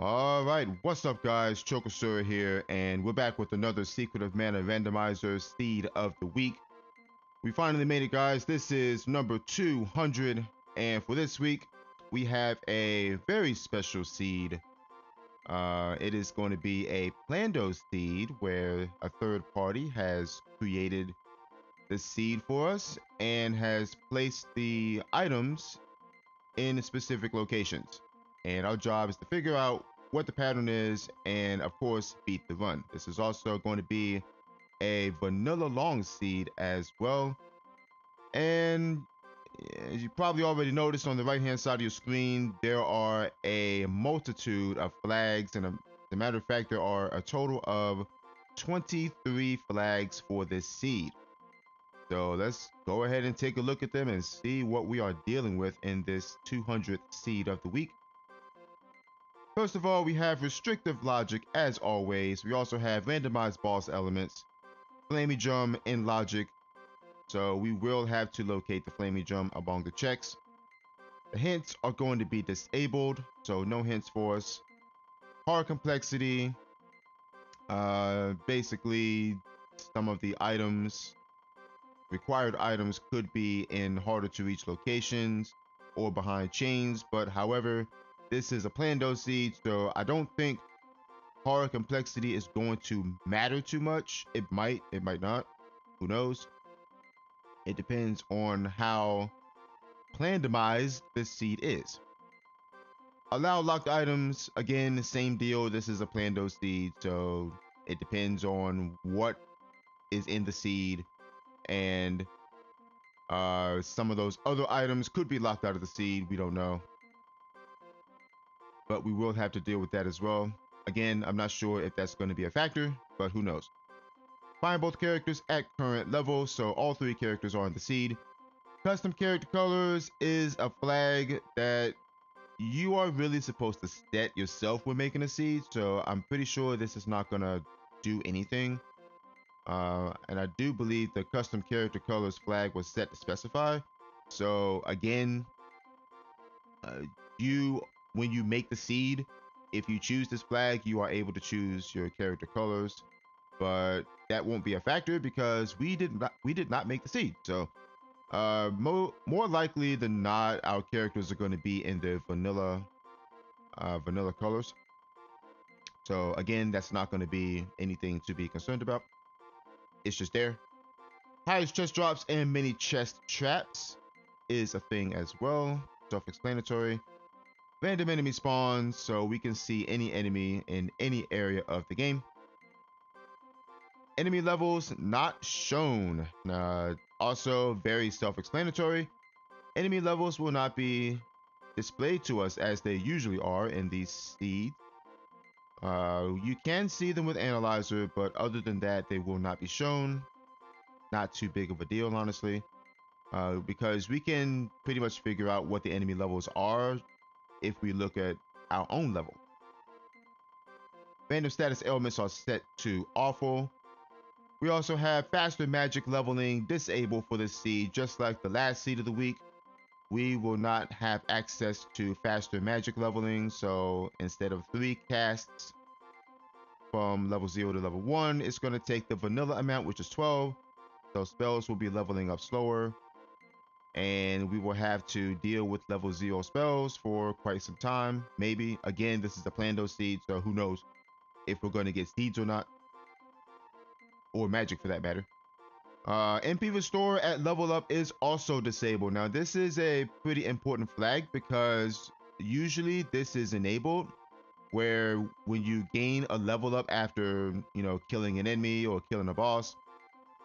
All right, what's up, guys? Chokosura here, and we're back with another Secret of Mana Randomizer Seed of the Week. We finally made it, guys. This is number 200, and for this week, we have a very special seed. It is going to be a Plando seed, where a third party has created the seed for us and has placed the items in specific locations. And our job is to figure out what the pattern is and, of course, beat the run. This is also going to be a vanilla long seed as well. And as you probably already noticed on the right hand side of your screen, there are a multitude of flags. And as a matter of fact, there are a total of 23 flags for this seed. So let's go ahead and take a look at them and see what we are dealing with in this 200th seed of the week. First of all, we have restrictive logic as always. We also have randomized boss elements, flamey drum, and logic. So we will have to locate the flamey drum among the checks. The hints are going to be disabled, so no hints for us. Hard complexity. Basically, some of the items, required items, could be in harder to reach locations or behind chains. But however, this is a Plando seed, so I don't think hard complexity is going to matter too much. It might not. Who knows? It depends on how plandomized this seed is. Allow locked items, again, same deal. This is a Plando seed, so it depends on what is in the seed, and some of those other items could be locked out of the seed. We don't know, but we will have to deal with that as well. Again, I'm not sure if that's going to be a factor, but who knows. Find both characters at current level, so all three characters are on the seed. Custom character colors is a flag that you are really supposed to set yourself when making a seed, so I'm pretty sure this is not gonna do anything. And I do believe the custom character colors flag was set to specify. So again, uh, you when you make the seed, if you choose this flag, you are able to choose your character colors, but that won't be a factor because we did not make the seed. So more likely than not, our characters are going to be in the vanilla colors. So again, that's not going to be anything to be concerned about. It's just there. Highest chest drops and mini chest traps is a thing as well. Self-explanatory. Random enemy spawns, so we can see any enemy in any area of the game. Enemy levels not shown. Also very self-explanatory. Enemy levels will not be displayed to us as they usually are in these seeds. You can see them with Analyzer, but other than that, they will not be shown. Not too big of a deal, honestly, because we can pretty much figure out what the enemy levels are if we look at our own level. Random status elements are set to awful. We also have faster magic leveling disabled for this seed, just like the last seed of the week. We will not have access to faster magic leveling, so instead of 3 casts from level 0 to level 1, it's going to take the vanilla amount, which is 12. So spells will be leveling up slower, and we will have to deal with level 0 spells for quite some time, maybe. Again, this is a Plando seed, so who knows if we're going to get seeds or not, or magic for that matter. MP Restore at level up is also disabled. Now, this is a pretty important flag because usually this is enabled where when you gain a level up after, killing an enemy or killing a boss,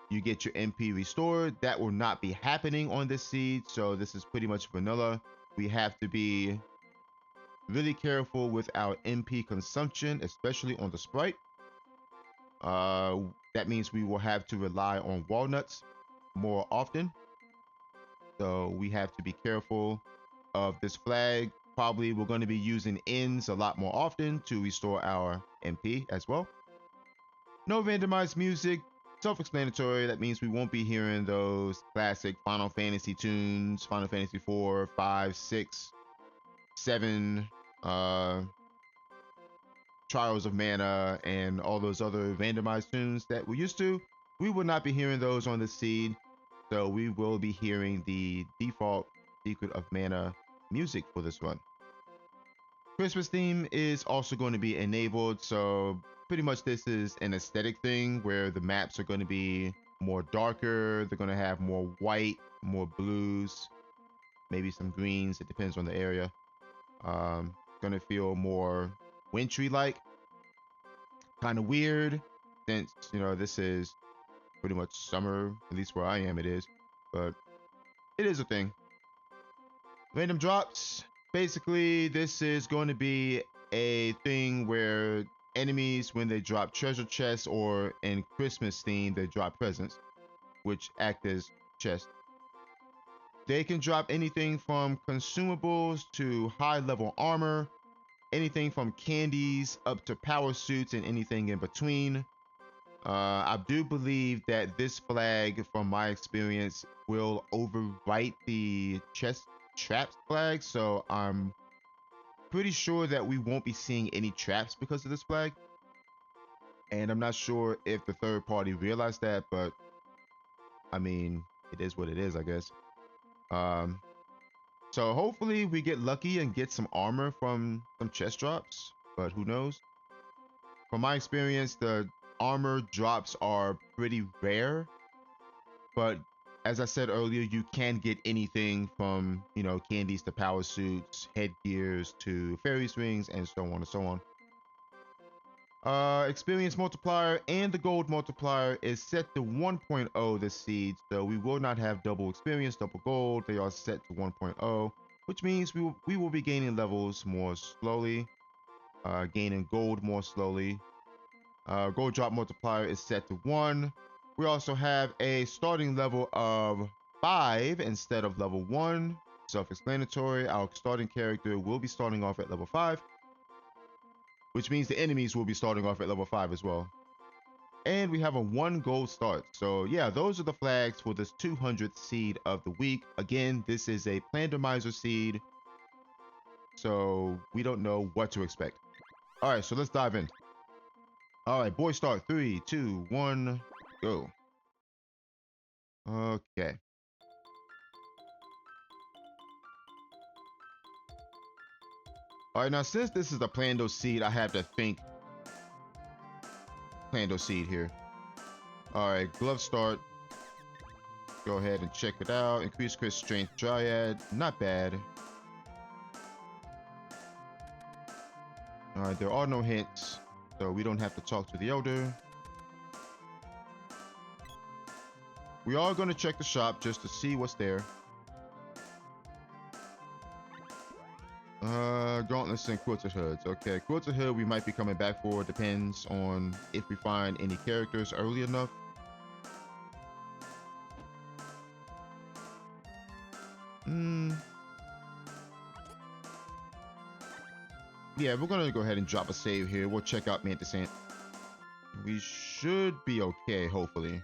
you get your MP restored. That will not be happening on this seed, so this is pretty much vanilla. We have to be really careful with our MP consumption, especially on the sprite. That means we will have to rely on walnuts more often. So we have to be careful of this flag. Probably we're going to be using ends a lot more often to restore our MP as well. No randomized music, self-explanatory. That means we won't be hearing those classic Final Fantasy tunes, Final Fantasy 4, 5, 6, 7, Trials of Mana and all those other randomized tunes that we used to. We will not be hearing those on the seed, so we will be hearing the default Secret of Mana music for this one. Christmas theme is also going to be enabled, so pretty much this is an aesthetic thing where the maps are going to be more darker, they're going to have more white, more blues, maybe some greens, it depends on the area. Gonna feel more wintry like, kind of weird, since this is pretty much summer, at least where I am it is, but it is a thing. Random drops, basically this is going to be a thing where enemies, when they drop treasure chests, or in Christmas theme they drop presents which act as chests. They can drop anything from consumables to high level armor, anything from candies up to power suits, and anything in between. I do believe that this flag, from my experience, will overwrite the chest traps flag, so I'm pretty sure that we won't be seeing any traps because of this flag. And I'm not sure if the third party realized that, but I mean, it is what it is, I guess. So hopefully we get lucky and get some armor from some chest drops, but who knows? From my experience, the armor drops are pretty rare, but as I said earlier, you can get anything from, candies to power suits, headgears to fairies rings, and so on and so on. Experience multiplier and the gold multiplier is set to 1.0 this seed, so we will not have double experience, double gold. They are set to 1.0, which means we will be gaining levels more slowly, gaining gold more slowly. Gold drop multiplier is set to 1. We also have a starting level of 5 instead of level 1. Self-explanatory. Our starting character will be starting off at level 5, which means the enemies will be starting off at level 5 as well. And we have a 1 gold start. So yeah, those are the flags for this 200th seed of the week. Again, this is a randomizer seed, so we don't know what to expect. All right, so let's dive in. All right, boy start. 3, 2, 1, go. Okay. All right, now since this is a Plando seed, I have to think Plando seed here. All right, glove start. Go ahead and check it out. Increase crit strength Dryad. Not bad. All right, there are no hints, so we don't have to talk to the elder. We are going to check the shop just to see what's there. Gauntlets and quilted hoods. Okay, quilted hood we might be coming back for. Depends on if we find any characters early enough. Yeah, we're gonna go ahead and drop a save here. We'll check out Mantis Ant. We should be okay, hopefully.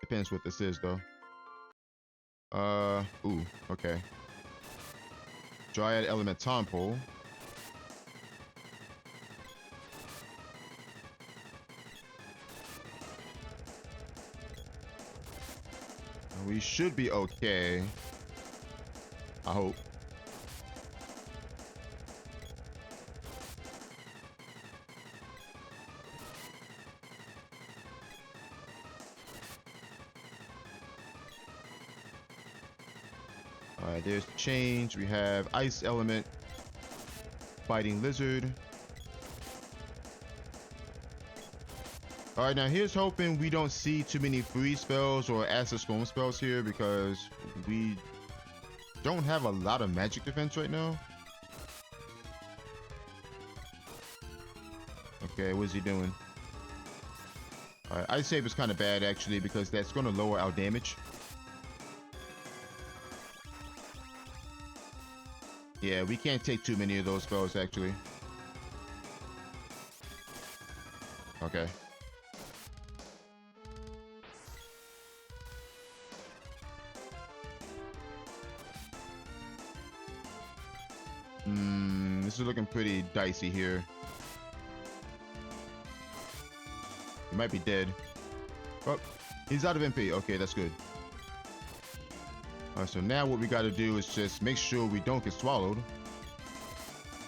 Depends what this is, though. Ooh, okay. Dryad Element Tom Pole. We should be okay. I hope. Alright, there's the change. We have Ice Element, Fighting Lizard. Alright, now here's hoping we don't see too many freeze spells or acid storm spells here, because we don't have a lot of magic defense right now. Okay, what's he doing? Alright, Ice Save is kind of bad actually, because that's going to lower our damage. Yeah, we can't take too many of those spells actually. Okay. This is looking pretty dicey here. might be dead. Oh, he's out of MP. Okay, that's good. All right, so now what we got to do is just make sure we don't get swallowed.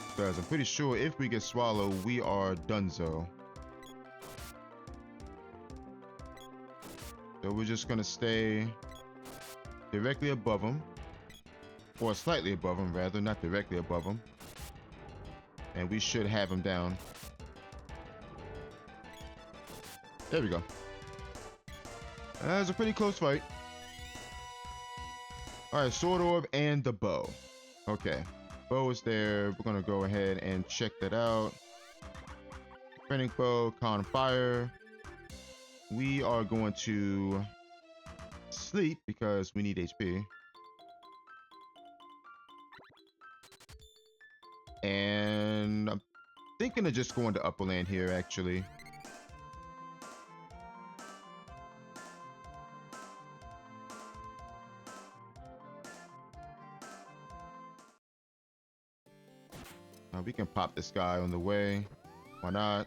Because I'm pretty sure if we get swallowed, we are donezo. So we're just going to stay directly above him. Or slightly above him, rather. Not directly above him. And we should have him down. There we go. That was a pretty close fight. Alright, sword orb and the bow. Okay. Bow is there. We're going to go ahead and check that out. Printing bow, con fire. We are going to sleep because we need HP. And I'm thinking of just going to upper land here, actually. We can pop this guy on the way. Why not?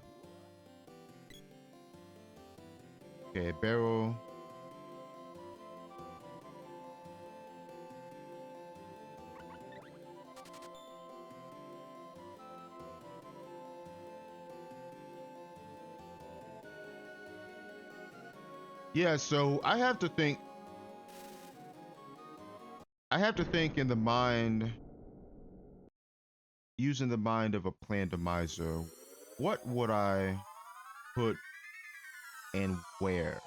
Okay, barrel. Yeah, so I have to think in the mind, using the mind of a randomizer, what would I put and where?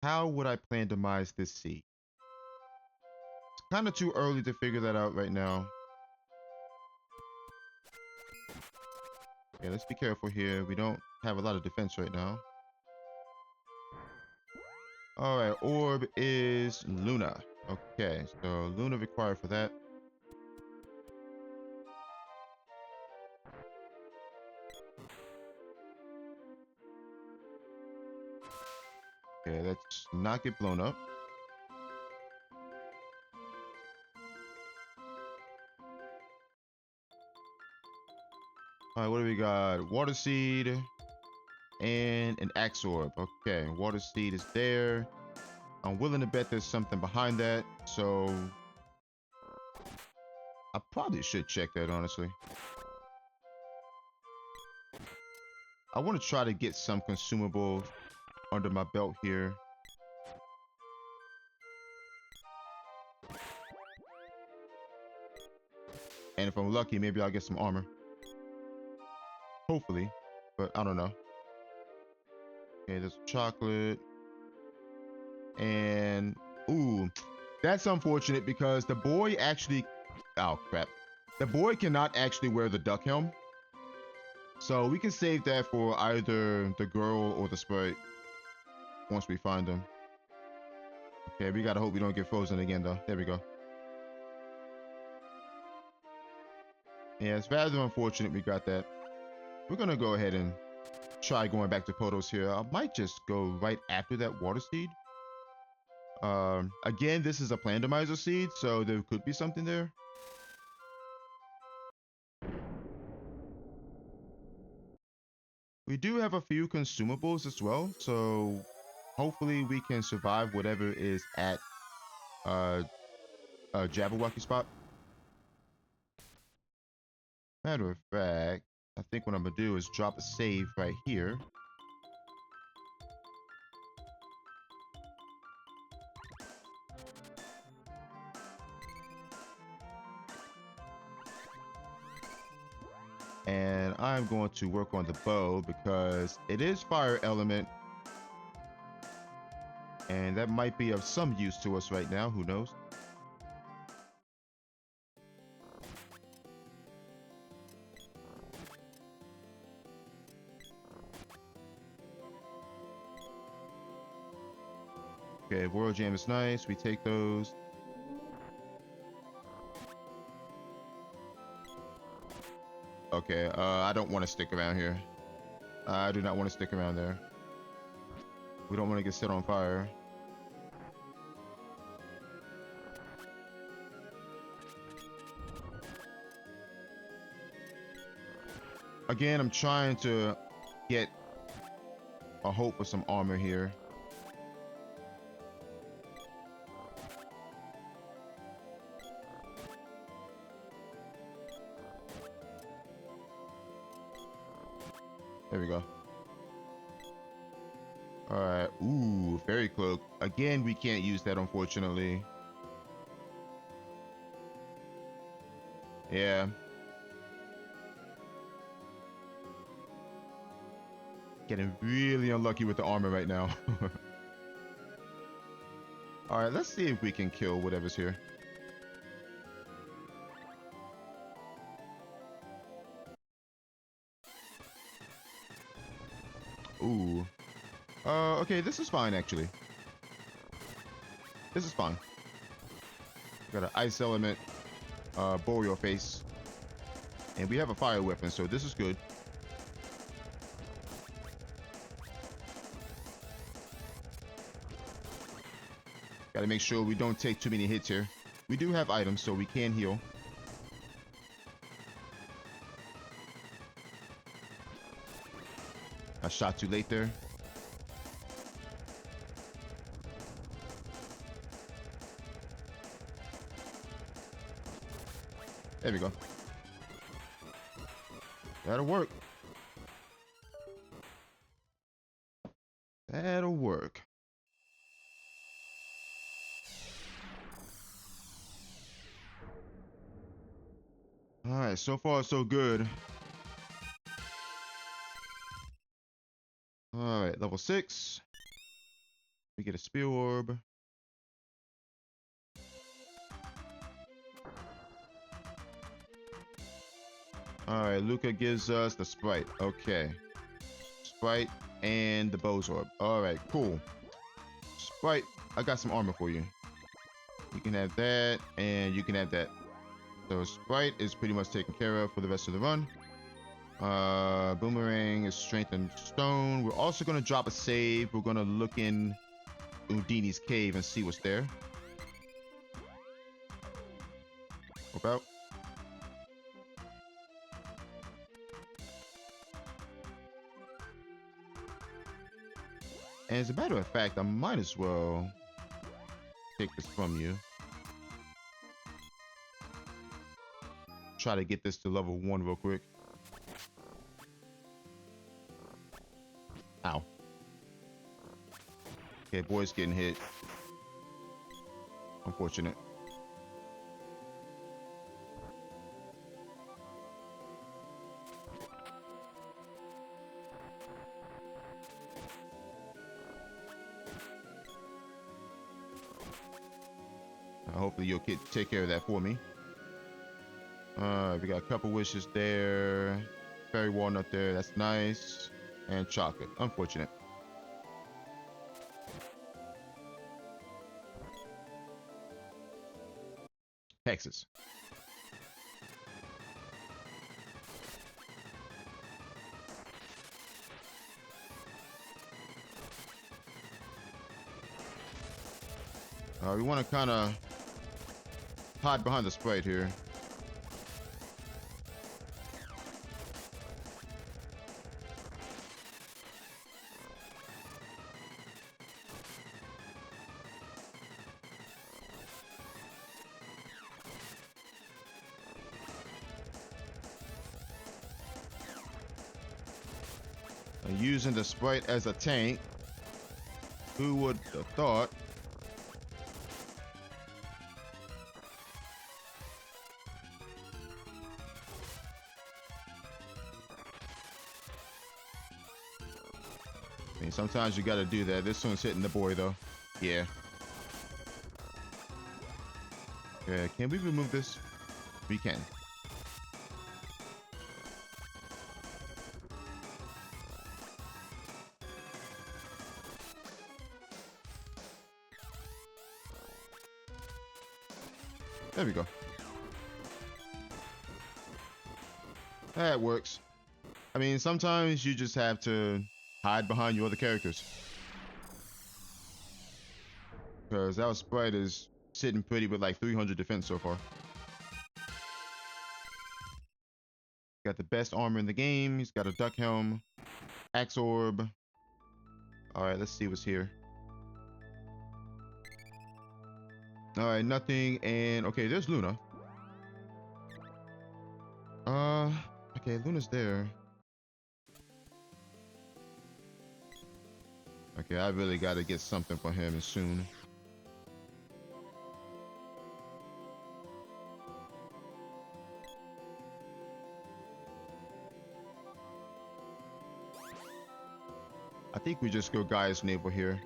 How would I randomize this seed? It's kind of too early to figure that out right now. Okay, let's be careful here. We don't have a lot of defense right now. All right, orb is Luna. Okay, so Luna required for that. Okay, let's not get blown up. All right, what do we got? Water seed and an axe orb. Okay, water seed is there. I'm willing to bet there's something behind that, so I probably should check that, honestly. I want to try to get some consumables under my belt here. And if I'm lucky, maybe I'll get some armor. Hopefully, but I don't know. Okay, there's chocolate. And, ooh, that's unfortunate because the boy actually, oh crap. The boy cannot actually wear the duck helm. So we can save that for either the girl or the sprite once we find them. Okay, we gotta hope we don't get frozen again though. There we go. Yeah, it's rather unfortunate we got that. We're gonna go ahead and try going back to Potos here. I might just go right after that water seed. Again, this is a randomizer seed, so there could be something there. We do have a few consumables as well, so hopefully we can survive whatever is at Jabberwocky spot. Matter of fact, I think what I'm gonna do is drop a save right here. And I'm going to work on the bow because it is fire element. And that might be of some use to us right now, who knows? Okay, Royal Jam is nice. We take those. Okay, I don't want to stick around here. I do not want to stick around there. We don't want to get set on fire. Again, I'm trying to get a hope for some armor here. There we go. All right. Ooh, fairy cloak. Again, we can't use that, unfortunately. Yeah. Getting really unlucky with the armor right now. All right, let's see if we can kill whatever's here. Ooh. Okay, this is fine, actually. This is fine. Got an ice element, boreal face. And we have a fire weapon, so this is good. Gotta make sure we don't take too many hits here. We do have items, so we can heal. I shot too late there. There we go. That'll work. That'll work. All right, so far so good. All right, level 6. We get a spear orb. All right, Luca gives us the sprite. Okay. Sprite and the bows orb. All right, cool. Sprite, I got some armor for you. You can have that, and you can have that. So Sprite is pretty much taken care of for the rest of the run. Boomerang is strength and stone. We're also going to drop a save. We're going to look in Houdini's cave and see what's there. About. And as a matter of fact, I might as well take this from you. Try to get this to level 1 real quick. Ow. Okay, boy's getting hit. Unfortunate. Hopefully you'll take care of that for me. We got a couple wishes there. Fairy walnut there. That's nice. And chocolate. Unfortunate. Texas. We want to kind of hide behind the sprite here. And using the sprite as a tank. Who would have thought? I mean, sometimes you gotta do that. This one's hitting the boy though. Yeah. Yeah, can we remove this? We can. There we go. That works. I mean, sometimes you just have to hide behind your other characters. Because our sprite is sitting pretty with like 300 defense so far. Got the best armor in the game. He's got a duck helm, axe orb. All right, let's see what's here. All right, nothing. And okay, there's Luna. Okay, Luna's there. Okay, I really got to get something for him soon. I think we just go Gaia's neighbor here.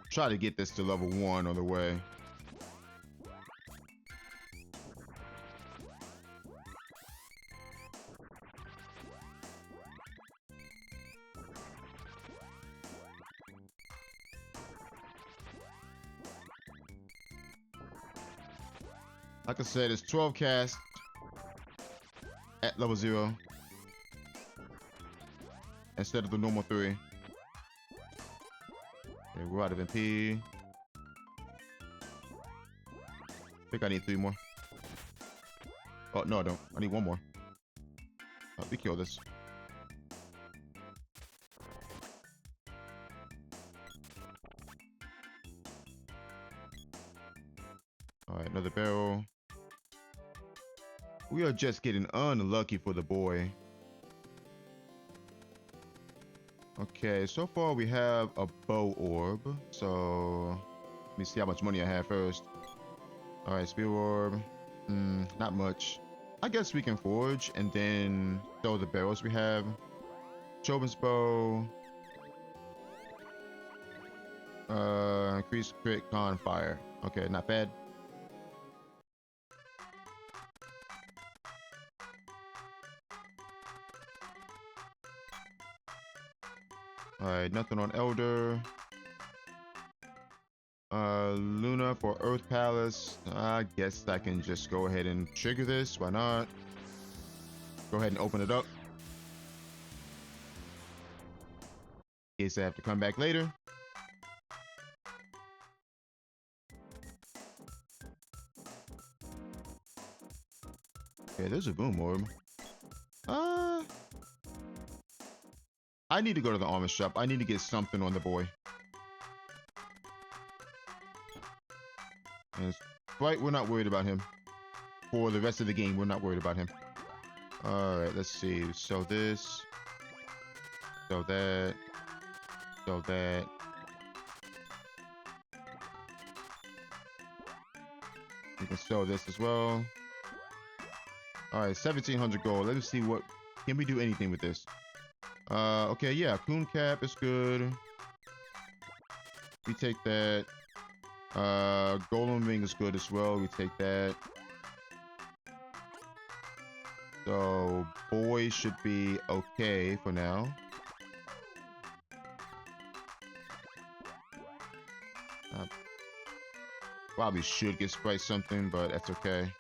Try to get this to level 1 on the way. Like I said, it's 12 casts at level 0 instead of the normal 3. Okay, we're out of MP. I think I need 3 more. Oh, no, I don't. I need 1 more. We kill this. Alright, another barrel. We are just getting unlucky for the boy. Okay, so far we have a bow orb. So let me see how much money I have first. Alright, spear orb. Not much. I guess we can forge and then throw the barrels we have. Chauvin's bow. Increase crit con fire. Okay, not bad. Alright, nothing on Elder. Luna for Earth Palace. I guess I can just go ahead and trigger this. Why not? Go ahead and open it up. In case I have to come back later. Okay, there's a boom orb. I need to go to the armor shop. I need to get something on the boy. And right, we're not worried about him. For the rest of the game, we're not worried about him. Alright, let's see. Sell this. Sell that. Sell that. We can sell this as well. Alright, 1,700 gold. Let me see what... Can we do anything with this? Okay, yeah. Coon cap is good. We take that. Golem ring is good as well. We take that. So, boy should be okay for now. Probably should get Sprite something, but that's okay.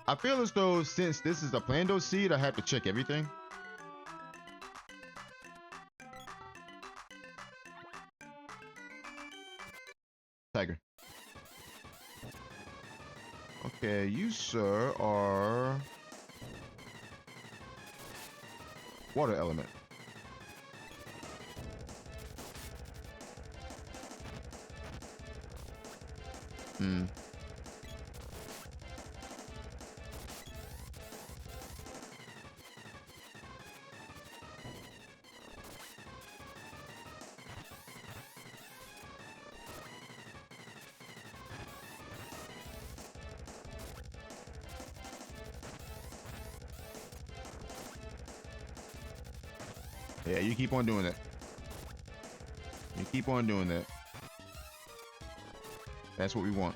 I feel as though since this is a Plando seed, I have to check everything. Tiger. Okay, you, sir, are water element. Yeah, you keep on doing that. You keep on doing that. That's what we want.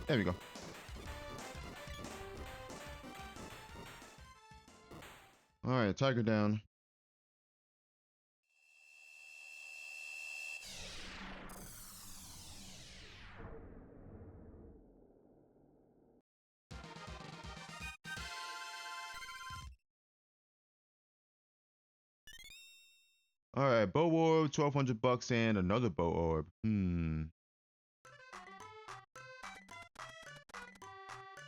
There we go. All right, tiger down. All right, bow orb, 1,200 bucks, and another bow orb.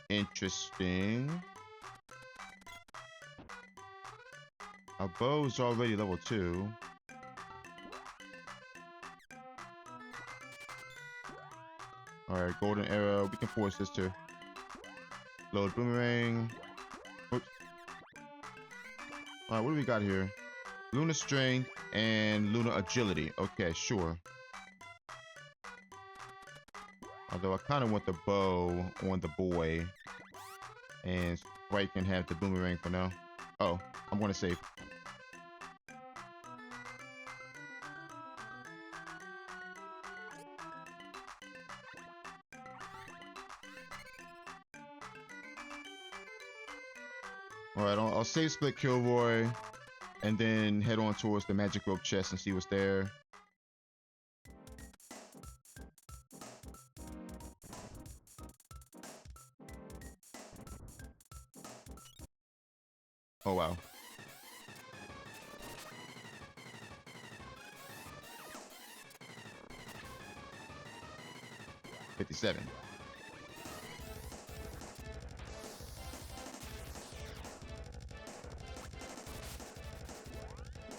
Interesting. Our bow's already level 2. All right, golden arrow. We can force this to load boomerang. Oops. All right, what do we got here? Luna strength and Luna agility. Okay, sure. Although I kind of want the bow on the boy. And Sprite can have the boomerang for now. Oh, I'm going to save. Alright, I'll save Split Kilroy. And then head on towards the magic rope chest and see what's there. Oh wow. $57.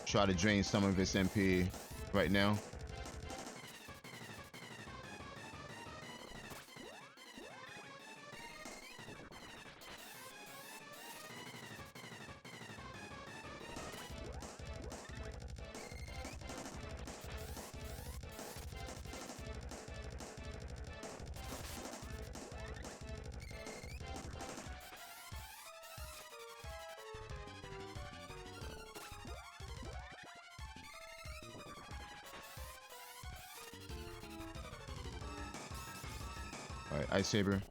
Try to drain some of its MP right now. Alright, Ice Saber.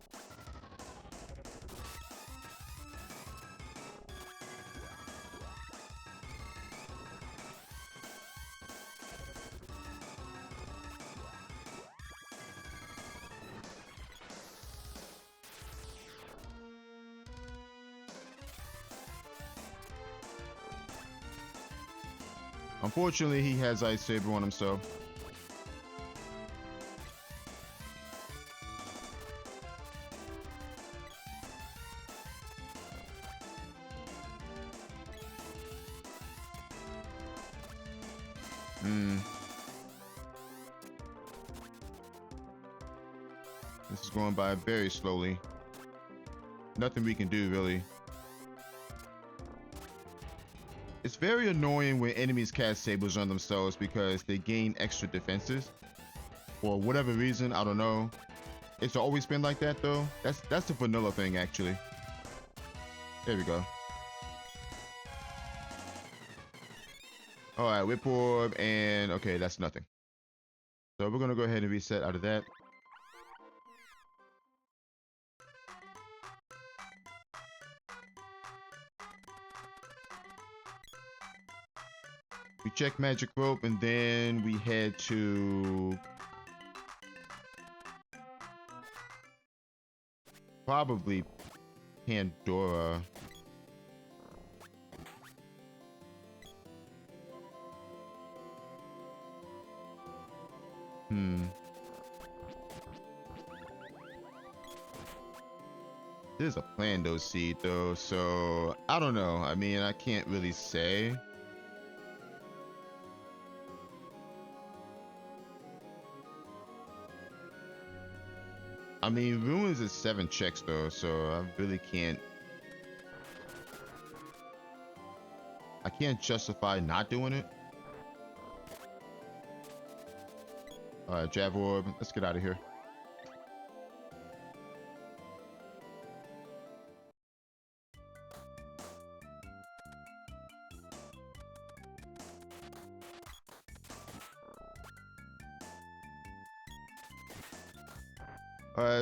Unfortunately, he has Ice Saber on himself. This is going by very slowly. Nothing we can do, really. It's very annoying when enemies cast sabers on themselves because they gain extra defenses. For whatever reason, I don't know. It's always been like that, though. That's the vanilla thing, actually. There we go. Alright, Whip Orb, and okay, that's nothing. So we're gonna go ahead and reset out of that. We check Magic Rope, and then we head to probably Pandora. There's a Plando seed though, so I don't know. I mean, I can't really say. I mean, ruins is 7 checks though, so I really can't. I can't justify not doing it. All right, Jav Orb. Let's get out of here.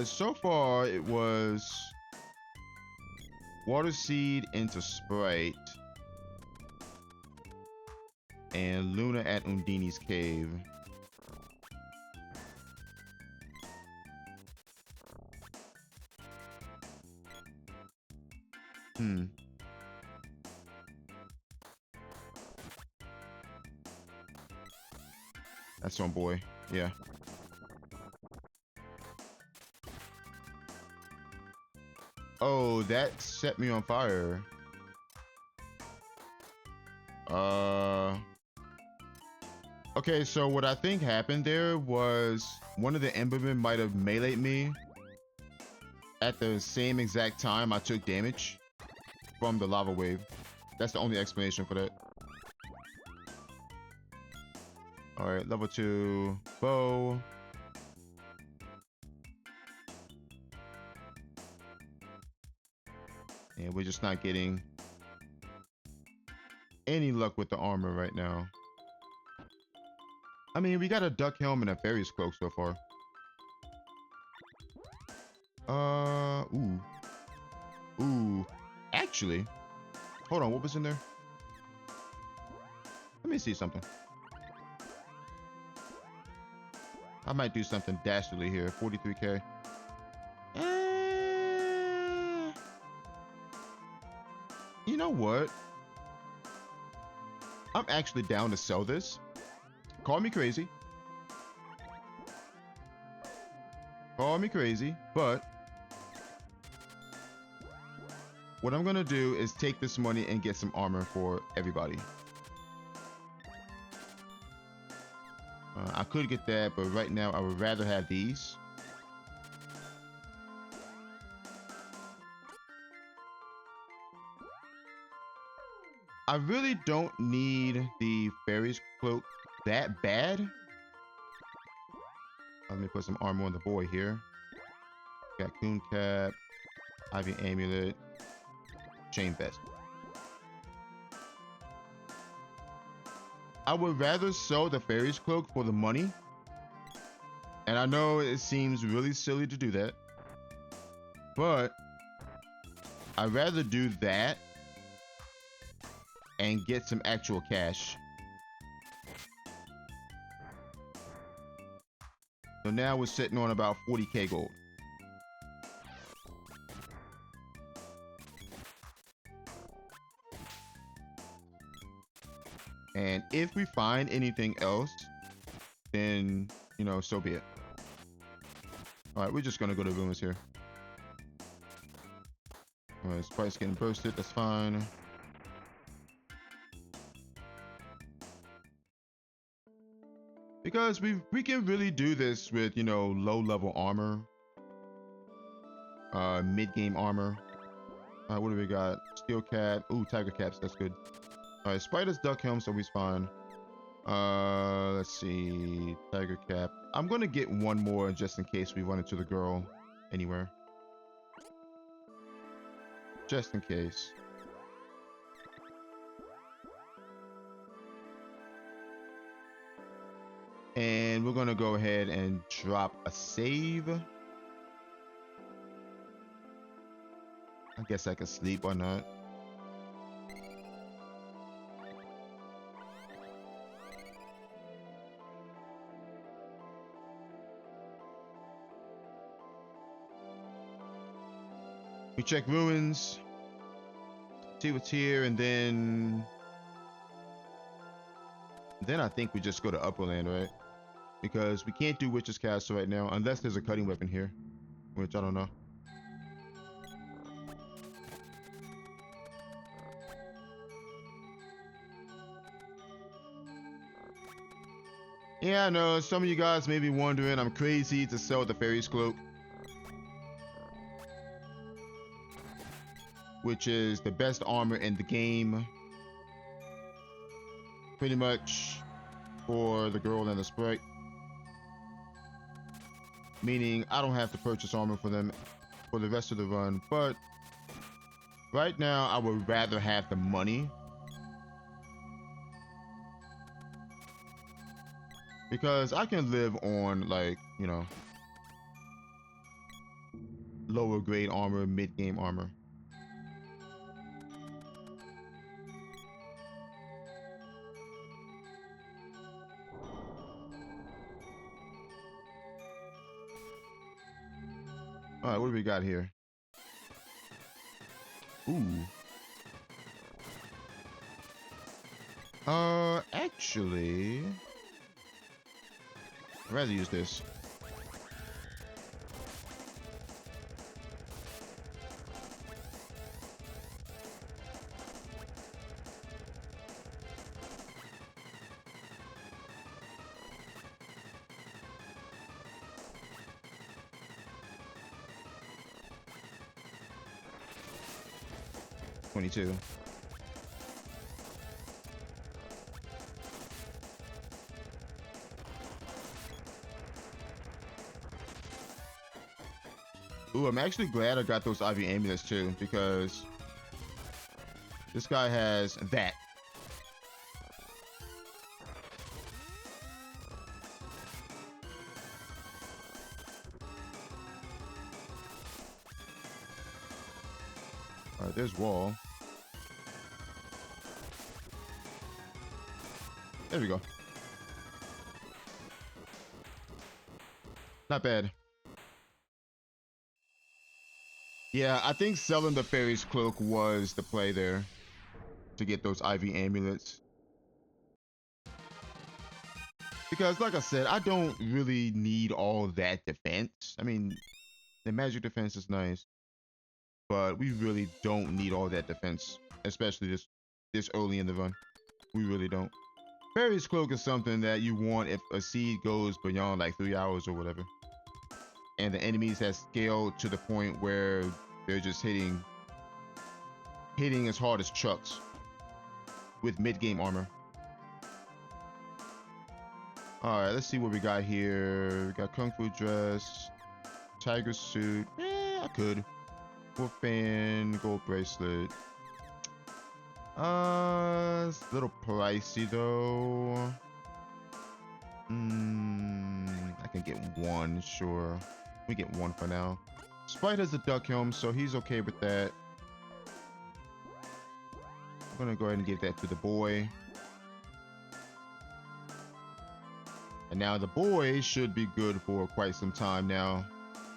So far it was Water Seed into Sprite and Luna at Undini's cave. That's on boy. Yeah. Oh, that set me on fire. Okay, so what I think happened there was one of the Embermen might have meleeed me at the same exact time I took damage from the lava wave. That's the only explanation for that. Alright, level 2 bow. And we're just not getting any luck with the armor right now. I mean, we got a duck helm and a fairy's cloak so far. Ooh. Actually, hold on, what was in there? Let me see something. I might do something dastardly here. 43k. You know what? I'm actually down to sell this. Call me crazy. Call me crazy, but what I'm gonna do is take this money and get some armor for everybody. I could get that, but right now I would rather have these. I really don't need the fairy's cloak that bad. Let me put some armor on the boy here. Got coon cap, ivy amulet, chain vest. I would rather sell the fairy's cloak for the money. And I know it seems really silly to do that, but I'd rather do that and get some actual cash. So now we're sitting on about 40k gold. And if we find anything else, then, you know, so be it. All right, we're just gonna go to ruins here. All right, Sprite's getting bursted, that's fine. Because we can really do this with, you know, low level armor, mid game armor. All right, what do we got? Steel cap. Ooh, tiger caps. That's good. All right, Spider's duck helm, so he's fine. Let's see, tiger cap. I'm gonna get one more just in case we run into the girl anywhere. Just in case. And we're gonna go ahead and drop a save. I guess I can sleep or not. We check ruins, see what's here, and then I think we just go to Upperland, right? Because we can't do Witch's Castle right now unless there's a cutting weapon here, which I don't know. Yeah, I know some of you guys may be wondering I'm crazy to sell the fairy's cloak. which is the best armor in the game, pretty much, for the girl and the sprite. Meaning I don't have to purchase armor for them for the rest of the run, but right now I would rather have the money, because I can live on, like, you know, lower grade armor, mid game armor. All right, what do we got here? Ooh. Actually, I'd rather use this. $22. Ooh, I'm actually glad I got those IV amulets too, because this guy has that. All right, there's wall. There we go. Not bad. Yeah, I think selling the fairy's cloak was the play there to get those IV amulets. Because, like I said, I don't really need all that defense. I mean, the magic defense is nice, but we really don't need all that defense, especially this early in the run. We really don't. Fairy's cloak is something that you want if a seed goes beyond like 3 hours or whatever, and the enemies have scaled to the point where they're just hitting as hard as trucks with mid-game armor. All right, let's see what we got here. We got Kung Fu dress, tiger suit. I could. Wolf fan, gold bracelet. It's a little pricey though. I can get one, sure. We get one for now. Sprite has a duck helm, so he's okay with that. I'm gonna go ahead and give that to the boy. And now the boy should be good for quite some time now.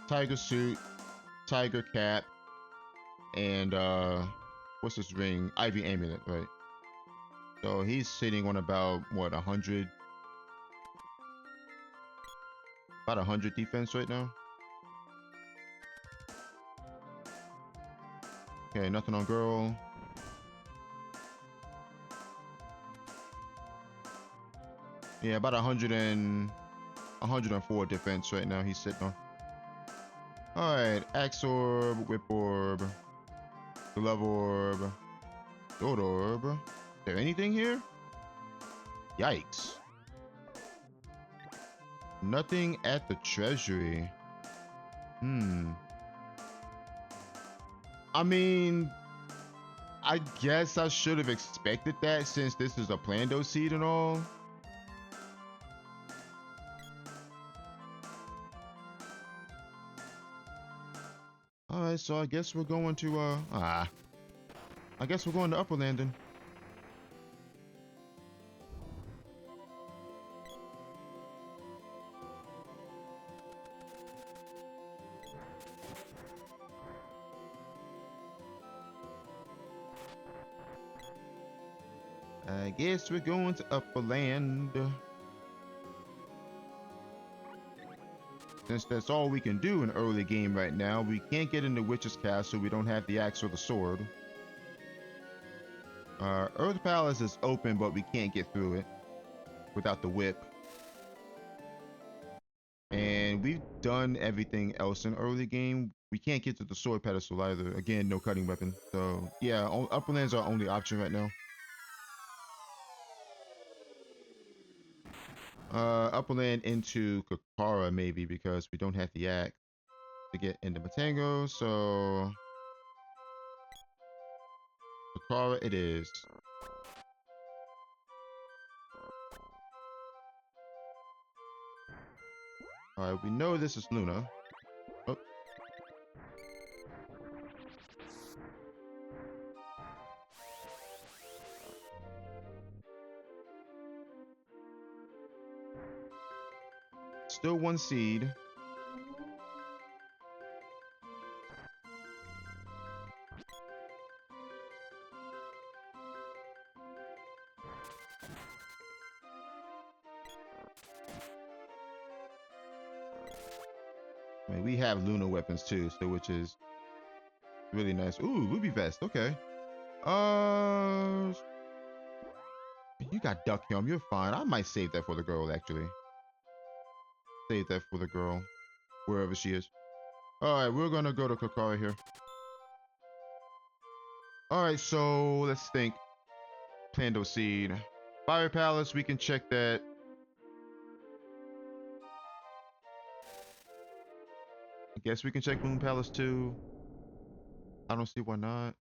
Tiger suit, tiger cap, and what's this ring? Ivy amulet, right? So he's sitting on about what, 100? About 100 defense right now. Okay, nothing on girl. Yeah, about 104 defense right now he's sitting on. Alright, Axe Orb, Whip Orb, Glove Orb, Sword Orb. Is there anything here? Yikes. Nothing at the treasury. I mean, I guess I should have expected that since this is a Plando seed and all. Alright, so I guess we're going to, I guess we're going to Upper Landing. I guess we're going to Upper Land. Since that's all we can do in early game right now, we can't get into Witch's Castle. We don't have the axe or the sword. Earth Palace is open, but we can't get through it without the whip. And again, we've done everything else in early game. We can't get to the sword pedestal either. Again, no cutting weapon. So yeah, upper land's our only option right now. Upper land into Kakara maybe, because we don't have the axe to get into Matango. So Kakara it is. Alright, we know this is Luna. Oh. Still one seed. I mean, we have Luna weapons too, so which is really nice. Ooh, Ruby Vest. Okay. You got Duck Helm. You're fine. I might save that for the girl, actually. Save that for the girl, wherever she is. All right, we're gonna go to Kakara here. All right, so let's think. Plando Seed. Fire Palace, we can check that. I guess we can check Moon Palace too. I don't see why not.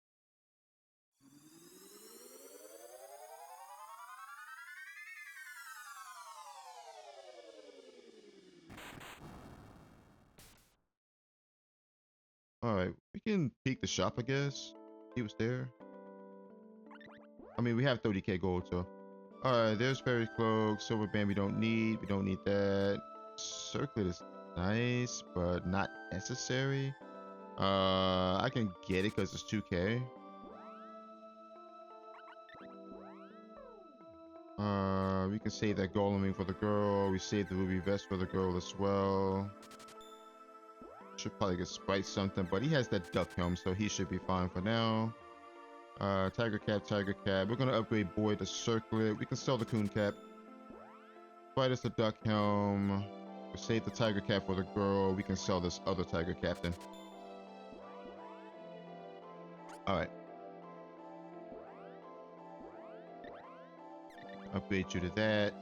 All right, we can peek the shop, I guess. He was there. I mean, we have 30k gold, so. All right, there's Fairy Cloak, Silver Band. We don't need that. Circlet is nice, but not necessary. I can get it because it's 2k. We can save that Goleming for the girl. We save the Ruby Vest for the girl as well. Should probably get Sprite something, but he has that Duck Helm, so he should be fine for now. Tiger Cap. We're gonna upgrade Boy to Circlet. We can sell the Coon Cap. Sprite is the Duck Helm. We save the Tiger Cap for the girl. We can sell this other Tiger Cap then. Alright. Upgrade you to that.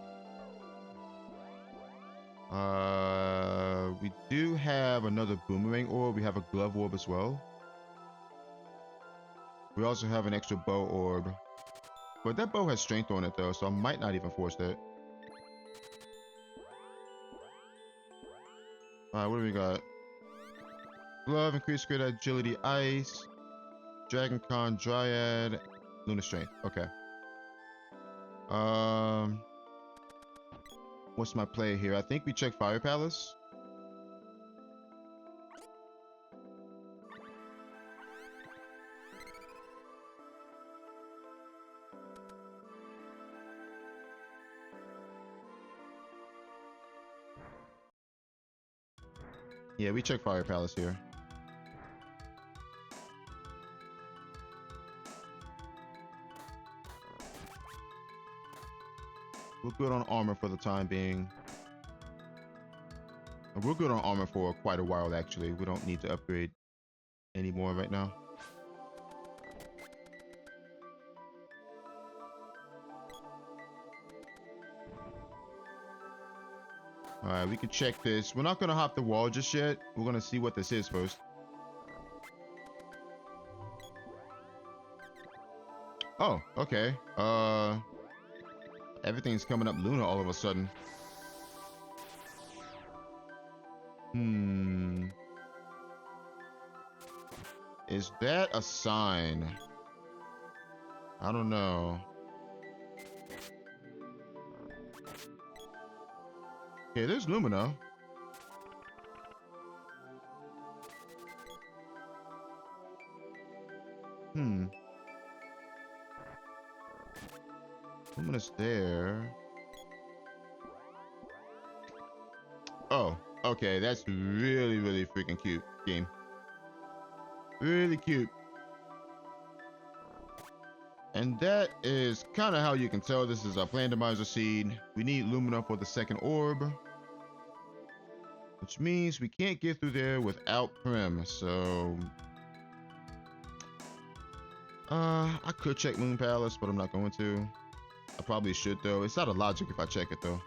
We do have another Boomerang Orb. We have a Glove Orb as well. We also have an extra Bow Orb. But that bow has strength on it though, so I might not even force that. Alright, what do we got? Glove, increase great agility, ice. Dragon Con, Dryad, Luna Strength. Okay. What's my play here? I think we check Fire Palace. Yeah, we check Fire Palace here. We're good on armor for the time being. And we're good on armor for quite a while, actually. We don't need to upgrade anymore right now. Alright, we can check this. We're not going to hop the wall just yet. We're going to see what this is first. Oh, okay. Everything's coming up Luna all of a sudden. Is that a sign? I don't know. Okay, there's Lumina. Lumina's there. Oh, okay, that's really, really freaking cute game. Really cute. And that is kind of how you can tell this is a Randomizer seed. We need Lumina for the second orb, which means we can't get through there without Prim. So, I could check Moon Palace, but I'm not going to. I probably should though. It's out of logic if I check it though.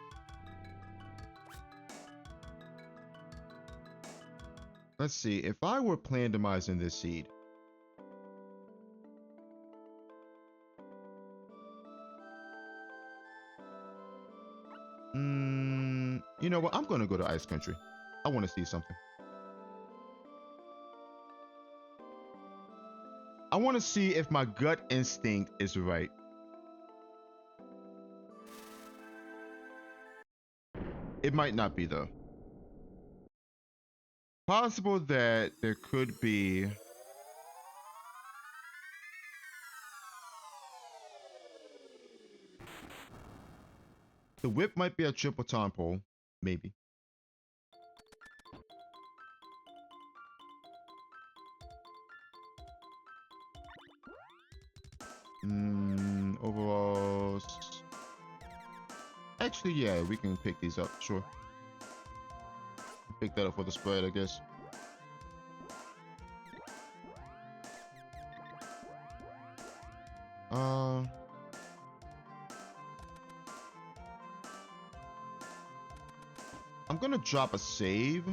Let's see. If I were randomizing this seed, you know what? I'm gonna go to Ice Country. I want to see something. I want to see if my gut instinct is right. It might not be though. Possible that there could be the whip might be a triple time pole, maybe. Overall, actually, yeah, we can pick these up. Sure, pick that up for the spread, I guess. I'm gonna drop a save.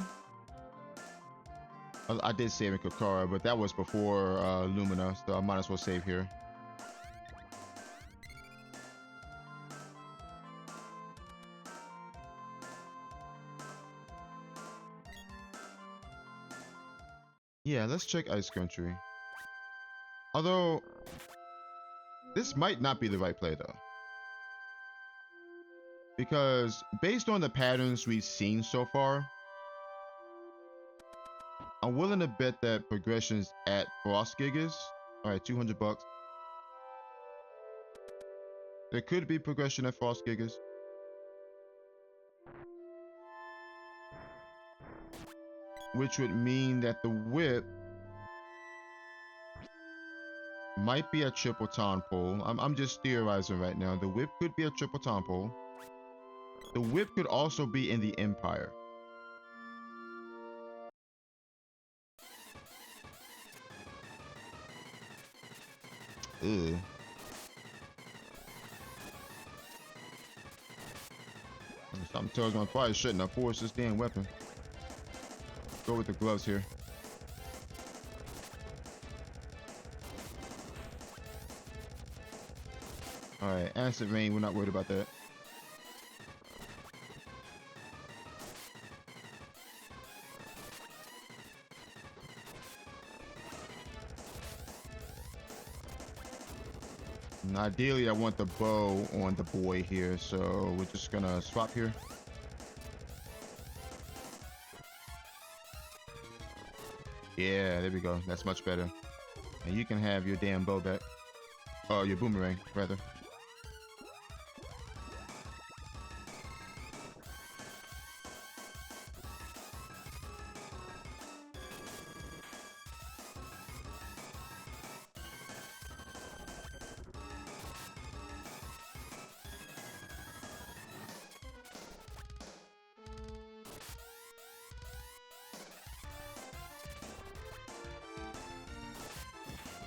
I did save in Kakara, but that was before Lumina, so I might as well save here. Yeah, let's check Ice Country. Although, this might not be the right play though. Because based on the patterns we've seen so far, I'm willing to bet that progression's at Frost Gigas. Alright, 200 bucks. There could be progression at Frost Gigas. Which would mean that the whip might be a triple ton pole. I'm just theorizing right now. The whip could be a triple ton pole. The whip could also be in the Empire. Ugh. Something tells me I probably shouldn't have forced this damn weapon. Go with the gloves here. Alright, acid rain, we're not worried about that. And ideally, I want the bow on the boy here, so we're just gonna swap here. Yeah, there we go. That's much better. And you can have your damn bow back. Oh, your boomerang, rather.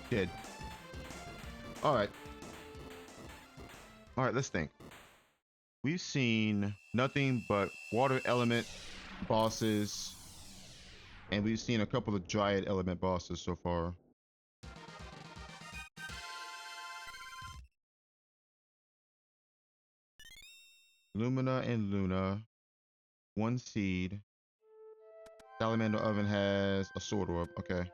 Did. Alright. Alright, let's think. We've seen nothing but water element bosses, and we've seen a couple of Dryad element bosses so far. Lumina and Luna. One seed. Salamander Oven has a sword orb. Okay.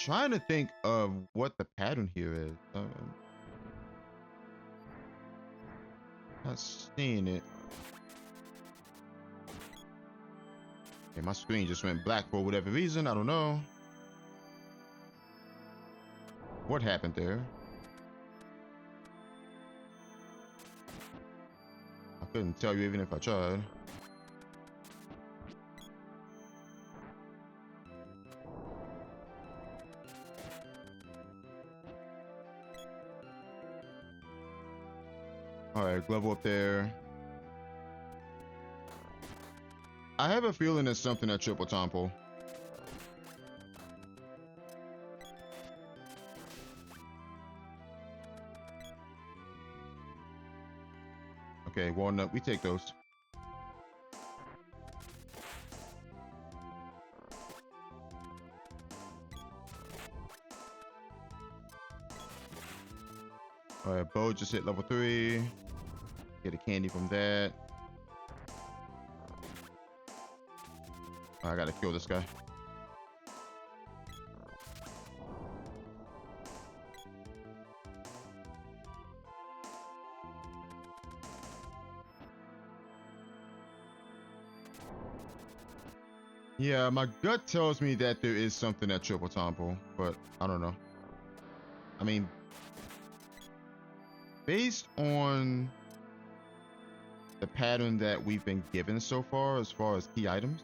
Trying to think of what the pattern here is. Not seeing it. Okay, my screen just went black for whatever reason. I don't know. What happened there? Couldn't tell you even if I tried. All right, glove up there. I have a feeling there's something at triple temple. Okay, walnut, we take those. All right, bow just hit level 3. Get a candy from that. I gotta kill this guy. Yeah, my gut tells me that there is something at triple temple, but I don't know. I mean, based on the pattern that we've been given so far as key items,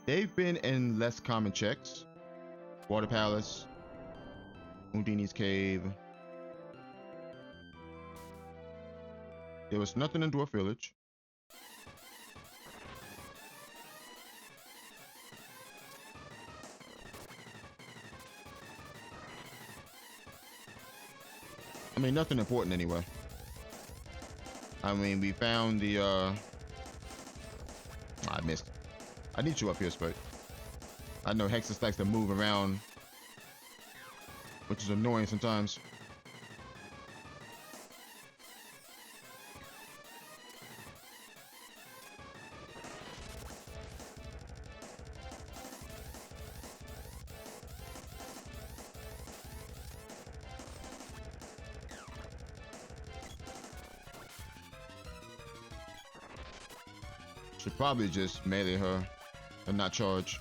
they've been in less common checks. Water Palace, Undini's Cave. There was nothing in Dwarf Village. I mean, nothing important anyway. I mean, we found the, I missed. I need you up here, Spurt. I know Hexus likes to move around, which is annoying sometimes. Should probably just melee her and not charge.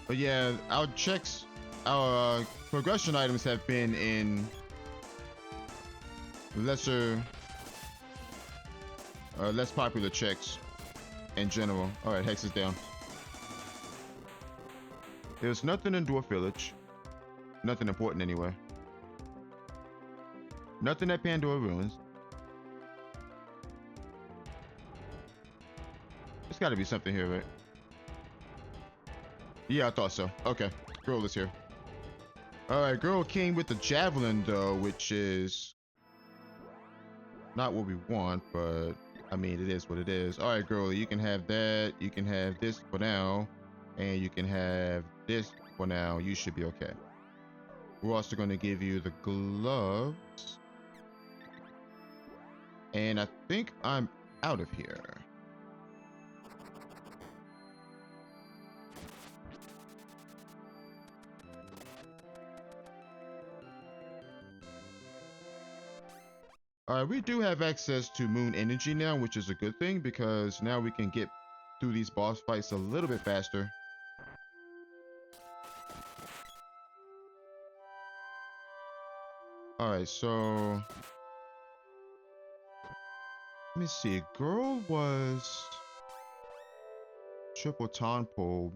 But yeah, our checks, our progression items have been in lesser, less popular checks in general. All right, Hex is down. There's nothing in Dwarf Village. Nothing important anyway. Nothing at Pandora Ruins. There's got to be something here, right? Yeah, I thought so. Okay, girl is here. All right, girl came with the javelin though, which is not what we want, but I mean, it is what it is. All right, girl, you can have that. You can have this for now, and you can have this for now. You should be okay. We're also going to give you the gloves, and I think I'm out of here. We do have access to moon energy now, which is a good thing because now we can get through these boss fights a little bit faster. All right, so let me see. Girl was triple temple.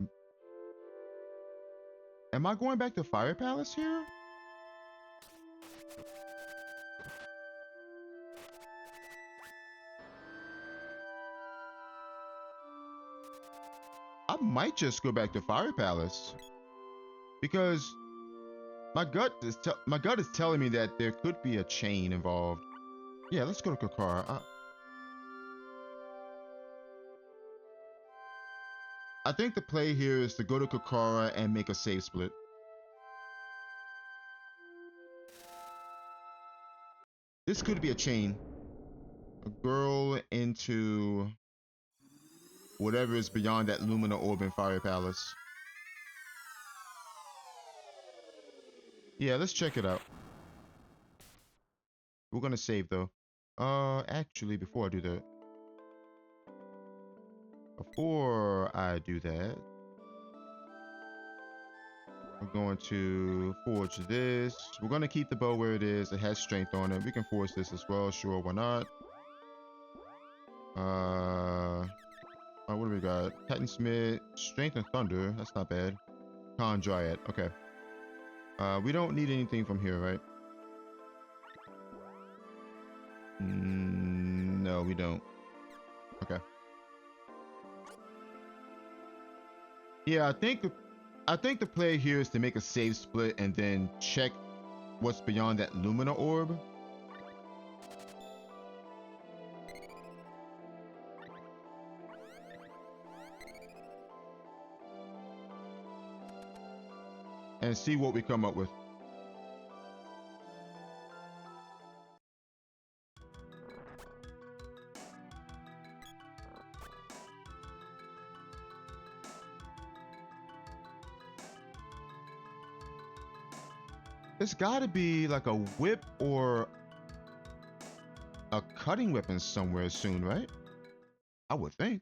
Am I going back to Fire Palace here? I might just go back to Fire Palace because my gut is telling me that there could be a chain involved. Yeah, let's go to Kakara. I think the play here is to go to Kakara and make a save split. This could be a chain. A girl into whatever is beyond that Lumina Orb and Fire Palace. Yeah, let's check it out. We're gonna save though. Actually, before I do that, we're going to forge this. We're going to keep the bow where it is. It has strength on it. We can forge this as well. Sure, why not? What do we got? Titan Smith, Strength and Thunder. That's not bad. Luna and Dryad. Okay. We don't need anything from here, right? No, we don't. Okay. Yeah, I think the play here is to make a save split and then check what's beyond that Lumina Orb. And see what we come up with. It's gotta be like a whip or a cutting weapon somewhere soon, right? I would think.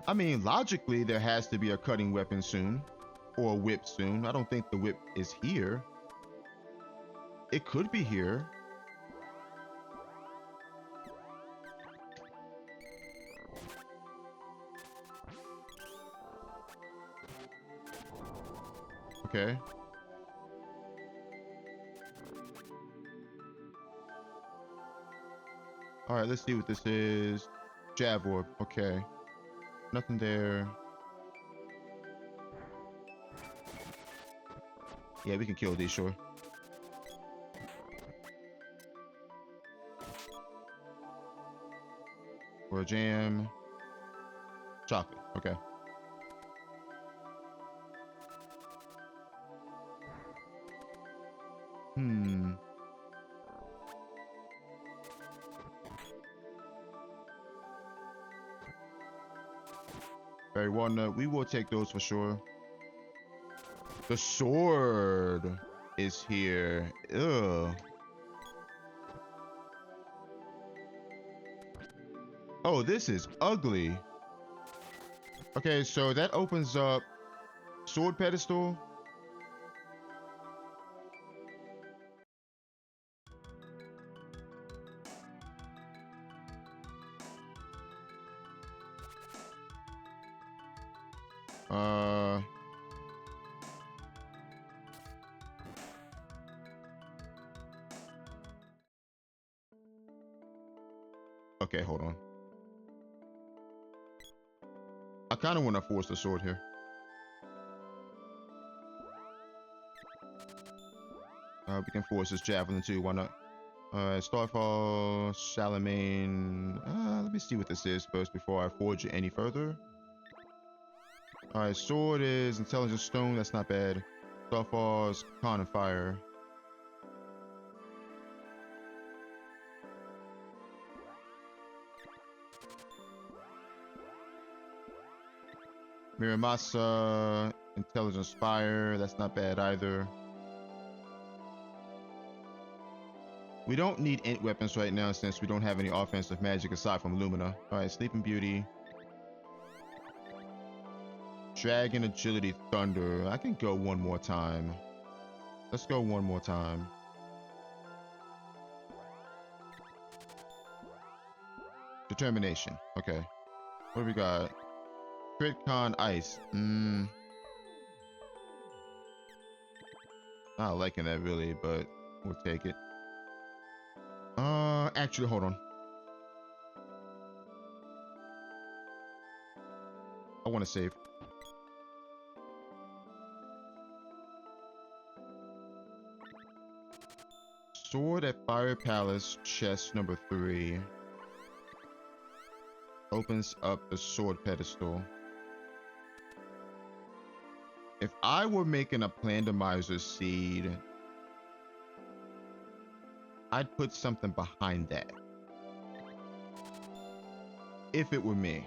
I mean, logically, there has to be a cutting weapon soon, or a whip soon. I don't think the whip is here. It could be here. Okay. All right, let's see what this is. Jab orb. Okay. Nothing there. Yeah, we can kill these, sure. Or a jam. Chocolate. Okay. Berry walnut. We will take those for sure. The sword is here. Ugh. Oh, this is ugly. Okay, so that opens up sword pedestal. Okay, hold on. I kind of want to force the sword here. We can force this javelin too. Why not? Starfall, Charlemagne. Let me see what this is first before I forge it any further. Alright, sword is intelligence stone. That's not bad. Starfall is con and fire. Miramasa, intelligence fire. That's not bad either. We don't need int weapons right now since we don't have any offensive magic aside from Lumina. Alright, Sleeping Beauty. Dragon Agility Thunder. I can go one more time. Let's go one more time. Determination. Okay. What do we got? Crit Con Ice. Not liking that really, but we'll take it. Actually, hold on. I want to save. Sword at Fire Palace, chest number 3. Opens up the sword pedestal. If I were making a randomizer seed, I'd put something behind that. If it were me.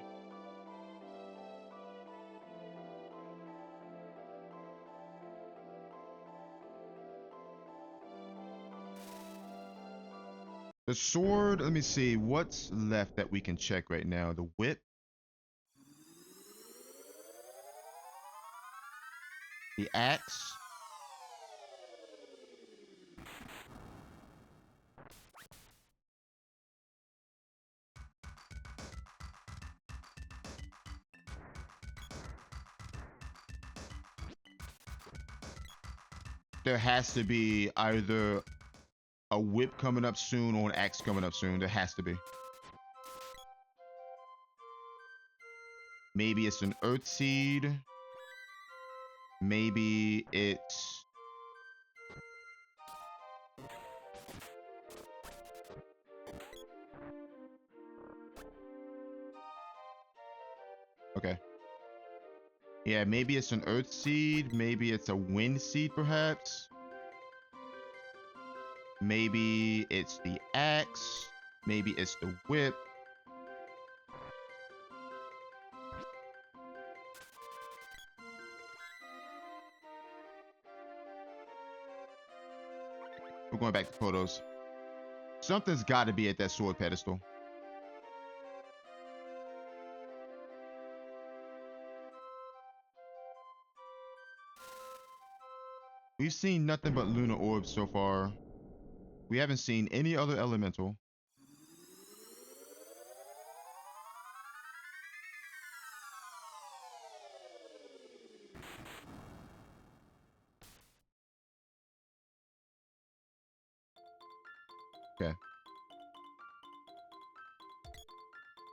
The sword, let me see what's left that we can check right now. The whip, the axe, there has to be either a whip coming up soon or an axe coming up soon. There has to be. Maybe it's an earth seed. Maybe it's... Okay. Yeah, maybe it's an earth seed. Maybe it's a wind seed, perhaps. Maybe it's the axe. Maybe it's the whip. We're going back to photos. Something's got to be at that sword pedestal. We've seen nothing but lunar orbs so far. We haven't seen any other elemental. Okay.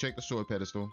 Check the sword pedestal.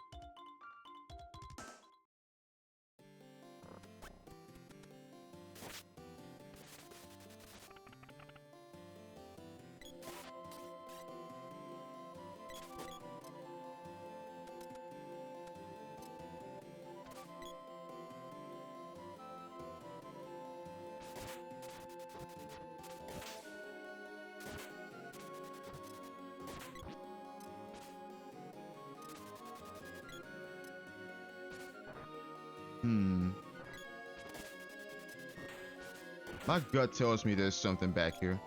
My gut tells me there's something back here.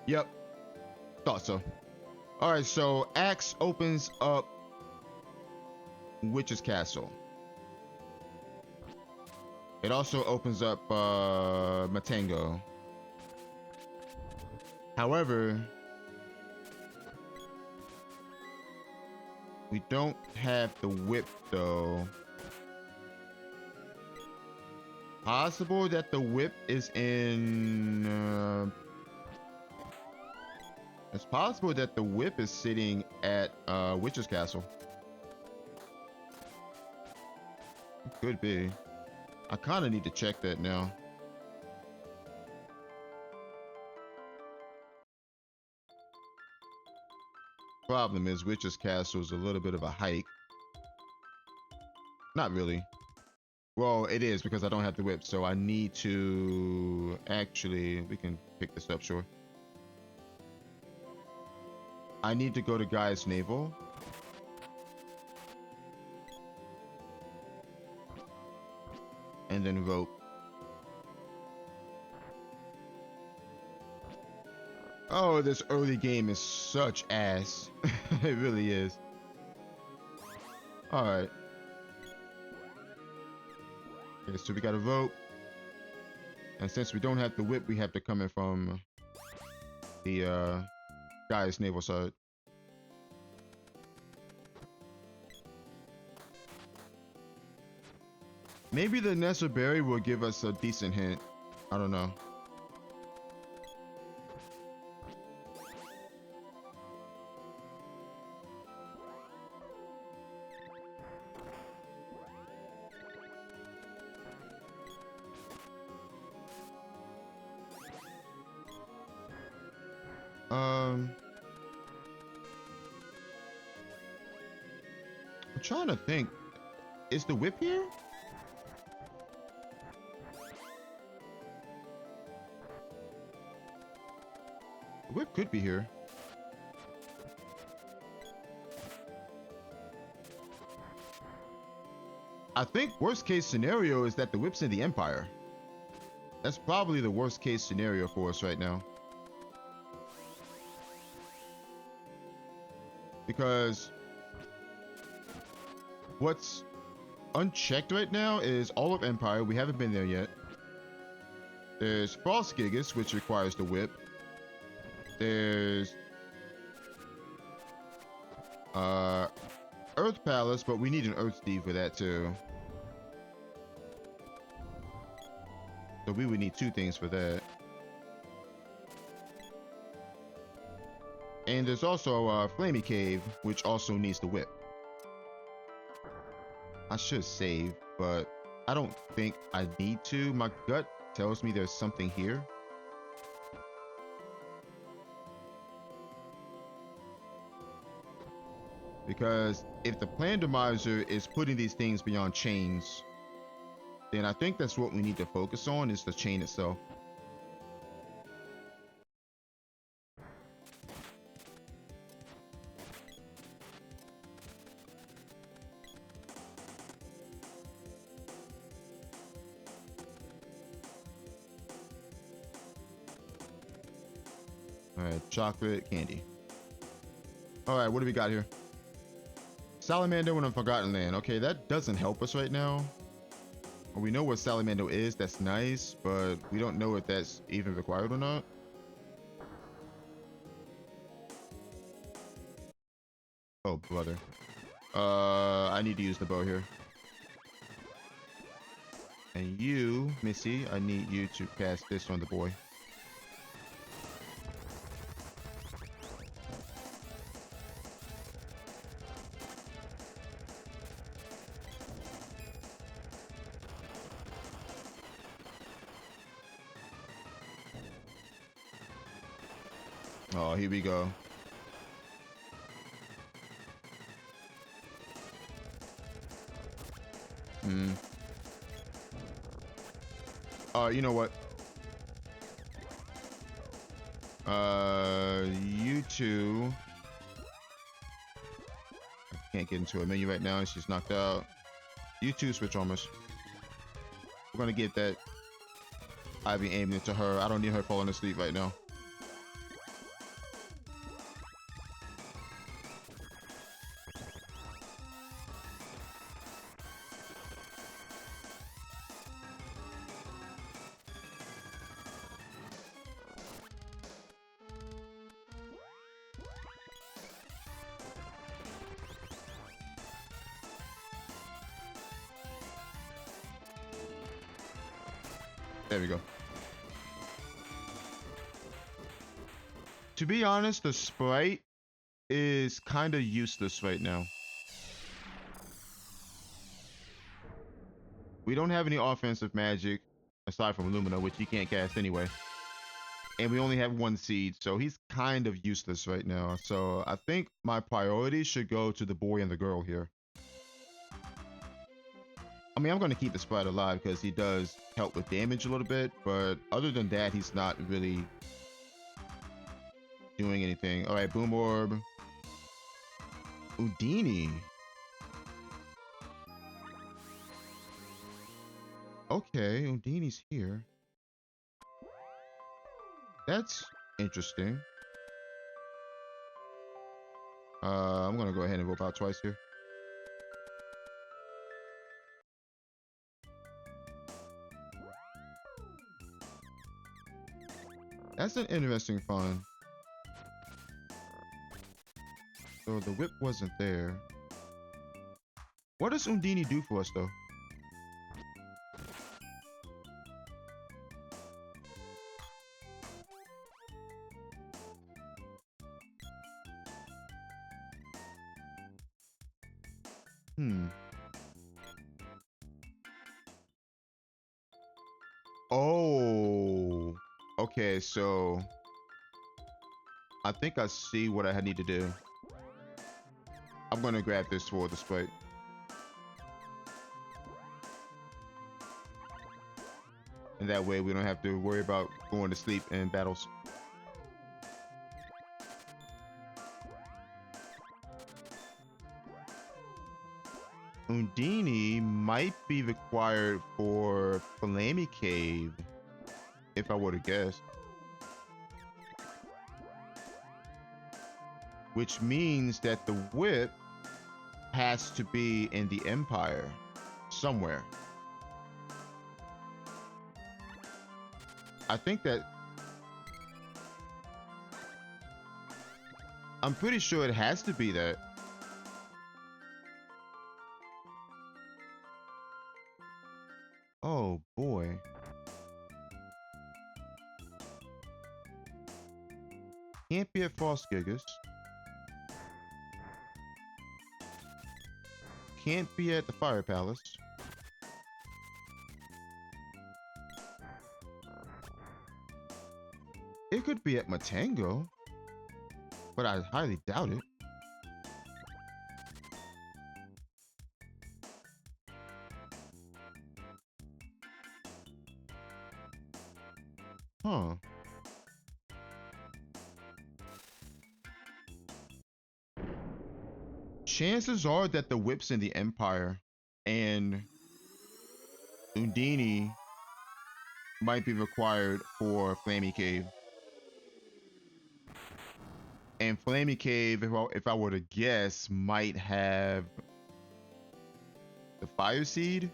Yep. Thought so. Alright, so Axe opens up Witch's Castle. It also opens up Matango. However, we don't have the whip though. Possible that the whip is in it's possible that the whip is sitting at Witch's Castle. It could be. I kind of need to check that now. Problem is, Witch's Castle is a little bit of a hike. Not really. Well, it is because I don't have the whip, so I need to... Actually, we can pick this up, sure. I need to go to Guy's Naval. And then vote. Oh, this early game is such ass. It really is. Alright. Okay, so we gotta vote. And since we don't have the whip, we have to come in from the Guy's Naval side. Maybe the Nessa Berry will give us a decent hint. I don't know. I'm trying to think. Is the whip here? The whip could be here. I think worst case scenario is that the whip's in the Empire. That's probably the worst case scenario for us right now. Because what's unchecked right now is all of Empire. We haven't been there yet. There's Frost Gigas, which requires the whip. There's Earth Palace, but we need an Earth Steed for that too. So we would need two things for that. And there's also Flamey Cave, which also needs the whip. I should save, but I don't think I need to. My gut tells me there's something here. Because if the Randomizer is putting these things beyond chains, then I think that's what we need to focus on, is the chain itself. All right, chocolate candy. All right, what do we got here? Salamander in a Forgotten Land. Okay, that doesn't help us right now. We know what Salamander is. That's nice, but we don't know if that's even required or not. Oh, brother. I need to use the bow here. And you, Missy, I need you to cast this on the boy. Oh, here we go. You know what? You two. I can't get into a menu right now. She's knocked out. You two switch armors. We're gonna get that Ivy aimed into her. I don't need her falling asleep right now. There we go. To be honest, the sprite is kind of useless right now. We don't have any offensive magic aside from Lumina, which he can't cast anyway. And we only have one seed, so he's kind of useless right now. So I think my priority should go to the boy and the girl here. I mean, I'm going to keep the sprite alive because he does help with damage a little bit, but other than that, he's not really doing anything. All right, Boom Orb. Houdini. Okay, Houdini's here. That's interesting. I'm going to go ahead and vote out twice here. That's an interesting find. So the whip wasn't there. What does Undini do for us, though? Oh. Okay, so I think I see what I need to do. I'm gonna grab this for the spike. And that way we don't have to worry about going to sleep in battles. Undini might be required for Flammy Cave, if I were to guess. Which means that the whip has to be in the Empire somewhere. I think that I'm pretty sure it has to be that. Oh boy. Can't be at Frost Gigas. Can't be at the Fire Palace. It could be at Matango, but I highly doubt it. Huh. Chances are that the whip's in the Empire and Undini might be required for Flammy Cave. And Flammy Cave, if I were to guess, might have the Fire Seed.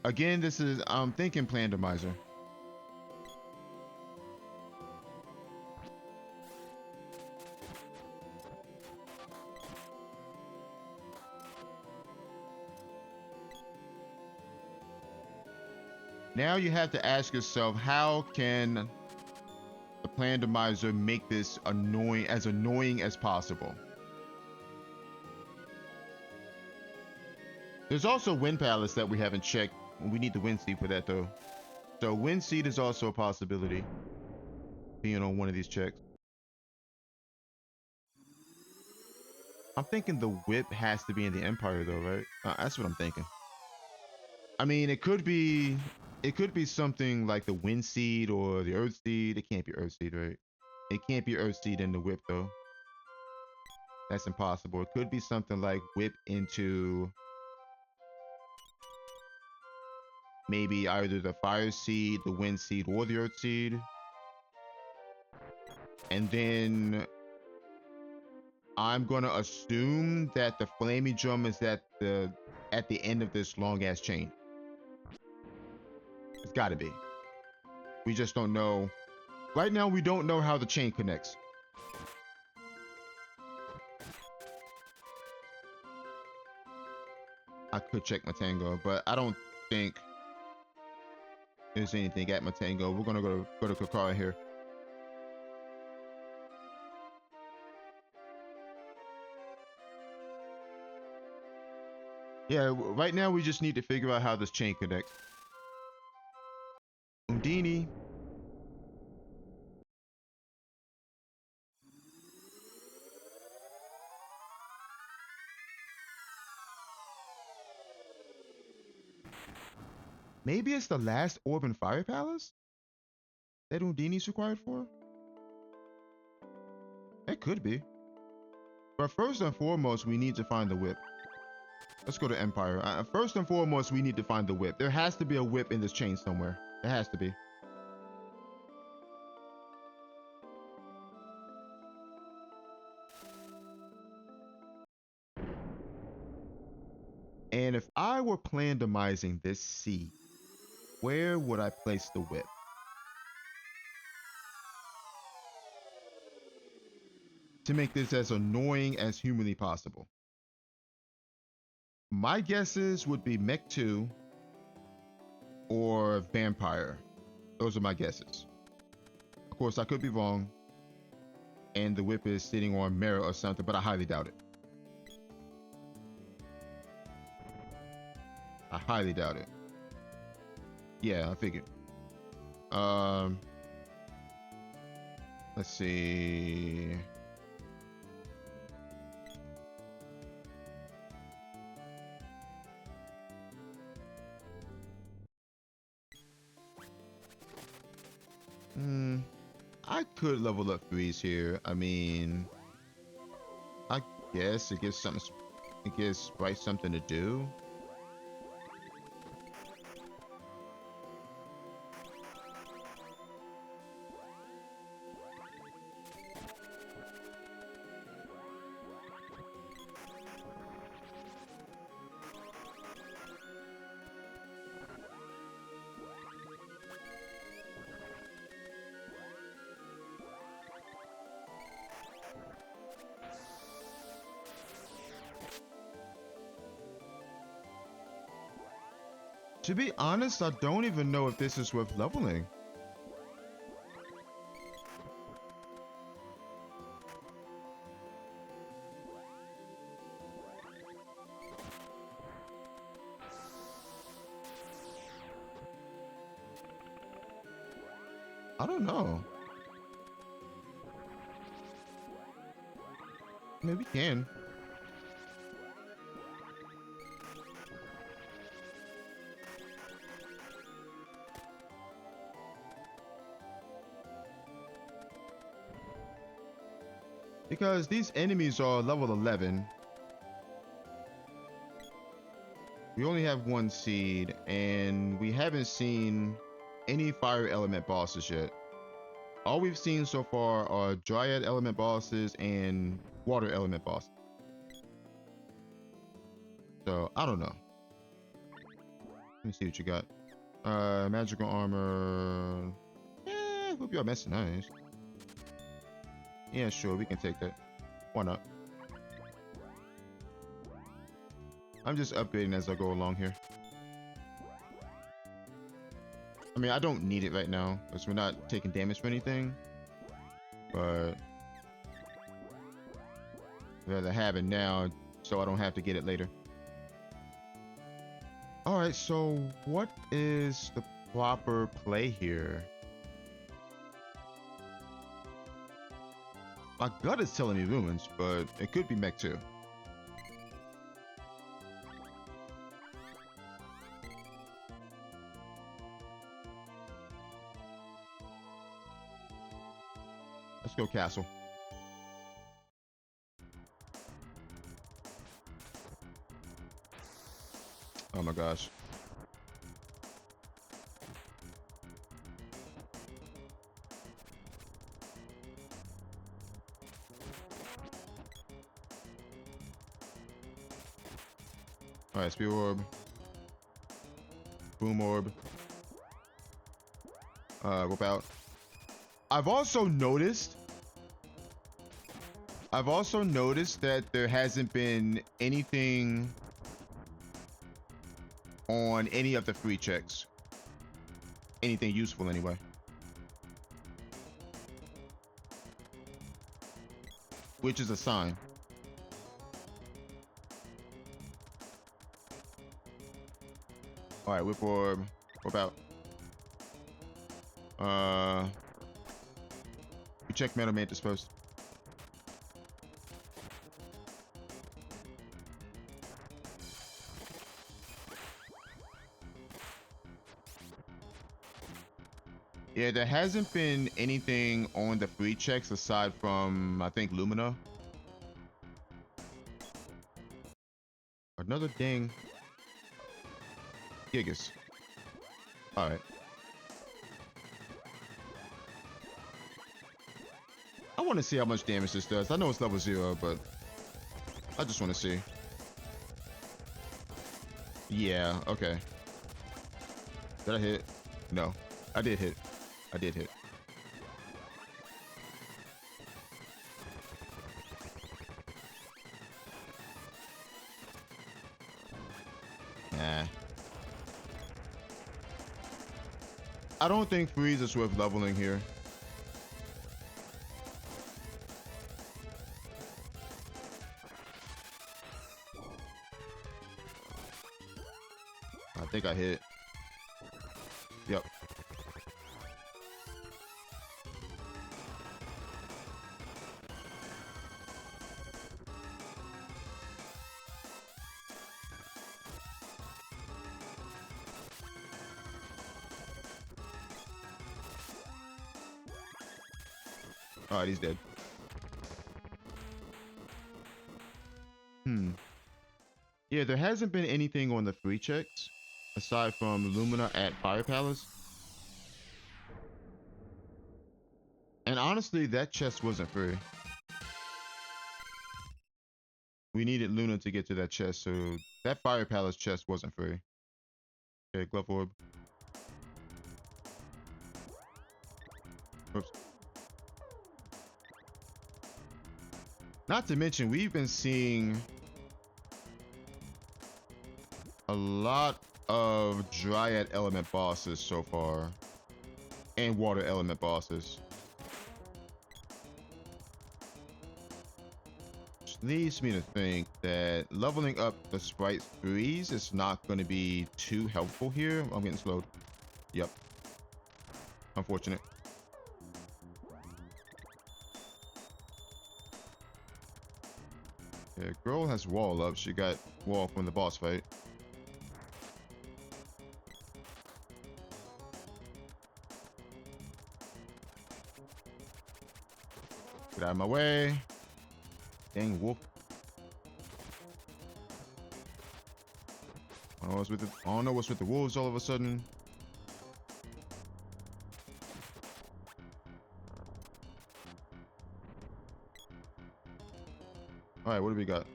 Again, I'm thinking Randomizer. Now you have to ask yourself, how can the Randomizer make this annoying as possible? There's also Wind Palace that we haven't checked. We need the Wind Seed for that though. So Wind Seed is also a possibility, being on one of these checks. I'm thinking the whip has to be in the Empire though, right? That's what I'm thinking. I mean, it could be something like the Wind Seed or the Earth Seed. It can't be Earth Seed, right? It can't be Earth Seed in the whip though. That's impossible. It could be something like whip into maybe either the Fire Seed, the Wind Seed, or the Earth Seed. And then I'm gonna assume that the Flaming Drum is at the end of this long ass chain. It's gotta be. We just don't know. Right now, we don't know how the chain connects. I could check Matango, but I don't think there's anything at Matango. We're gonna go to Kakara here. Yeah, right now we just need to figure out how this chain connects. Undini. Maybe it's the last orb in Fire Palace that Undini's required for? It could be. But first and foremost, we need to find the whip. Let's go to Empire. First and foremost, we need to find the whip. There has to be a whip in this chain somewhere. There has to be. And if I were randomizing this seed, where would I place the whip? To make this as annoying as humanly possible. My guesses would be Mech 2 or Vampire. Those are my guesses. Of course, I could be wrong, and the whip is sitting on Mera or something, but I highly doubt it. I highly doubt it. Yeah, I figured. Let's see. I could level up Freeze here. I mean, I guess it gives something. It gives Sprite something to do. To be honest, I don't even know if this is worth leveling. I don't know. Maybe we can. Because these enemies are level 11. We only have one seed, and we haven't seen any fire element bosses yet. All we've seen so far are Dryad element bosses and water element bosses. So, I don't know. Let me see what you got. Magical armor. Hope you're messing nice. Yeah, sure, we can take that. Why not? I'm just upgrading as I go along here. I mean, I don't need it right now because we're not taking damage for anything. But I'd rather have it now so I don't have to get it later. Alright, so what is the proper play here? My gut is telling me ruins, but it could be mech too. Let's go castle. Oh my gosh. Alright, speed orb. Boom orb. Whip out. I've also noticed that there hasn't been anything on any of the free checks. Anything useful anyway. Which is a sign. Alright, whip orb. Whip out. We check Metal Mantis first. Yeah, there hasn't been anything on the free checks aside from, I think, Lumina. Another ding. Gigas. Alright. I want to see how much damage this does. I know it's level 0, but I just want to see. Yeah, okay. Did I hit? No. I did hit. I did hit. Nah. I don't think freeze is worth leveling here. I think I hit. Yep. All right, he's dead. Yeah, there hasn't been anything on the free checks aside from Lumina at Fire Palace. And honestly, that chest wasn't free. We needed Luna to get to that chest, so that Fire Palace chest wasn't free. Okay, Glove Orb. Oops. Not to mention, we've been seeing a lot of Dryad element bosses so far, and water element bosses. Which leads me to think that leveling up the sprite threes is not going to be too helpful here. I'm getting slowed. Yep. Unfortunate. Yeah, girl has wall up. She got wall from the boss fight. Get out of my way. Dang wolf. I don't know what's with the wolves all of a sudden. All right, what do we got?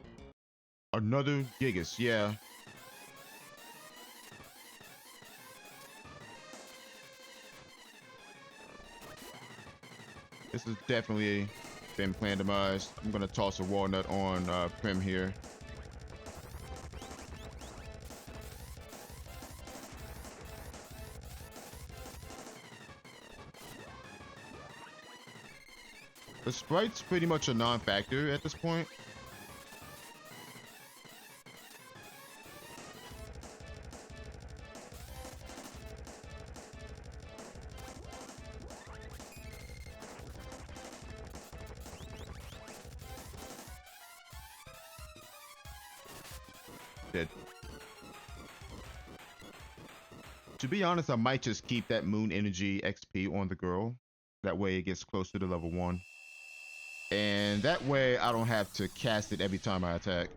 Another Gigas, yeah. This has definitely been randomized. I'm gonna toss a walnut on Prim here. The sprite's pretty much a non-factor at this point. Dead. To be honest, I might just keep that moon energy XP on the girl. That way it gets closer to level 1. And that way I don't have to cast it every time I attack.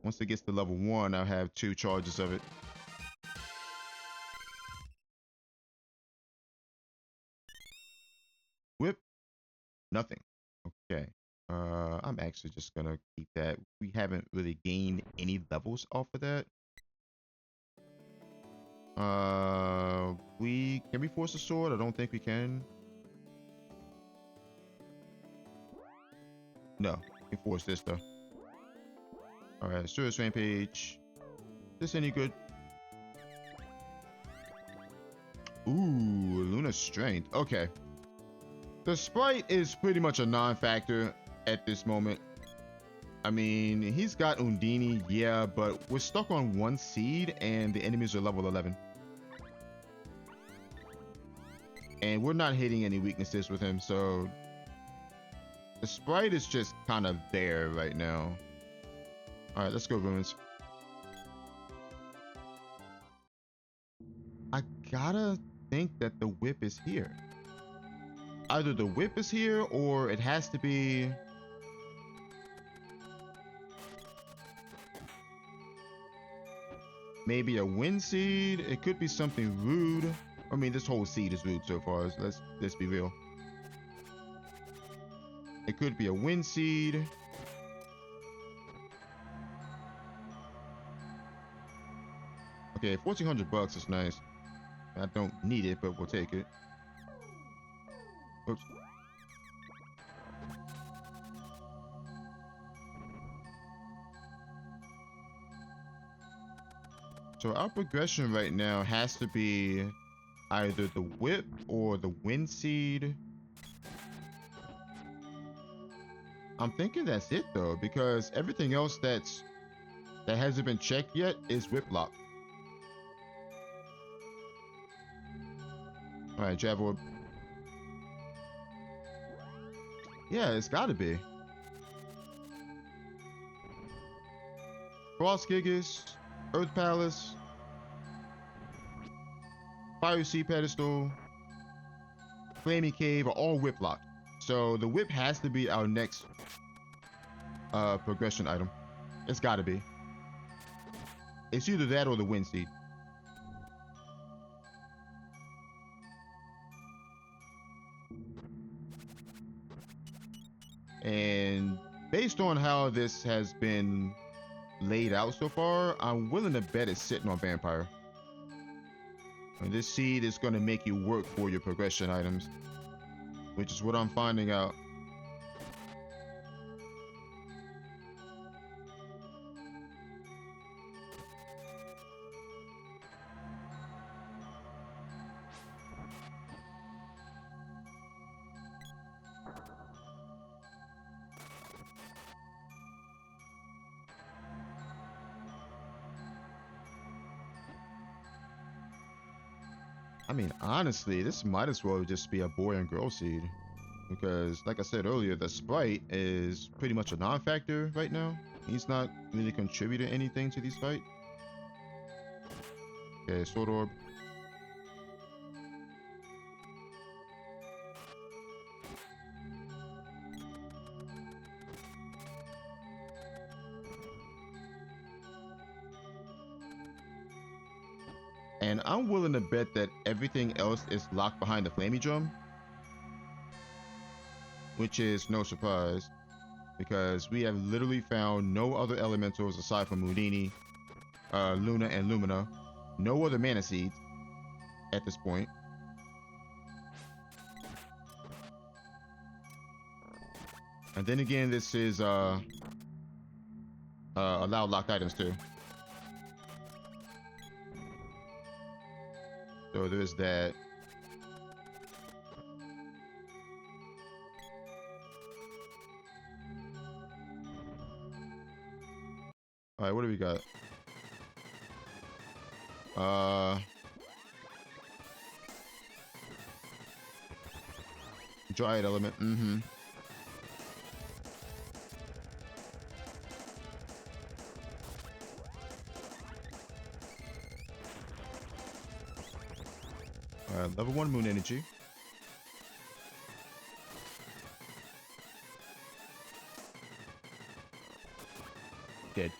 Once it gets to level 1, I'll have 2 charges of it. Whip. Nothing. Okay. I'm actually just gonna keep that. We haven't really gained any levels off of that. Can we force a sword? I don't think we can. No, we can force this though. All right, Service Rampage. Is this any good? Ooh, Luna's Strength. Okay. The sprite is pretty much a non-factor at this moment. I mean, he's got Undini, yeah, but we're stuck on 1 seed and the enemies are level 11. And we're not hitting any weaknesses with him, so the sprite is just kind of there right now. All right, let's go, Ruins. I gotta think that the whip is here. Either the whip is here or it has to be... maybe a wind seed. It could be something rude. I mean, this whole seed is rude so far. Let's be real. It could be a wind seed. Okay, $1,400 is nice. I don't need it, but we'll take it. Oops. So our progression right now has to be either the whip or the wind seed. I'm thinking that's it though, because everything else that hasn't been checked yet is whip lock. All right, Jab Orb. Yeah, it's gotta be. Frost Gigas, Earth Palace, Fire Sea Pedestal, Flaming Cave are all whip locked. So the whip has to be our next progression item. It's got to be. It's either that or the wind seed. And based on how this has been laid out so far, I'm willing to bet it's sitting on vampire. And this seed is going to make you work for your progression items, which is what I'm finding out. I mean, honestly, this might as well just be a boy and girl seed. Because, like I said earlier, the sprite is pretty much a non-factor right now. He's not really contributing anything to these fights. Okay, sword orb. And I'm willing to bet that everything else is locked behind the flamey drum, which is no surprise because we have literally found no other elementals aside from Houdini, Luna, and Lumina. No other mana seeds at this point. And then again, this is allowed locked items too. So there's that. All right, what do we got? Dryad element. Mm-hmm. All right, level 1 moon energy. Dead.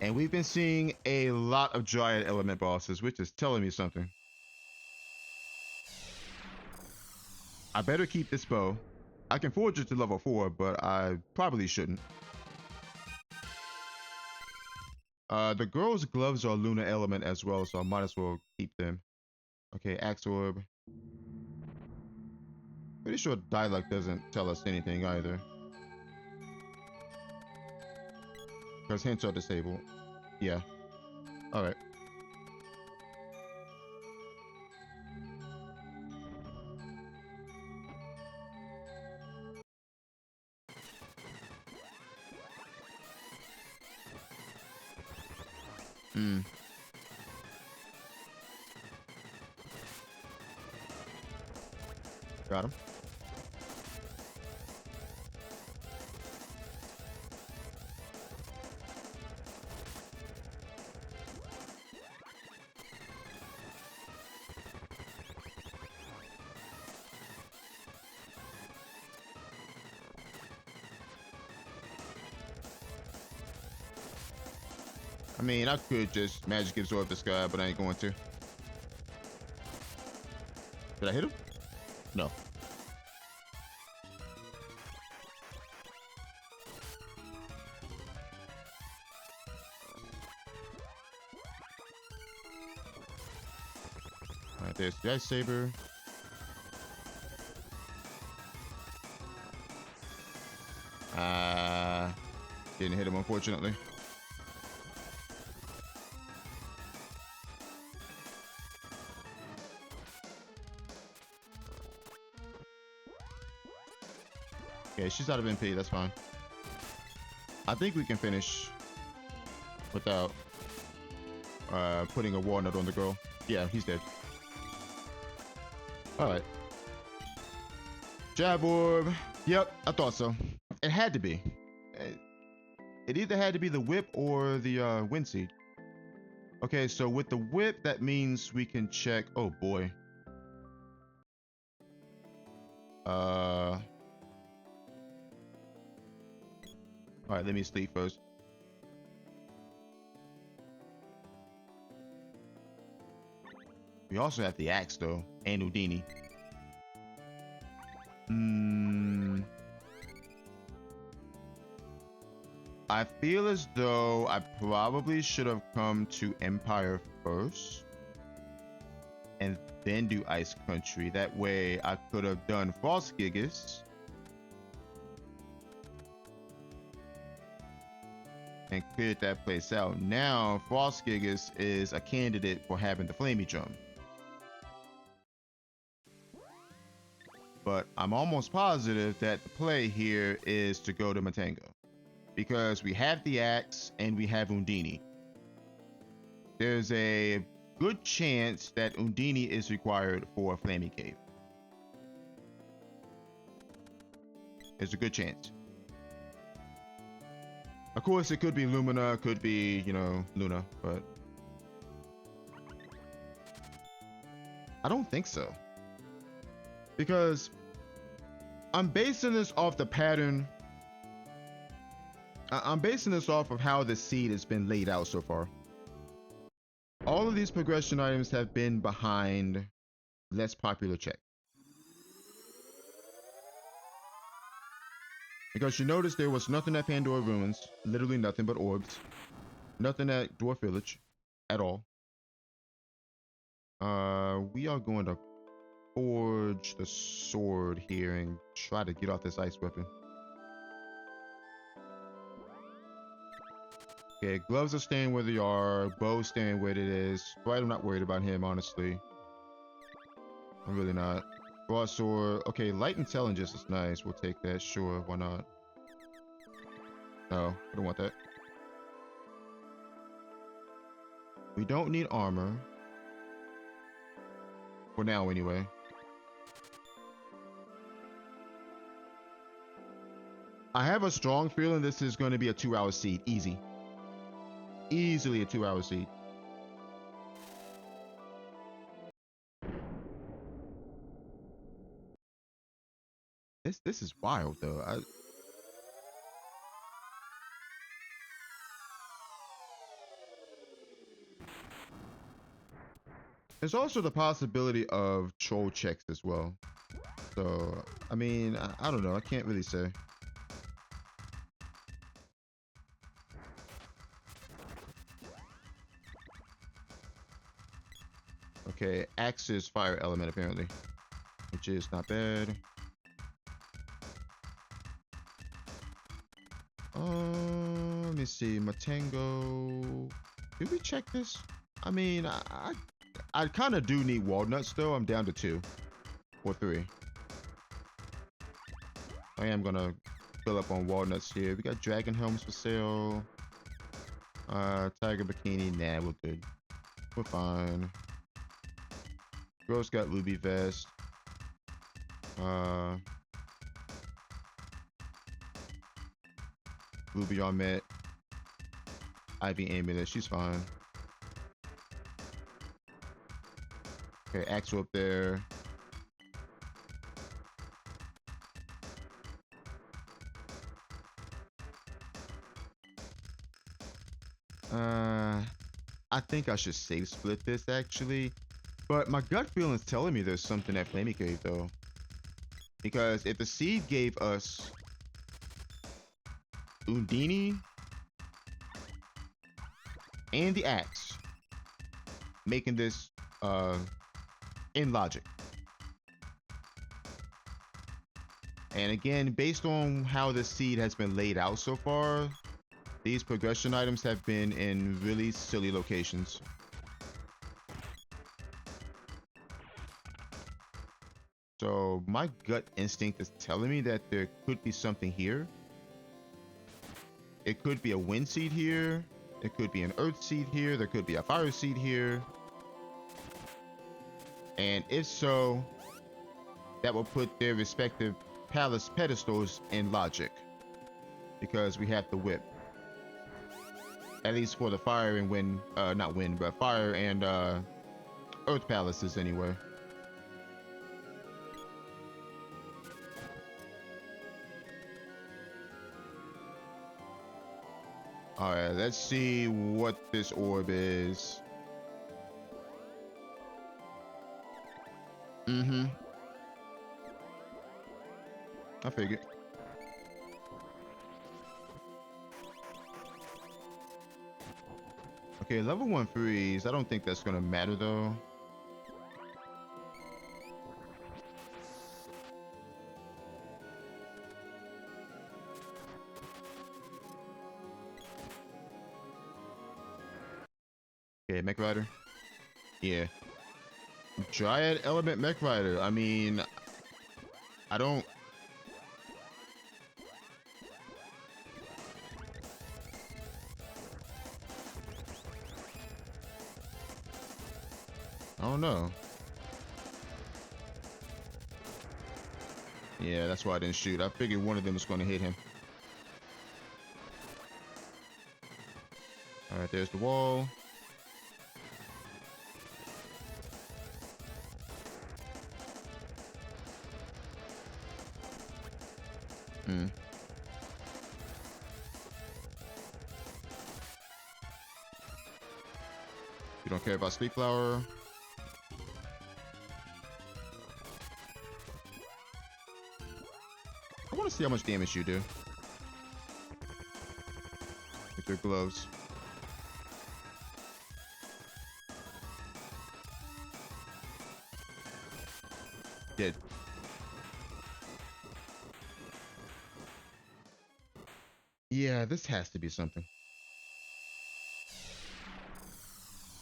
And we've been seeing a lot of Dryad element bosses, which is telling me something. I better keep this bow. I can forge it to level 4, but I probably shouldn't. The girl's gloves are Luna element as well, so I might as well keep them. Okay, axe orb. Pretty sure dialogue doesn't tell us anything either. Because hints are disabled. Yeah. Alright. Got him. I mean, I could just magic absorb this guy, but I ain't going to. Did I hit him? No. Alright, there's the ice saber. Didn't hit him, unfortunately. Okay, she's out of MP, that's fine. I think we can finish without putting a walnut on the girl. Yeah, he's dead. Alright. Jab orb. Yep, I thought so. It had to be. It either had to be the whip or the wind seed. Okay, so with the whip, that means we can check. Oh boy. All right, let me sleep first. We also have the axe though, and Houdini. I feel as though I probably should have come to Empire first and then do Ice Country. That way I could have done Frost Gigas and cleared that place out. Now Frost Gigas is a candidate for having the Flamey Drum. But I'm almost positive that the play here is to go to Matango, because we have the axe and we have Undini. There's a good chance that Undini is required for a Flaming Cave. There's a good chance. Of course, it could be Lumina, it could be, you know, Luna, but I don't think so. Because I'm basing this off the pattern. I'm basing this off of how the seed has been laid out so far. All of these progression items have been behind less popular check. Because you notice there was nothing at Pandora Ruins, literally nothing but orbs. Nothing at Dwarf Village at all. We are going to forge the sword here and try to get off this ice weapon. Okay, gloves are staying where they are, bow's staying where it is. Right, I'm not worried about him, honestly. I'm really not. Broadsword, okay, light intelligence is nice. We'll take that, sure, why not? No, I don't want that. We don't need armor. For now, anyway. I have a strong feeling this is going to be a 2-hour seed. Easy. Easily a 2-hour seed. This is wild though. There's also the possibility of troll checks as well. So, I mean, I don't know. I can't really say. Okay, axe is fire element apparently, which is not bad. Let me see, Matango. Did we check this? I mean, I kind of do need walnuts though. I'm down to 2 or 3. I am gonna fill up on walnuts here. We got dragon helms for sale. Tiger bikini. Nah, we're good. We're fine. Girl's got ruby vest. Ruby armet. Ivy amulet. She's fine. Okay, Axel up there. I think I should save split this actually, but my gut feeling is telling me there's something at Flamey Cave though. Because if the seed gave us Undini and the axe, making this in logic. And again, based on how the seed has been laid out so far, these progression items have been in really silly locations. So my gut instinct is telling me that there could be something here. It could be a wind seed here. It could be an earth seed here. There could be a fire seed here. And if so, that will put their respective palace pedestals in logic. Because we have the whip. At least for the fire and wind, not wind, but fire and earth palaces anyway. All right, let's see what this orb is. Mm-hmm. I figured. Okay, level 1 freeze. I don't think that's gonna matter though. Okay, Mech Rider. Yeah. Dryad Element Mech Rider. I mean, I don't. I don't know. Yeah, that's why I didn't shoot. I figured one of them was going to hit him. All right, there's the wall. Hmm. You don't care about Sleep Flower. I want to see how much damage you do with your gloves. Dead. Yeah, this has to be something.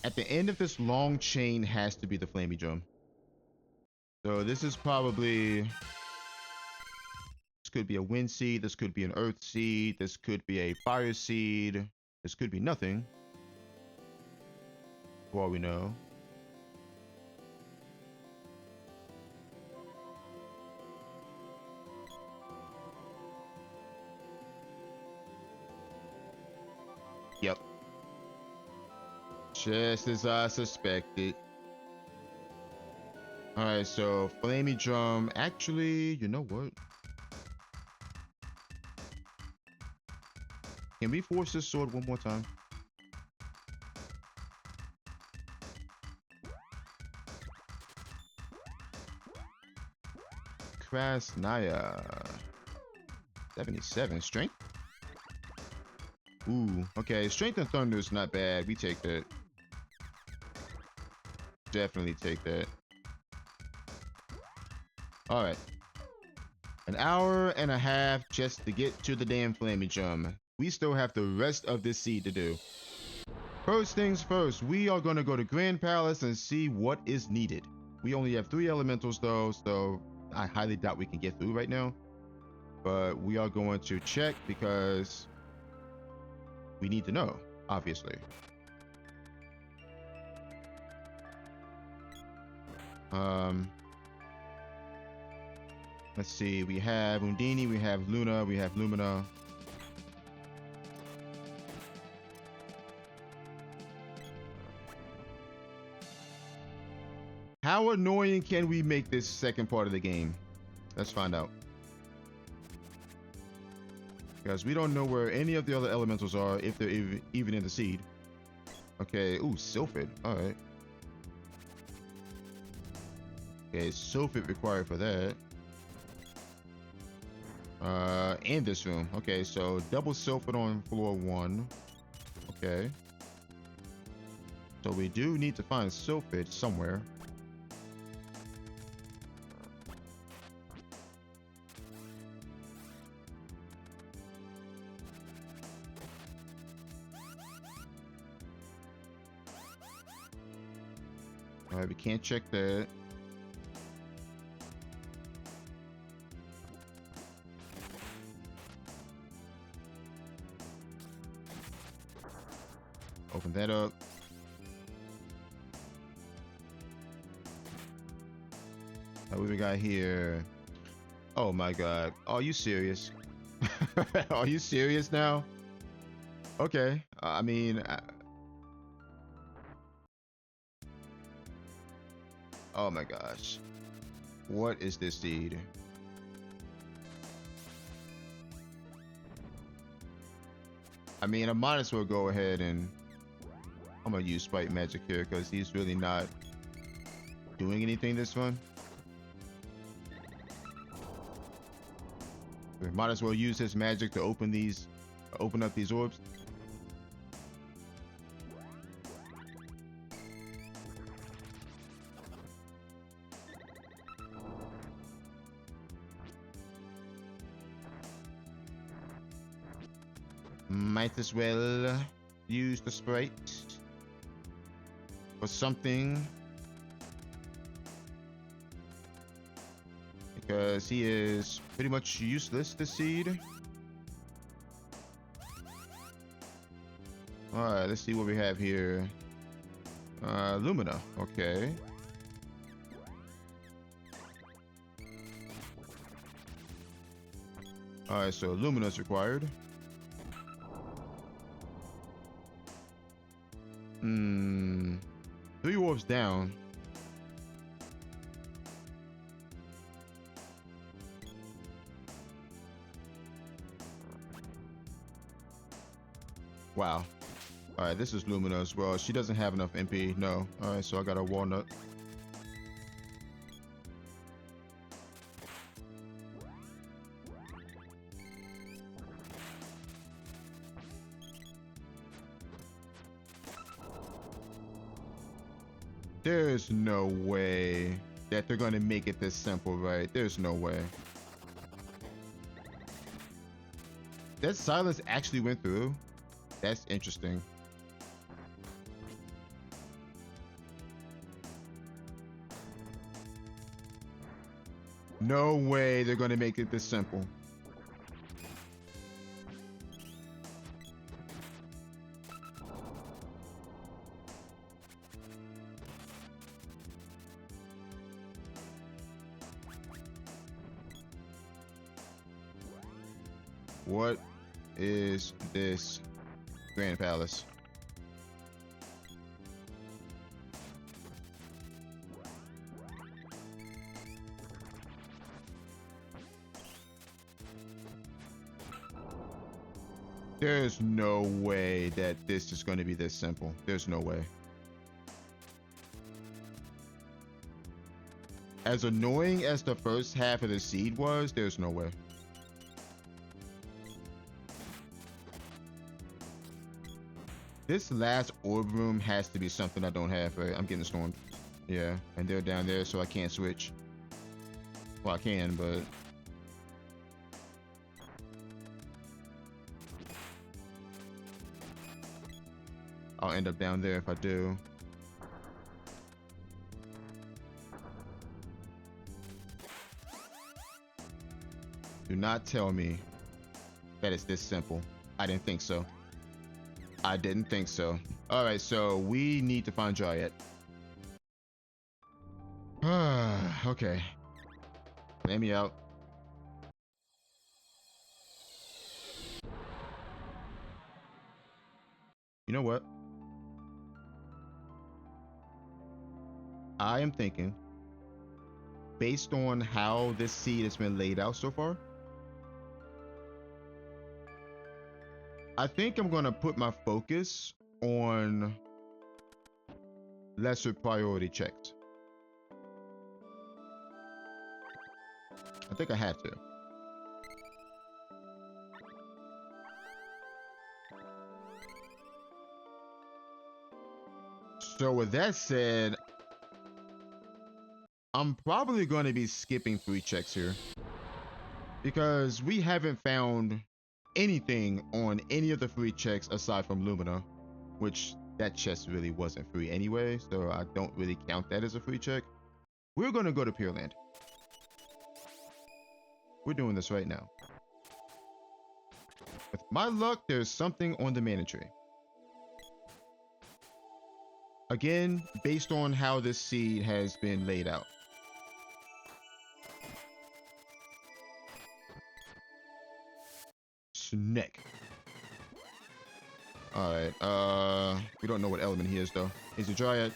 At the end of this long chain has to be the Flamey Drum. So this is probably... This could be a Wind Seed. This could be an Earth Seed. This could be a Fire Seed. This could be nothing. For all we know. Yep. Just as I suspected. Alright, so Flamey Drum. Actually, you know what? Can we force this sword one more time? Krasnaya. 77. Strength? Ooh, okay. Strength and Thunder is not bad. We take that. Definitely take that. Alright. An hour and a half just to get to the damn Flamey Drum. We still have the rest of this seed to do. First things first, we are going to go to Grand Palace and see what is needed. We only have 3 elementals though, so I highly doubt we can get through right now. But we are going to check because we need to know, obviously. Let's see, we have Undini, we have Luna, we have Lumina. How annoying can we make this second part of the game? Let's find out. Because we don't know where any of the other elementals are, if they're even in the seed. Okay, ooh, Sylphid, alright. Okay, Sylphid required for that. In this room. Okay, so double Sylphid on floor 1. Okay. So we do need to find Sylphid somewhere. Alright, we can't check that. Open that up. What we got here? Oh my god. Are you serious? Are you serious now? Okay. I mean... oh my gosh. What is this seed? I mean, I might as well go ahead and I'm gonna use Spite Magic here because he's really not doing anything this run. We might as well use his magic to open up these orbs. Might as well use the sprite for something, because he is pretty much useless this seed. Alright, let's see what we have here. Lumina, okay. Alright, so Lumina is required. 3 orbs down. Wow. Alright, this is Lumina as well. She doesn't have enough MP. No. Alright, so I got a walnut. There's no way that they're going to make it this simple, right? There's no way. That silence actually went through. That's interesting. No way they're going to make it this simple. What is this Grand Palace? There's no way that this is going to be this simple. There's no way. As annoying as the first half of the seed was, there's no way. This last orb room has to be something I don't have, right? I'm getting stormed. Yeah, and they're down there, so I can't switch. Well, I can, but... I'll end up down there if I do. Do not tell me that it's this simple. I didn't think so. I didn't think so. All right, so we need to find Dryad. Okay. Lay me out. You know what? I am thinking, based on how this seed has been laid out so far, I think I'm gonna put my focus on lesser priority checks. I think I had to. So with that said, I'm probably going to be skipping 3 checks here because we haven't found anything on any of the free checks aside from Lumina, which that chest really wasn't free anyway, so I don't really count that as a free check. We're going to go to Pure Land. We're doing this right now. With my luck, there's something on the mana tree. Again, based on how this seed has been laid out. Snake. Alright, we don't know what element he is though. Is he Dryad?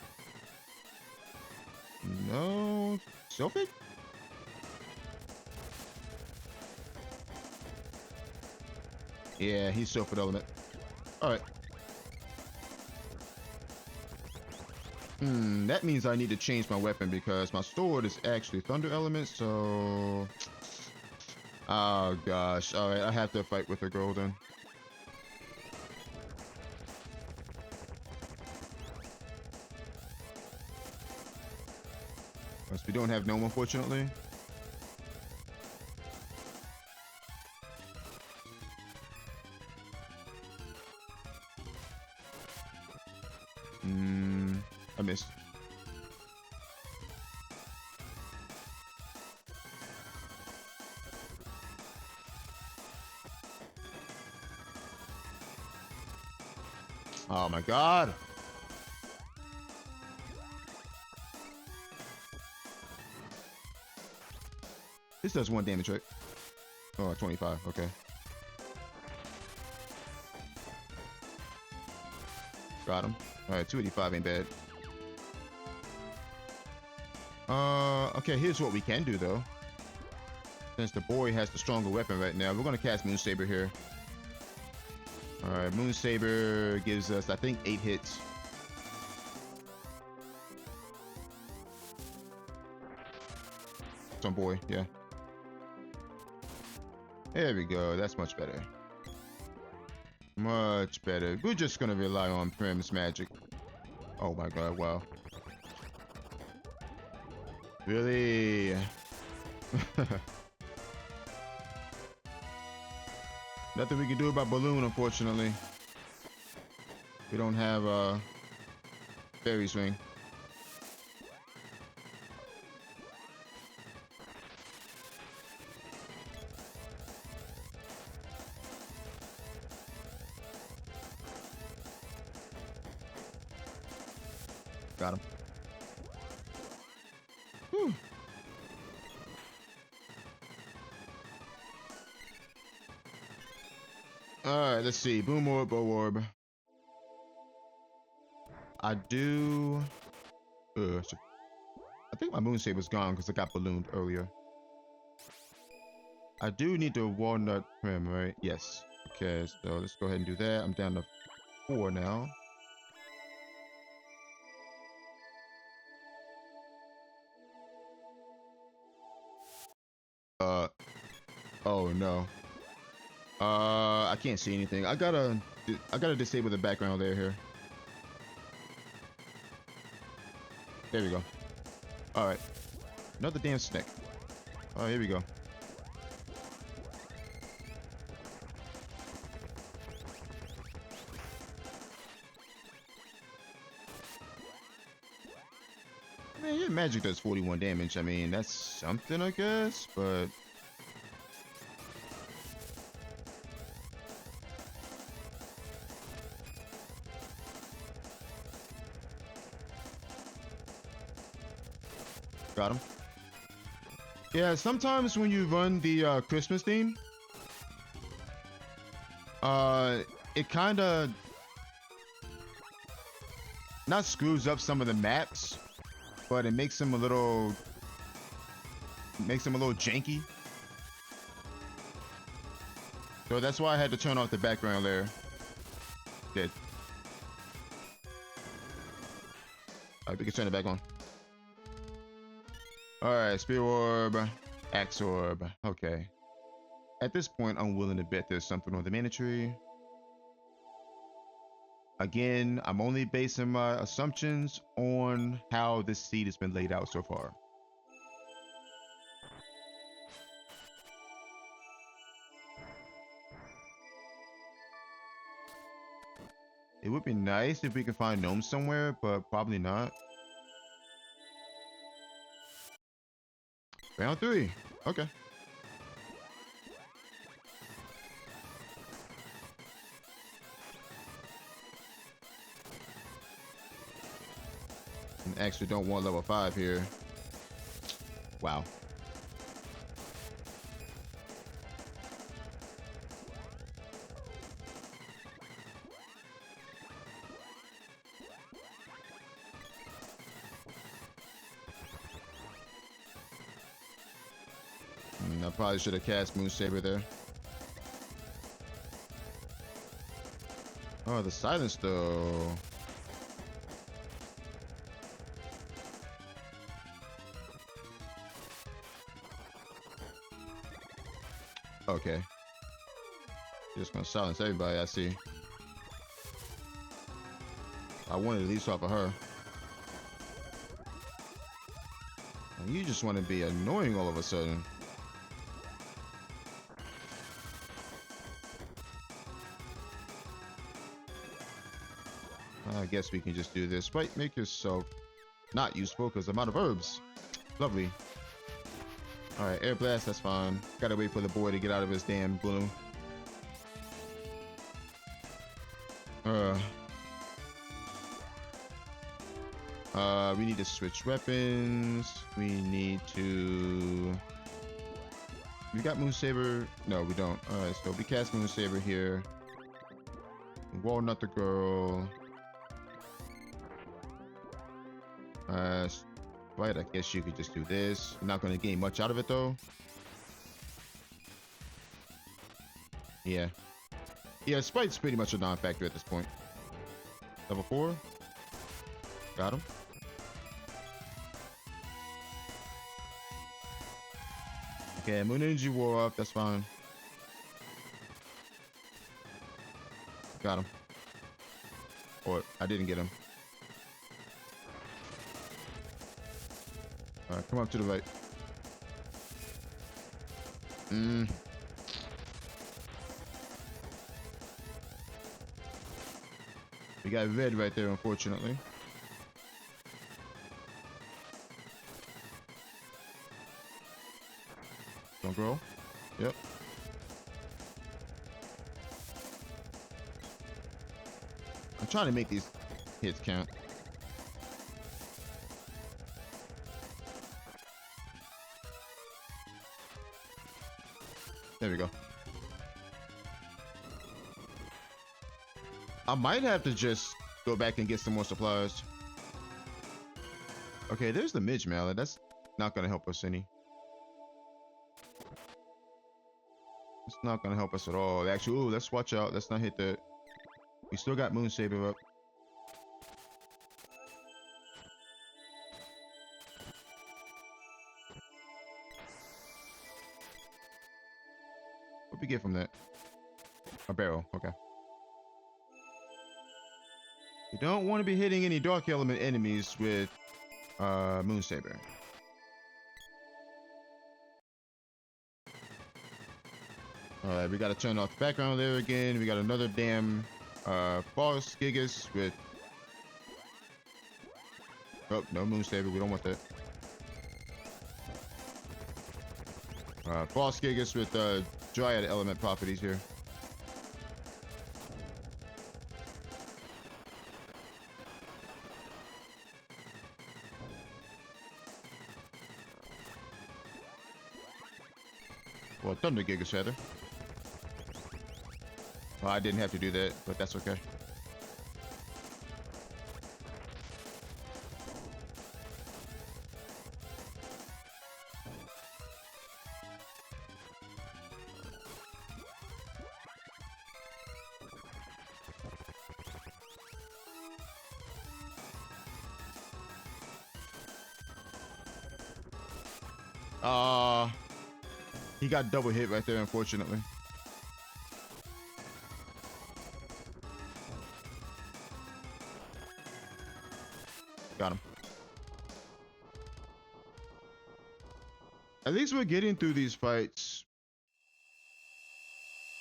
No. Sylphid? Yeah, he's Sylphid element. All right. That means I need to change my weapon because my sword is actually thunder element, so... Oh, gosh. All right, I have to fight with a golden. We don't have gnome, unfortunately. I missed. Oh my god. This does 1 damage, right? Oh, 25. Okay. Got him. All right, 285 ain't bad. Okay, here's what we can do, though. Since the boy has the stronger weapon right now, we're going to cast Moon Saber here. All right, Moon Saber gives us, I think, 8 hits. Some boy, yeah. There we go. That's much better. Much better. We're just going to rely on Prim's magic. Oh my god, wow. Really? Nothing we can do about Balloon, unfortunately. We don't have a fairy swing. Got him. Whew. Alright, let's see. Boom orb, bow orb. I do... I think my Moon Saber's gone because I got ballooned earlier. I do need to walnut Prim, right? Yes. Okay, so let's go ahead and do that. I'm down to 4 now. Oh no. I can't see anything. I gotta disable the background layer here. There we go. All right. Another damn snake. Oh, here we go. Man, your magic does 41 damage. I mean, that's something, I guess, but... Got him. Yeah, sometimes when you run the Christmas theme, it kind of not screws up some of the maps, but it makes them a little janky. So that's why I had to turn off the background layer. Good. Alright, we can turn it back on. Alright, Spear Orb, Axe Orb. Okay. At this point, I'm willing to bet there's something on the mana tree. Again, I'm only basing my assumptions on how this seed has been laid out so far. It would be nice if we could find gnomes somewhere, but probably not. Round 3. Okay. And actually don't want level 5 here. Wow. I probably should have cast Moon Saber there. Oh, the silence though. Okay. Just gonna silence everybody, I see. I wanted at least off of her. And you just want to be annoying all of a sudden. I guess we can just do this. Wait, make yourself not useful because I'm out of herbs. Lovely. Alright, air blast, that's fine. Gotta wait for the boy to get out of his damn balloon. We need to switch weapons. We need to... We got Moon Saber? No, we don't. Alright, so we cast Moon Saber here. Walnut the girl. Right, I guess you could just do this. You're not going to gain much out of it though. Yeah. Yeah, Spite's pretty much a non-factor at this point. Level 4. Got him. Okay, Moon Energy wore off. That's fine. Got him. Or I didn't get him. Alright, come up to the right. We got red right there, unfortunately. Don't grow. Yep. I'm trying to make these hits count. There we go. I might have to just go back and get some more supplies. Okay, there's the Midge Mallet. That's not gonna help us any. It's not gonna help us at all. Actually, ooh, let's watch out. Let's not hit that. We still got Moon Saber up. What we get from that? A barrel. Okay. We don't want to be hitting any dark element enemies with Moon Saber. Alright, we gotta turn off the background there again. We got another damn false Gigas with... Oh, no Moon Saber. We don't want that. False Gigas with Dryad element properties here. Well, Thunder Gigas rather. Well, I didn't have to do that, but that's okay. He got double hit right there, unfortunately. Got him. At least we're getting through these fights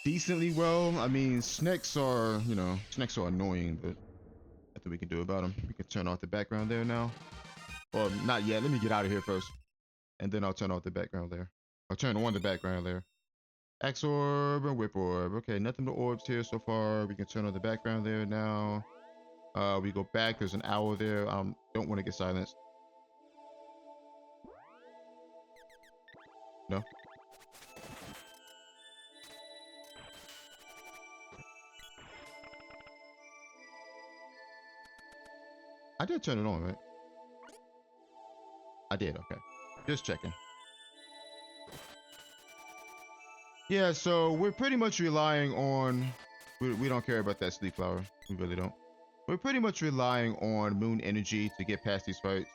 decently well. I mean, snakes are, you know, snakes are annoying, but nothing we can do about them. We can turn off the background there now. Well, not yet. Let me get out of here first. And then I'll turn off the background there. I'll turn on the background there. Axe Orb and Whip Orb. Okay, nothing but orbs here so far. We can turn on the background there now. We go back. There's an owl there. I don't want to get silenced. No. I did turn it on, right? I did, okay. Just checking. Yeah, so we're pretty much relying on We don't care about that sleep flower. We really don't. We're pretty much relying on moon energy to get past these fights.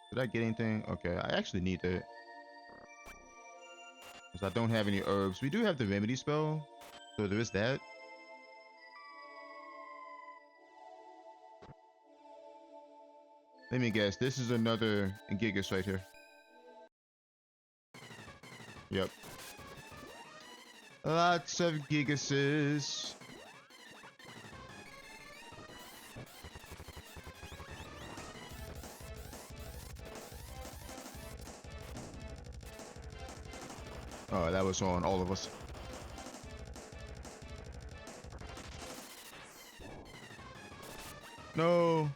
Did I get anything? Okay, I actually need that. Because I don't have any herbs. We do have the remedy spell. So there is that. Let me guess. This is another Gigas right here. Yep. Lots of Gigases. Oh, that was on all of us. No.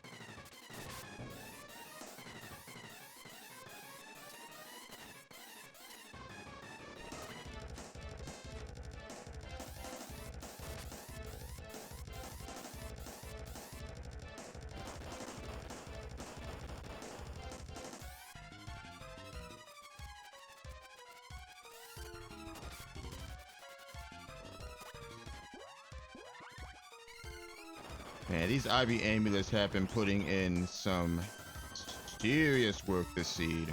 Man, these Ivy amulets have been putting in some serious work this seed.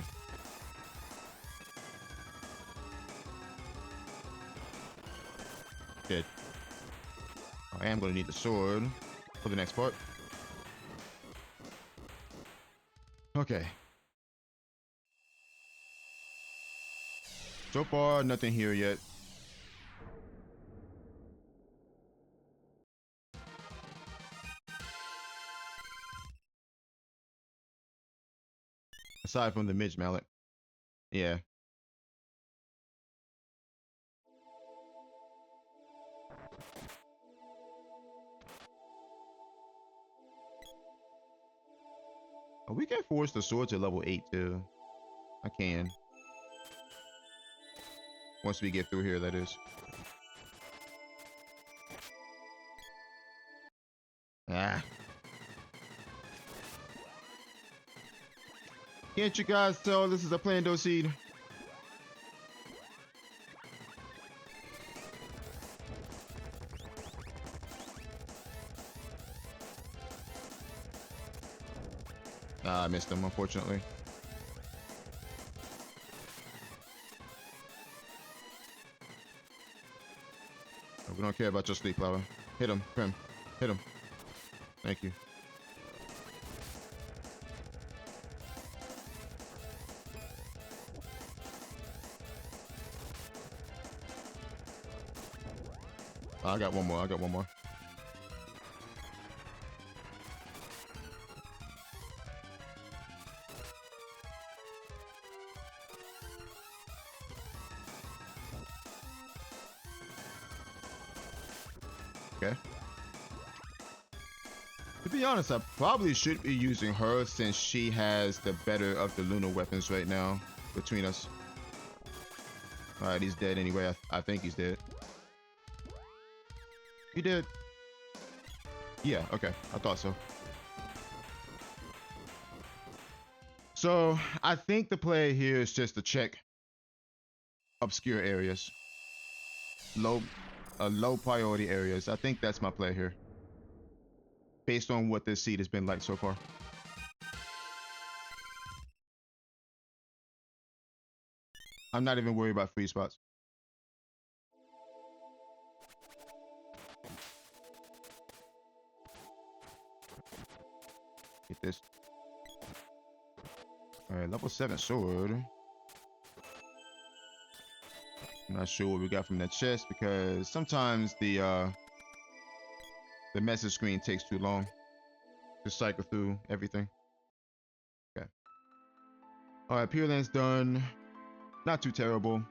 Good. I am going to need the sword for the next part. Okay. So far, nothing here yet. Aside from the Midge Mallet. Yeah. Oh, we can force the sword to level 8 too. I can. Once we get through here, that is. Ah. Can't you guys tell this is a Plando seed? Ah, I missed him, unfortunately. Oh, we don't care about your sleep flower. Hit him, Prim. Hit him. Thank you. Oh, I got one more. I got one more. Okay. To be honest, I probably should be using her since she has the better of the Luna weapons right now between us. Alright, he's dead anyway. I think he's dead. He did. Yeah, okay. I thought so. So, I think the play here is just to check obscure areas. Low priority areas. I think that's my play here. Based on what this seed has been like so far. I'm not even worried about free spots. Get this. Alright, level 7 sword. I'm not sure what we got from that chest because sometimes the message screen takes too long to cycle through everything. Okay. Alright, Pure Land's done. Not too terrible.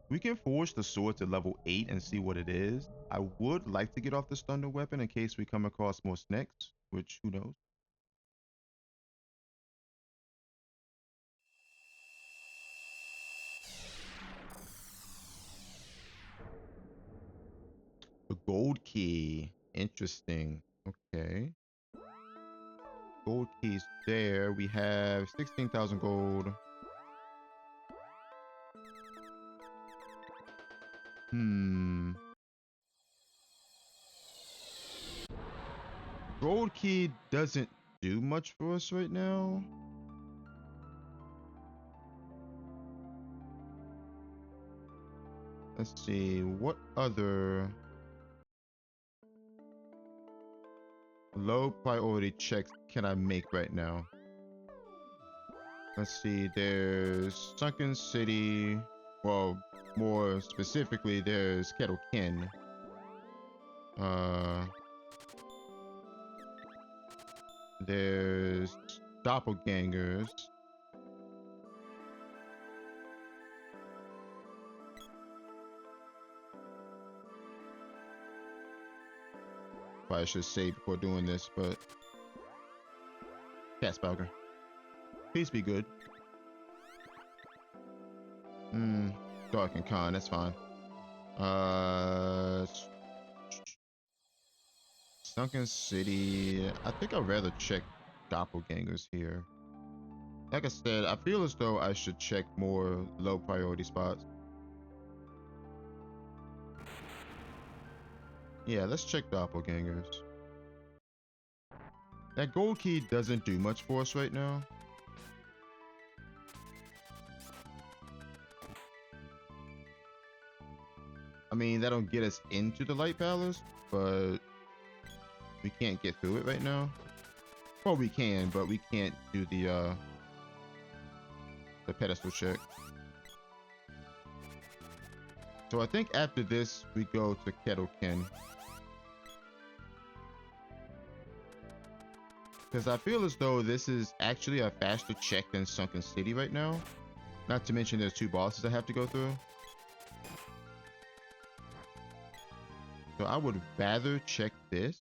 We can forge the sword to level 8 and see what it is. I would like to get off this thunder weapon in case we come across more snakes, which who knows. The gold key. Interesting. Okay. Gold keys there. We have 16,000 gold. Hmm. Gold key doesn't do much for us right now. Let's see, what other low priority checks can I make right now? Let's see, there's Sunken City. Well, more specifically, there's Kettle Ken. There's Doppelgangers. Probably should save before doing this, but Catsburger. Please be good. Dark and Con, that's fine. Sunken City. I think I'd rather check Doppelgangers here. Like I said, I feel as though I should check more low priority spots. Yeah, let's check Doppelgangers. That gold key doesn't do much for us right now. I mean, that'll get us into the Light Palace, but we can't get through it right now. Well, we can, but we can't do the pedestal check. So I think after this, we go to Kettle Ken. Because I feel as though this is actually a faster check than Sunken City right now. Not to mention there's 2 bosses I have to go through. So I would rather check this.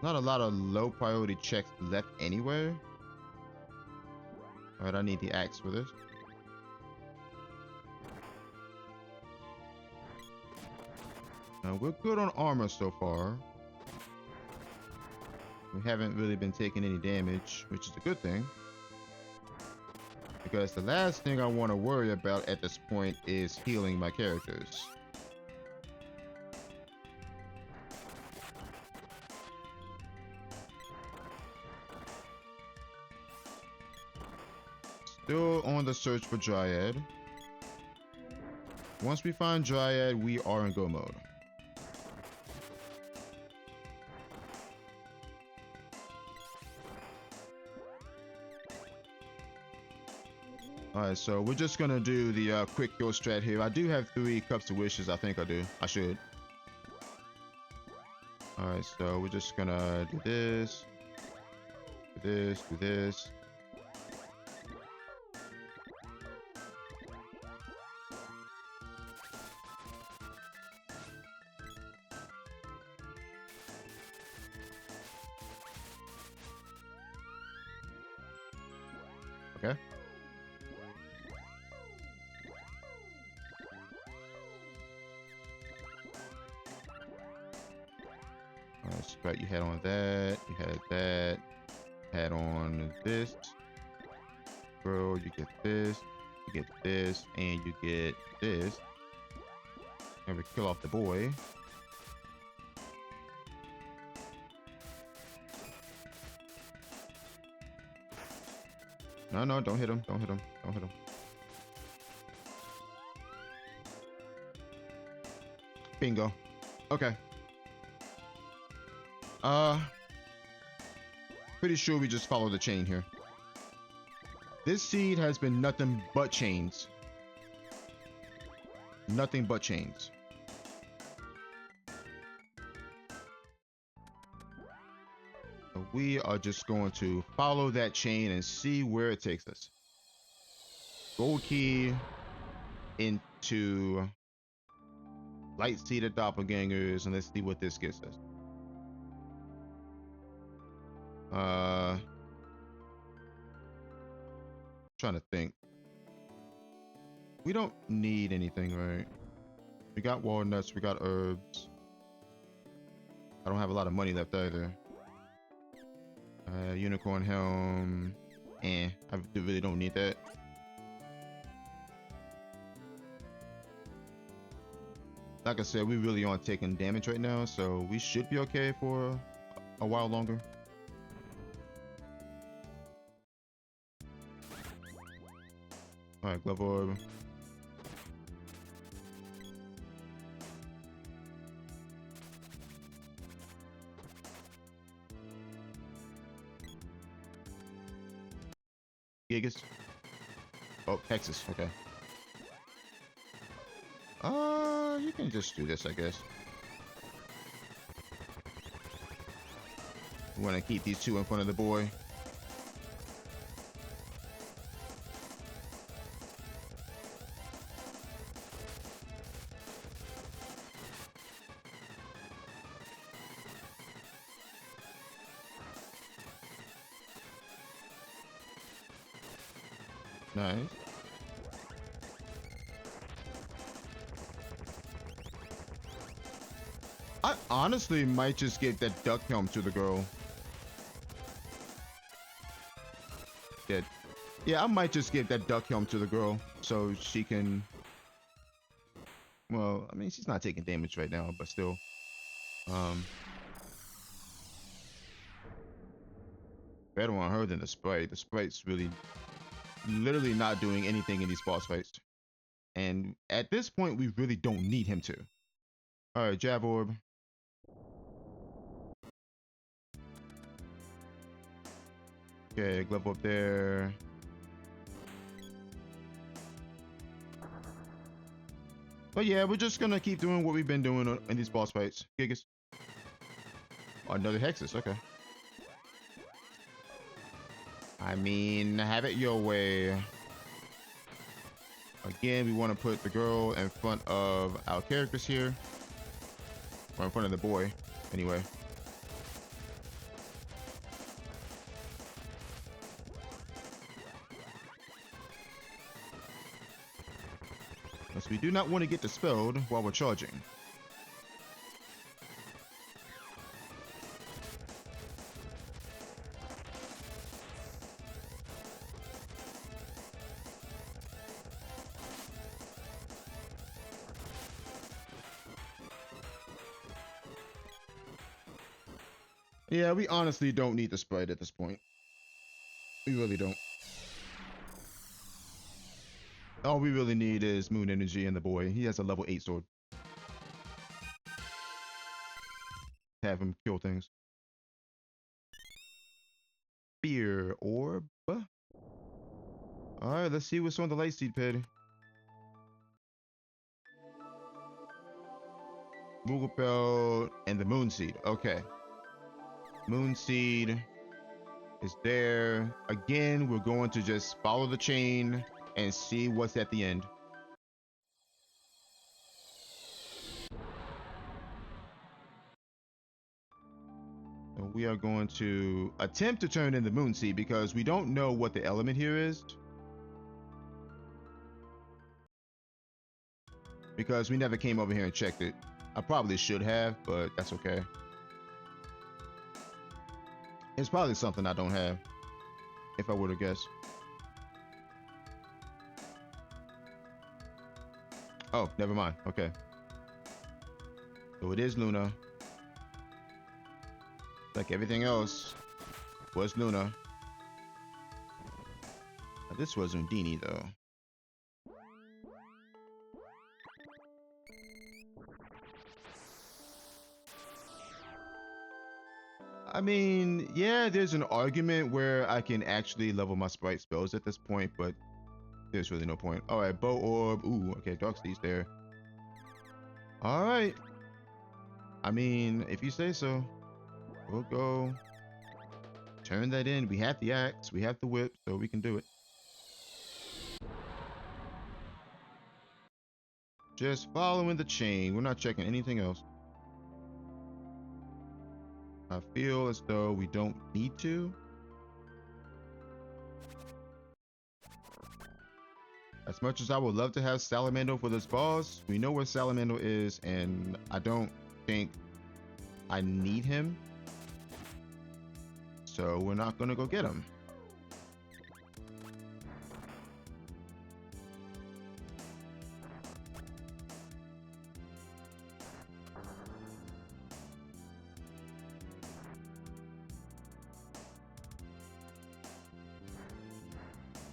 Not a lot of low priority checks left anywhere. Alright, I need the axe for this. Now we're good on armor so far. We haven't really been taking any damage, which is a good thing. Because the last thing I want to worry about at this point is healing my characters. Still on the search for Dryad. Once we find Dryad, we are in go mode. Alright, so we're just gonna do the quick kill strat here. I do have 3 cups of wishes. I think I do. I should. Alright, so we're just gonna do this. Do this. Do this. Okay. Alright, Sprite, you had on that, you had that, had on this. Bro, you get this, you get this, and you get this. And we kill off the boy. No, no, don't hit him, don't hit him, don't hit him. Bingo. Okay. Pretty sure we just follow the chain here. This seed has been nothing but chains. Nothing but chains. So we are just going to follow that chain and see where it takes us. Gold key into light-seeded doppelgangers, and let's see what this gets us. Trying to think. We don't need anything, right? We got walnuts, we got herbs. I don't have a lot of money left either. Unicorn helm. I really don't need that. Like I said, we really aren't taking damage right now, so we should be okay for a while longer. All right, glove orb. Gigas. Oh, Texas. Okay. You can just do this, I guess. We want to keep these two in front of the boy. Nice. I honestly might just give that duck helm to the girl. Dead. Yeah, I might just give that duck helm to the girl so she can. Well, I mean, she's not taking damage right now, but still. Better on her than the sprite. The sprite's really, literally not doing anything in these boss fights. And at this point, we really don't need him to. All right, jab orb. Okay, glove up there. But yeah, we're just gonna keep doing what we've been doing in these boss fights. Gigas. Oh, another Hexus, okay. I mean, have it your way. Again, we want to put the girl in front of our characters here. Or in front of the boy, anyway. Because we do not want to get dispelled while we're charging. Yeah, we honestly don't need the sprite at this point. We really don't. All we really need is Moon Energy and the boy. He has a level 8 sword. Have him kill things. Fear orb. Alright, let's see what's on the light seed pad. Moogle Belt and the Moon Seed. Okay. Moon Seed is there. Again, we're going to just follow the chain and see what's at the end. So we are going to attempt to turn in the Moon Seed because we don't know what the element here is. Because we never came over here and checked it. I probably should have, but that's okay. It's probably something I don't have, if I were to guess. Oh, never mind. Okay. So it is Luna. Like everything else was Luna. Now, this was Undini, though. I mean, yeah, there's an argument where I can actually level my sprite spells at this point, but there's really no point. All right, bow orb. Ooh, okay, Dark Steed's there. All right. I mean, if you say so, we'll go turn that in. We have the axe, we have the whip, so we can do it. Just following the chain. We're not checking anything else. I feel as though we don't need to. As much as I would love to have Salamando for this boss, we know where Salamando is, and I don't think I need him. So we're not gonna go get him.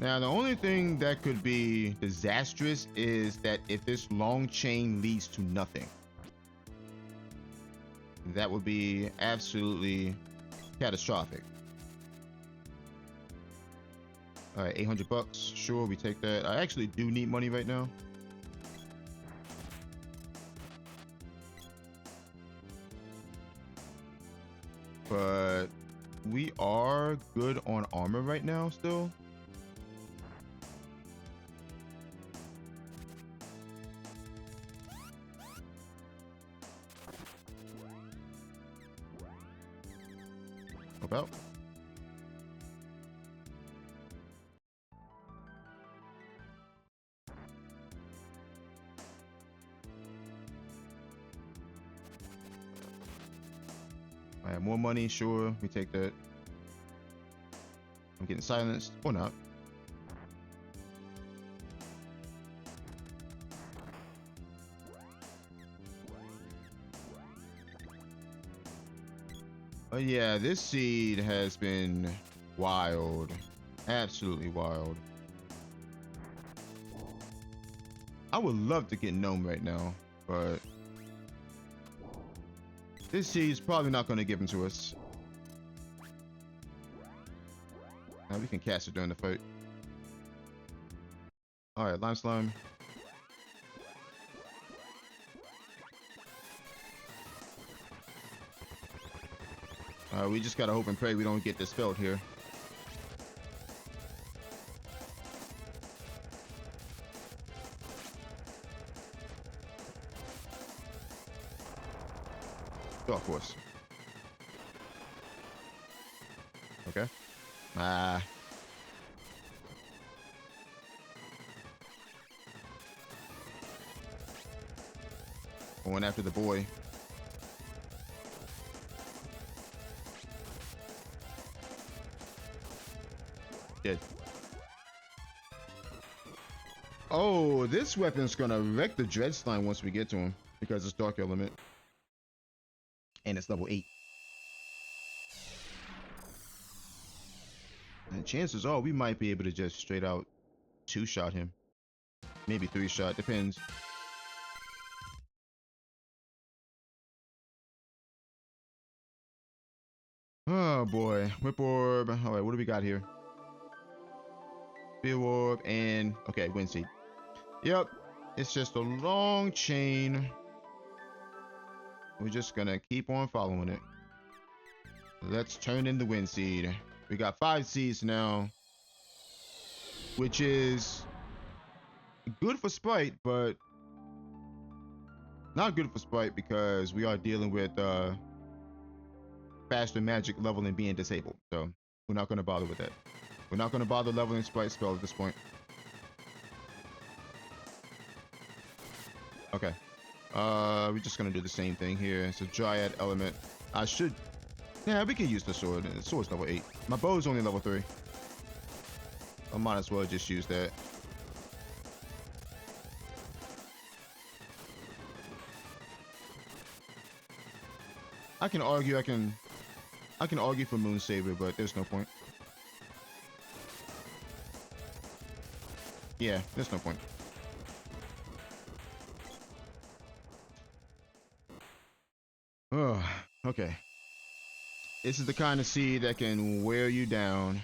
Now, the only thing that could be disastrous is that if this long chain leads to nothing, that would be absolutely catastrophic. All right, 800 bucks. Sure, we take that. I actually do need money right now. But we are good on armor right now still. About. I have more money, sure, we take that. I'm getting silenced, or not. But yeah, this seed has been wild. Absolutely wild. I would love to get Gnome right now, but this seed's probably not going to give him to us. Now we can cast it during the fight. Alright, Lime Slime. We just gotta hope and pray we don't get dispelled here. Oh, of course. Okay. Going after the boy. Dead. Oh, this weapon's gonna wreck the Dread Slime once we get to him because it's Dark Element. And it's level 8. And chances are we might be able to just straight out 2-shot him. Maybe 3-shot, depends. Oh boy, Whip Orb. Alright, what do we got here? Spear Orb and, okay, Wind Seed. Yep, it's just a long chain. We're just gonna keep on following it. Let's turn in the Wind Seed. We got 5 seeds now, which is good for Sprite, but not good for Sprite because we are dealing with faster magic leveling being disabled. So we're not gonna bother with that. We're not gonna bother leveling Sprite spell at this point. Okay. We're just gonna do the same thing here. It's a Dryad element. I should... Yeah, we can use the sword. The sword's level 8. My bow's only level 3. I might as well just use that. I can argue I can argue for Moon Saber, but there's no point. Yeah, there's no point. Oh, okay. This is the kind of seed that can wear you down.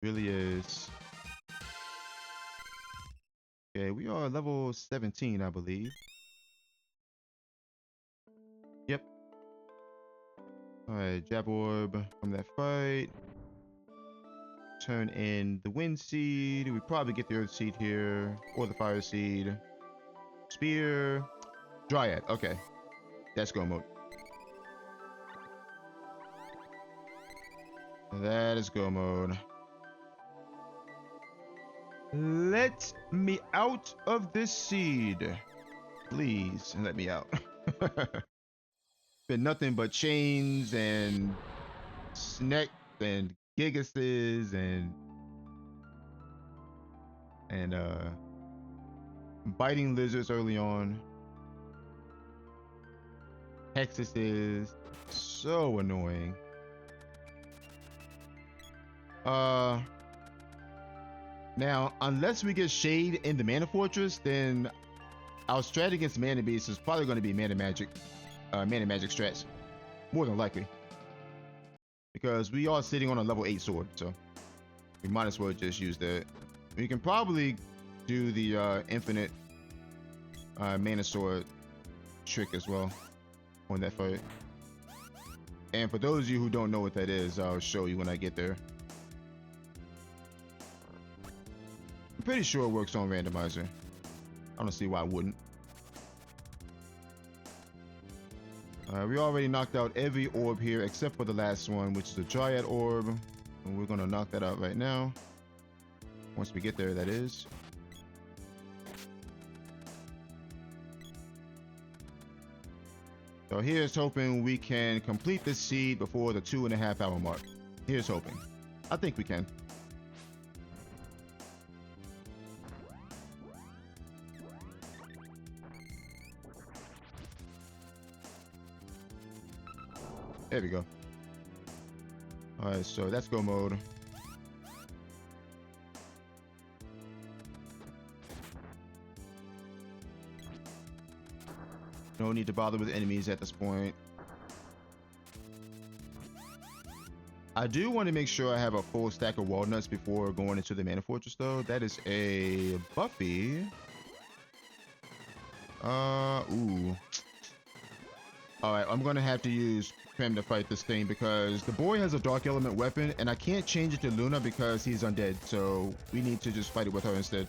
Really is. Okay, we are level 17, I believe. Yep. Alright, Jab Orb from that fight. Turn in the Wind Seed. We probably get the Earth Seed here. Or the Fire Seed. Spear. Dryad. Okay. That's go mode. That is go mode. Let me out of this seed. Please, let me out. Been nothing but chains and snacks and gigases and biting lizards early on. Hexus is so annoying. Uh, Now, unless we get Shade in the Mana Fortress, then our strat against Mana Beast is probably going to be Mana Magic strats, more than likely, because we are sitting on a level 8 sword, so we might as well just use that. We can probably do the infinite Mana Sword trick as well on that fight. And for those of you who don't know what that is, I'll show you when I get there. I'm pretty sure it works on Randomizer. I don't see why it wouldn't. We already knocked out every orb here except for the last one, which is the Dryad orb. And we're going to knock that out right now. Once we get there, that is. So here's hoping we can complete this seed before the 2.5 hour mark. Here's hoping. I think we can. There we go. Alright, so that's go mode. No need to bother with enemies at this point. I do want to make sure I have a full stack of walnuts before going into the Mana Fortress, though. That is a Buffy. Ooh. Alright, I'm gonna have to use Prim to fight this thing because the boy has a dark element weapon and I can't change it to Luna because he's undead, so we need to just fight it with her instead.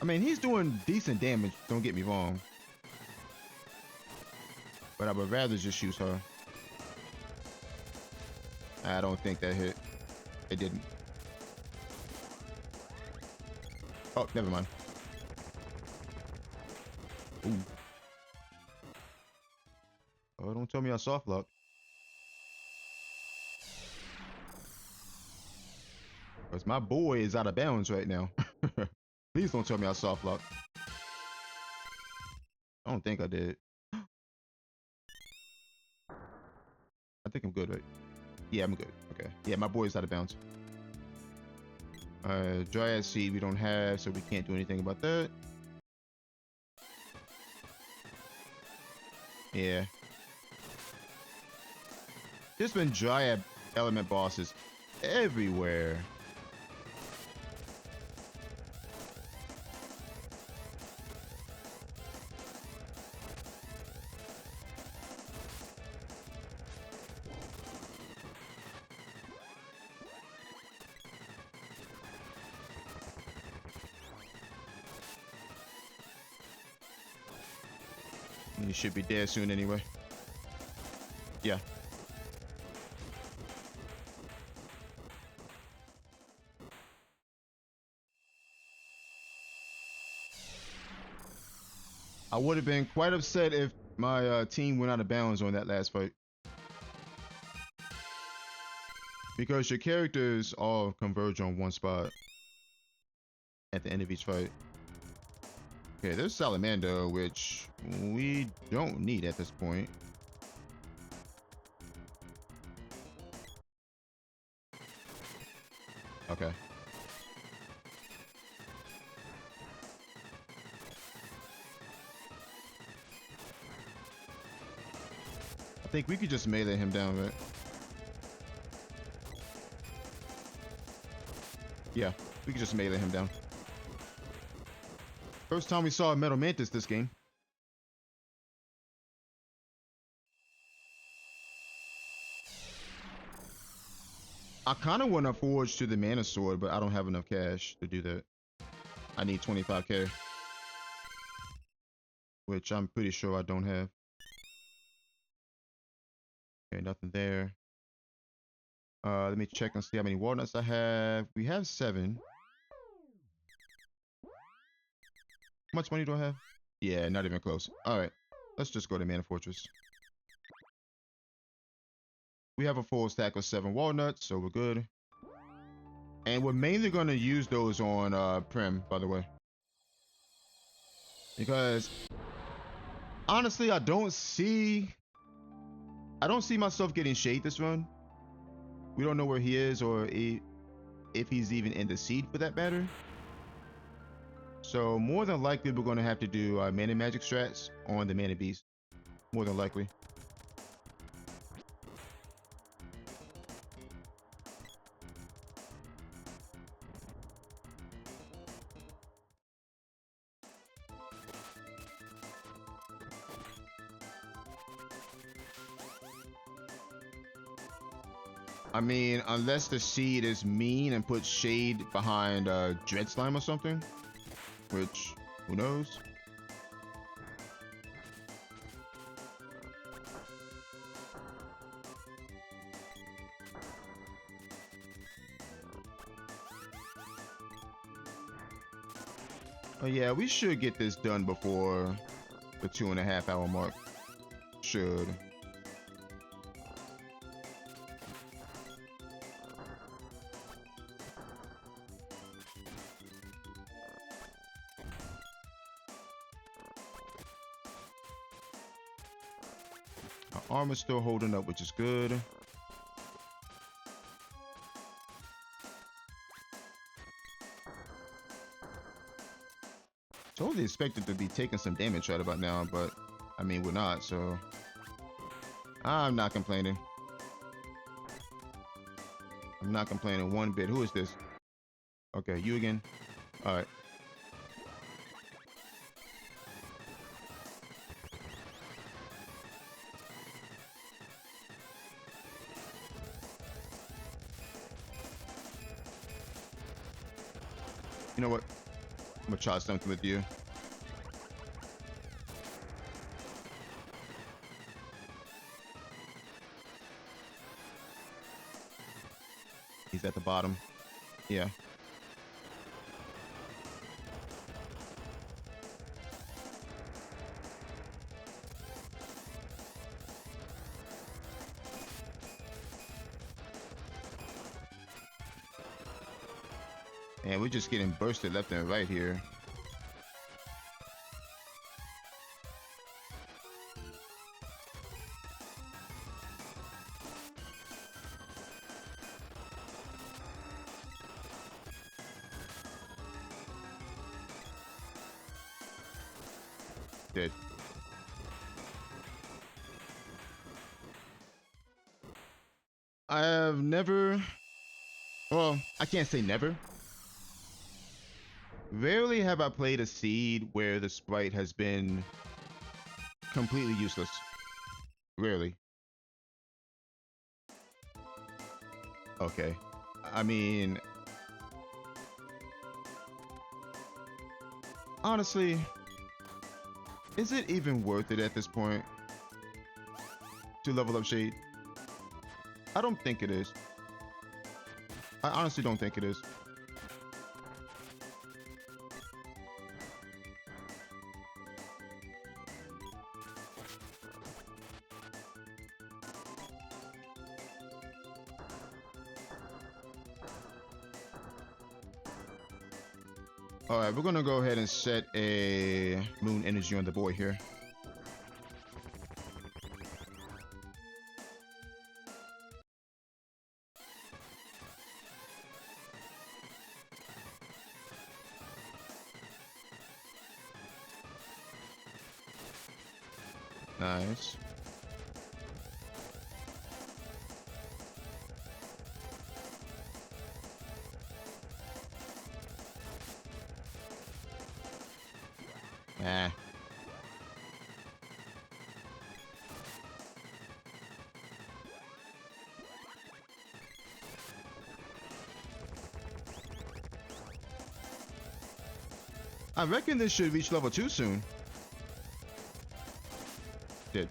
I mean, he's doing decent damage, don't get me wrong. But I would rather just use her. I don't think that hit. It didn't. Oh, never mind. Ooh. Oh, don't tell me I soft lock. Because my boy is out of bounds right now. Please don't tell me I soft lock. I don't think I did. I think I'm good, right? Yeah, I'm good. Okay. Yeah, my boy is out of bounds. Dryad seed we don't have, so we can't do anything about that. Yeah. There's been Dryad element bosses everywhere. You should be dead soon anyway. Yeah. I would have been quite upset if my team went out of bounds on that last fight. Because your characters all converge on one spot at the end of each fight. Okay, there's Salamander, which we don't need at this point. Okay. I think we could just melee him down, right? Yeah, we could just melee him down. First time we saw a Metal Mantis this game. I kind of want to forge to the Mana Sword, but I don't have enough cash to do that. I need 25k. Which I'm pretty sure I don't have. Okay, nothing there. Let me check and see how many walnuts I have. We have 7. How much money do I have? Yeah, not even close. Alright, let's just go to Mana Fortress. We have a full stack of 7 walnuts, so we're good. And we're mainly going to use those on Prim, by the way. Because Honestly, I don't see myself getting shade this run. We don't know where he is or if he's even in the seed for that matter. So more than likely, we're going to have to do mana magic strats on the mana beast. More than likely. I mean, unless the seed is mean and puts shade behind Dread Slime or something, which, who knows? Oh yeah, we should get this done before the 2.5 hour mark. Should. Our armor's still holding up, which is good. Totally expected to be taking some damage right about now, but I mean, we're not, so I'm not complaining. I'm not complaining one bit. Who is this? Okay, you again. All right. You know what? I'm gonna try something with you. He's at the bottom. Yeah. And we're just getting bursted left and right here. Dead. I have never, well, I can't say never. Rarely have I played a seed where the sprite has been completely useless. Rarely. Okay. I mean, honestly, is it even worth it at this point to level up Shade? I don't think it is. I honestly don't think it is. All right, we're gonna go ahead and set a moon energy on the board here. Nice. Ah. I reckon this should reach level 2 soon. Did.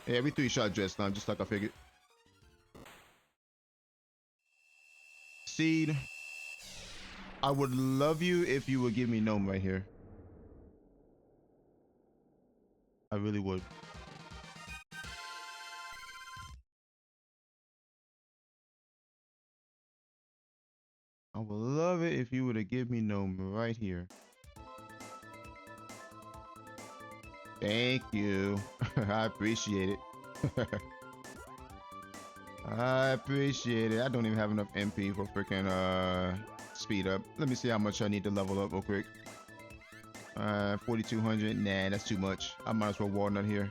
Yeah, every 3-shot Dread Slime, just like I figured. Seed. I would love you if you would give me Gnome right here. I really would. I would love it if you were to give me Gnome right here. Thank you. I appreciate it. I appreciate it. I don't even have enough MP for freaking speed up. Let me see how much I need to level up real quick. 4,200. Nah, that's too much. I might as well walnut here.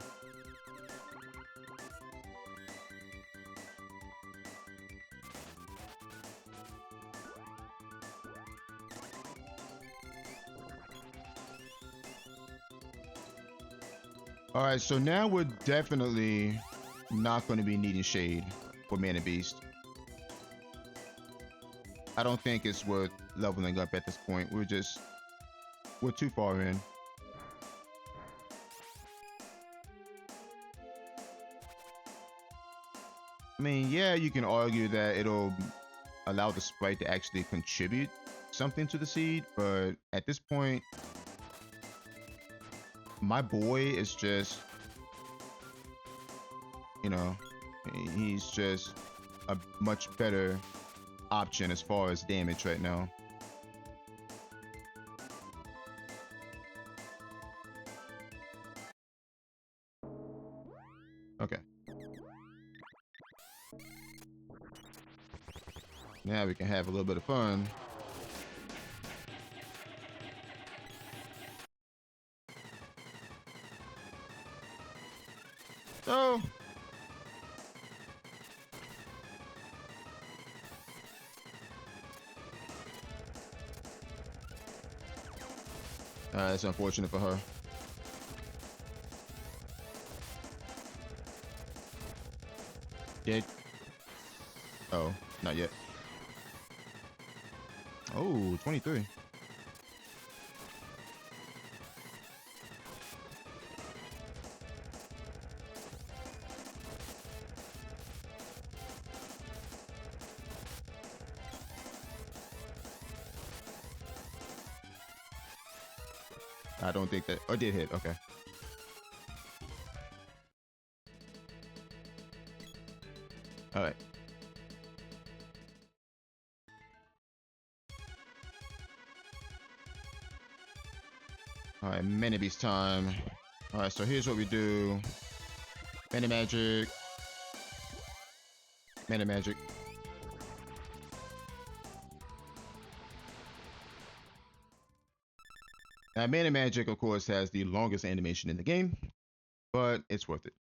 All right, so now we're definitely not going to be needing shade for Mana Beast. I don't think it's worth leveling up at this point. We're too far in. I mean, yeah, you can argue that it'll allow the sprite to actually contribute something to the seed, but at this point, my boy is just, you know, he's just a much better option as far as damage right now. Okay. Now we can have a little bit of fun. So, that's unfortunate for her. Dead. Oh, not yet. Oh, 23. I don't think that. Oh, it did hit. Okay. All right. All right, Mana Beast time. All right, so here's what we do. Mana Magic. Mana Magic. Now, Mana Magic, of course, has the longest animation in the game, but it's worth it.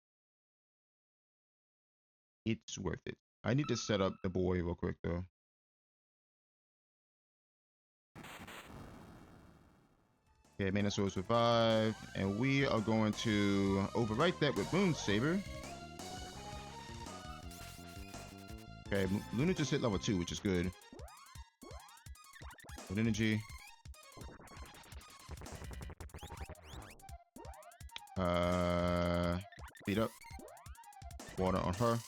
It's worth it. I need to set up the boy real quick, though. Okay, Mana Sword survived, and we are going to overwrite that with Moon Saber. Okay, Luna just hit level 2, which is good. Good energy. Speed up. Water on her.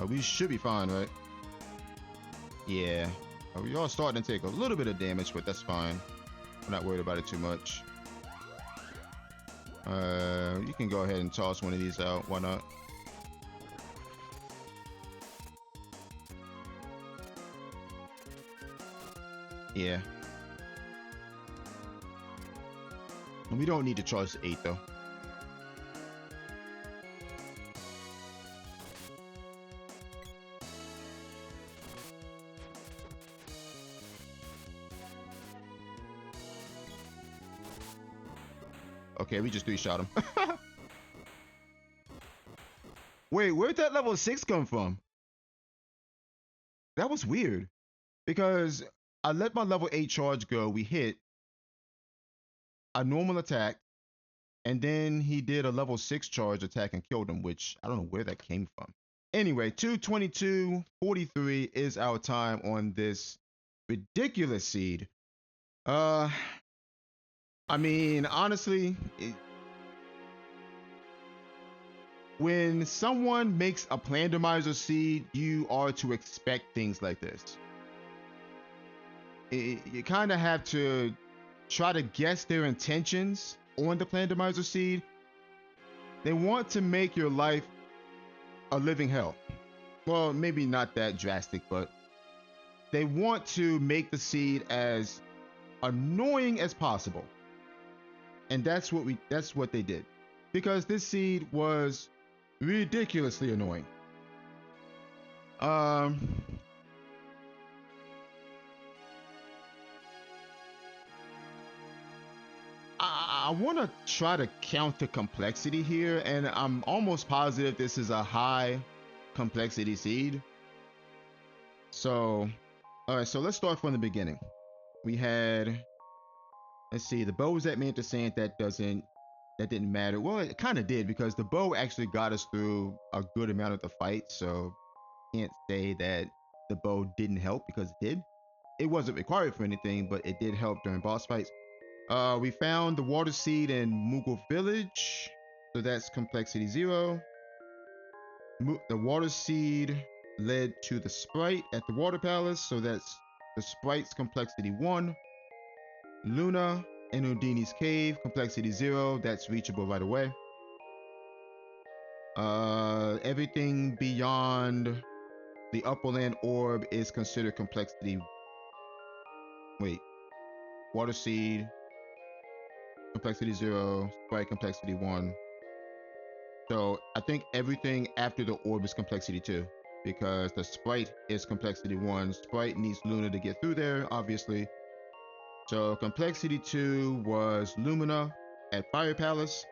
We should be fine, right? Yeah. We are starting to take a little bit of damage, but that's fine. I'm not worried about it too much. You can go ahead and toss one of these out. Why not? Yeah. And we don't need to charge 8 though. Okay, we just 3-shot him. Wait, where'd that level 6 come from? That was weird. Because I let my level 8 charge go. We hit a normal attack. And then he did a level 6 charge attack and killed him, which I don't know where that came from. Anyway, 222.43 is our time on this ridiculous seed. I mean, honestly, when someone makes a Randomizer seed, you are to expect things like this. You kind of have to try to guess their intentions on the Randomizer seed. They want to make your life a living hell. Well, maybe not that drastic, but they want to make the seed as annoying as possible. And that's what they did. Because this seed was ridiculously annoying. I want to try to count the complexity here, and I'm almost positive this is a high complexity seed. So, all right, so let's start from the beginning. We had, let's see, the bow was at Mantis Sand. That didn't matter. Well, it kind of did, because the bow actually got us through a good amount of the fight, so can't say that the bow didn't help, because it did. It wasn't required for anything, but it did help during boss fights. We found the water seed in Moogle Village, so that's complexity 0. The water seed led to the sprite at the water palace, so that's the sprite's complexity 1. Luna and Undini's cave, complexity 0, that's reachable right away. Everything beyond the upperland orb is considered complexity. Wait, water seed, complexity 0, sprite complexity 1. So I think everything after the orb is complexity 2, because the sprite is complexity 1. Sprite needs Luna to get through there, obviously. So complexity 2 was Lumina at Fire Palace.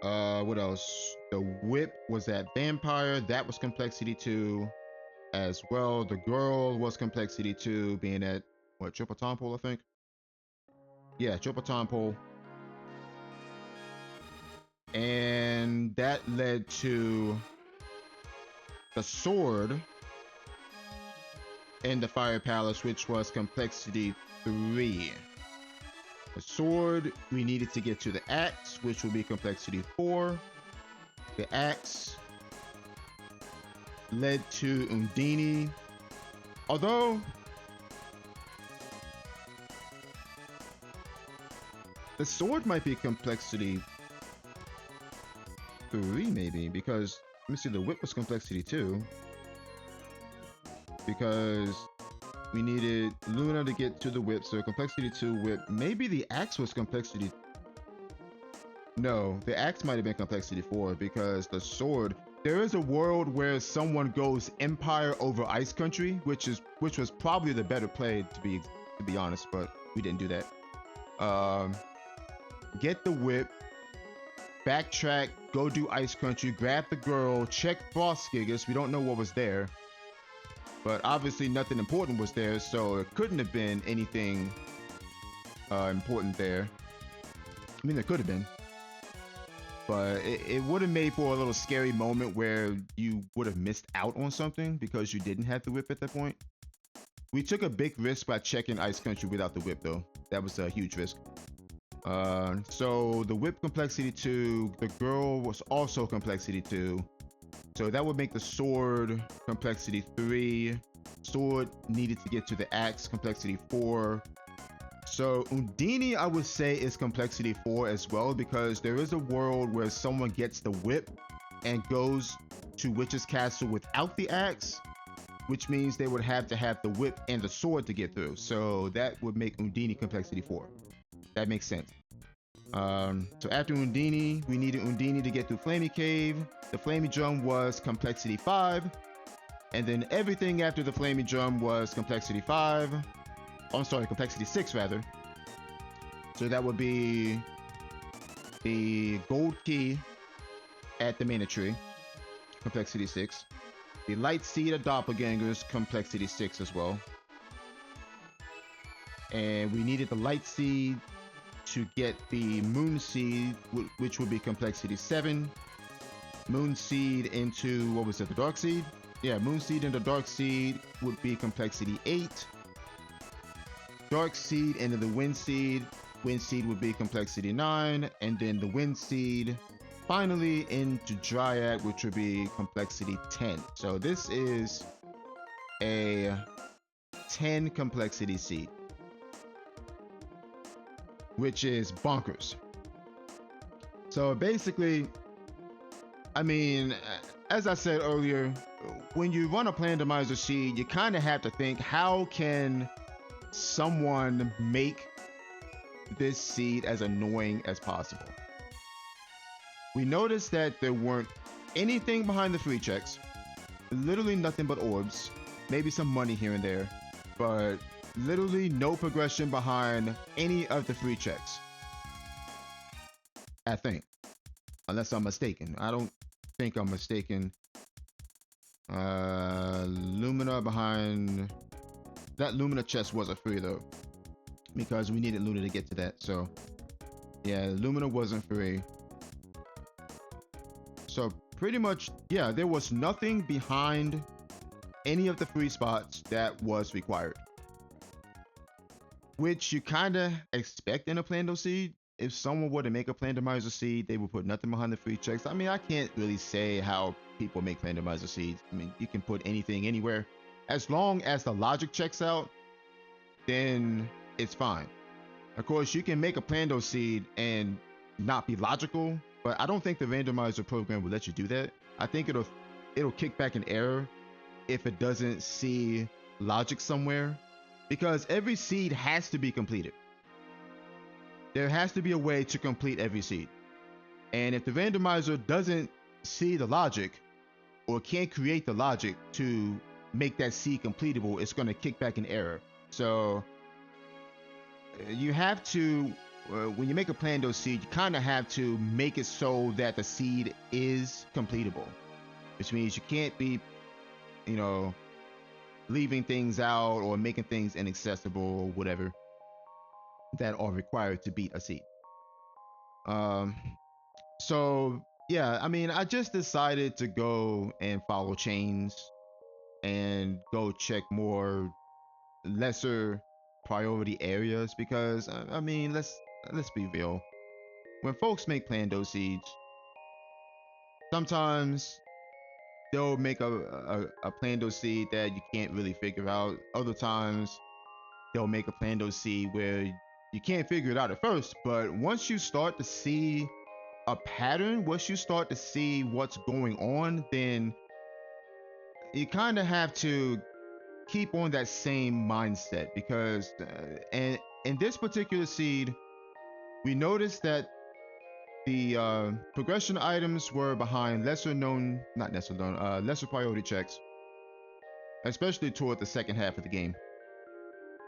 What else? The whip was at Vampire. That was complexity 2 as well. The girl was complexity 2, being at, what, Triple Temple, I think? Yeah, Triple Temple. And that led to the sword in the Fire Palace, which was complexity 3. The sword, we needed to get to the axe, which will be complexity 4. The axe led to Undini. Although the sword might be complexity 3, maybe, because let me see, the whip was complexity 2, because we needed Luna to get to the whip, so complexity 2 whip. Maybe the axe was complexity, no, the axe might have been complexity 4, because the sword, there is a world where someone goes Empire over Ice Country, which was probably the better play, to be honest, but we didn't do that. Get the whip, backtrack, go do Ice Country, grab the girl, check Frost Gigas. We don't know what was there, but obviously nothing important was there, so it couldn't have been anything important there. I mean, there could have been, but it would have made for a little scary moment where you would have missed out on something because you didn't have the whip at that point. We took a big risk by checking Ice Country without the whip, though. That was a huge risk. So the whip complexity 2, the girl was also complexity 2. So that would make the sword complexity 3. Sword needed to get to the axe, complexity 4. So Undini, I would say, is complexity 4 as well, because there is a world where someone gets the whip and goes to Witch's Castle without the axe, which means they would have to have the whip and the sword to get through. So that would make Undini complexity 4. That makes sense. So after Undini, we needed Undini to get through Flamey Cave. The Flamey Drum was complexity 5. And then everything after the Flamey Drum was complexity 5. Oh, I'm sorry, complexity 6 rather. So that would be the gold key at the Mana Tree, complexity 6. The Light Seed of Doppelgangers, complexity 6 as well. And we needed the Light Seed to get the Moon Seed, which would be complexity 7. Moon Seed into, what was it, the Dark Seed? Yeah, Moon Seed into Dark Seed would be complexity 8. Dark Seed into the Wind Seed. Wind Seed would be complexity 9. And then the Wind Seed finally into Dryad, which would be complexity 10. So this is a 10 complexity seed, which is bonkers. So basically, I mean, as I said earlier, when you run a randomizer seed, you kind of have to think, how can someone make this seed as annoying as possible? We noticed that there weren't anything behind the free checks, literally nothing but orbs, maybe some money here and there, but literally no progression behind any of the free checks. I think, unless I'm mistaken. I don't think I'm mistaken. Lumina behind that Lumina chest wasn't free though, because we needed Luna to get to that. So yeah, Lumina wasn't free. So pretty much, yeah, there was nothing behind any of the free spots that was required, which you kind of expect in a Plando seed. If someone were to make a randomizer seed, they would put nothing behind the free checks. I mean, I can't really say how people make randomizer seeds. I mean, you can put anything anywhere. As long as the logic checks out, then it's fine. Of course, you can make a Plando seed and not be logical, but I don't think the randomizer program will let you do that. I think it'll kick back an error if it doesn't see logic somewhere, because every seed has to be completed. There has to be a way to complete every seed. And if the randomizer doesn't see the logic or can't create the logic to make that seed completable, it's going to kick back an error. So you have to, when you make a Plando seed, you kind of have to make it so that the seed is completable, which means you can't be, you know, leaving things out or making things inaccessible or whatever that are required to beat a seed. So yeah, I mean, I just decided to go and follow chains and go check more lesser priority areas, because I mean, let's be real. When folks make Plando seeds, sometimes they'll make a Plando seed that you can't really figure out. Other times they'll make a Plando seed where you can't figure it out at first, but once you start to see a pattern, once you start to see what's going on, then you kind of have to keep on that same mindset, because and in this particular seed, we noticed that the progression items were behind lesser priority checks, especially toward the second half of the game.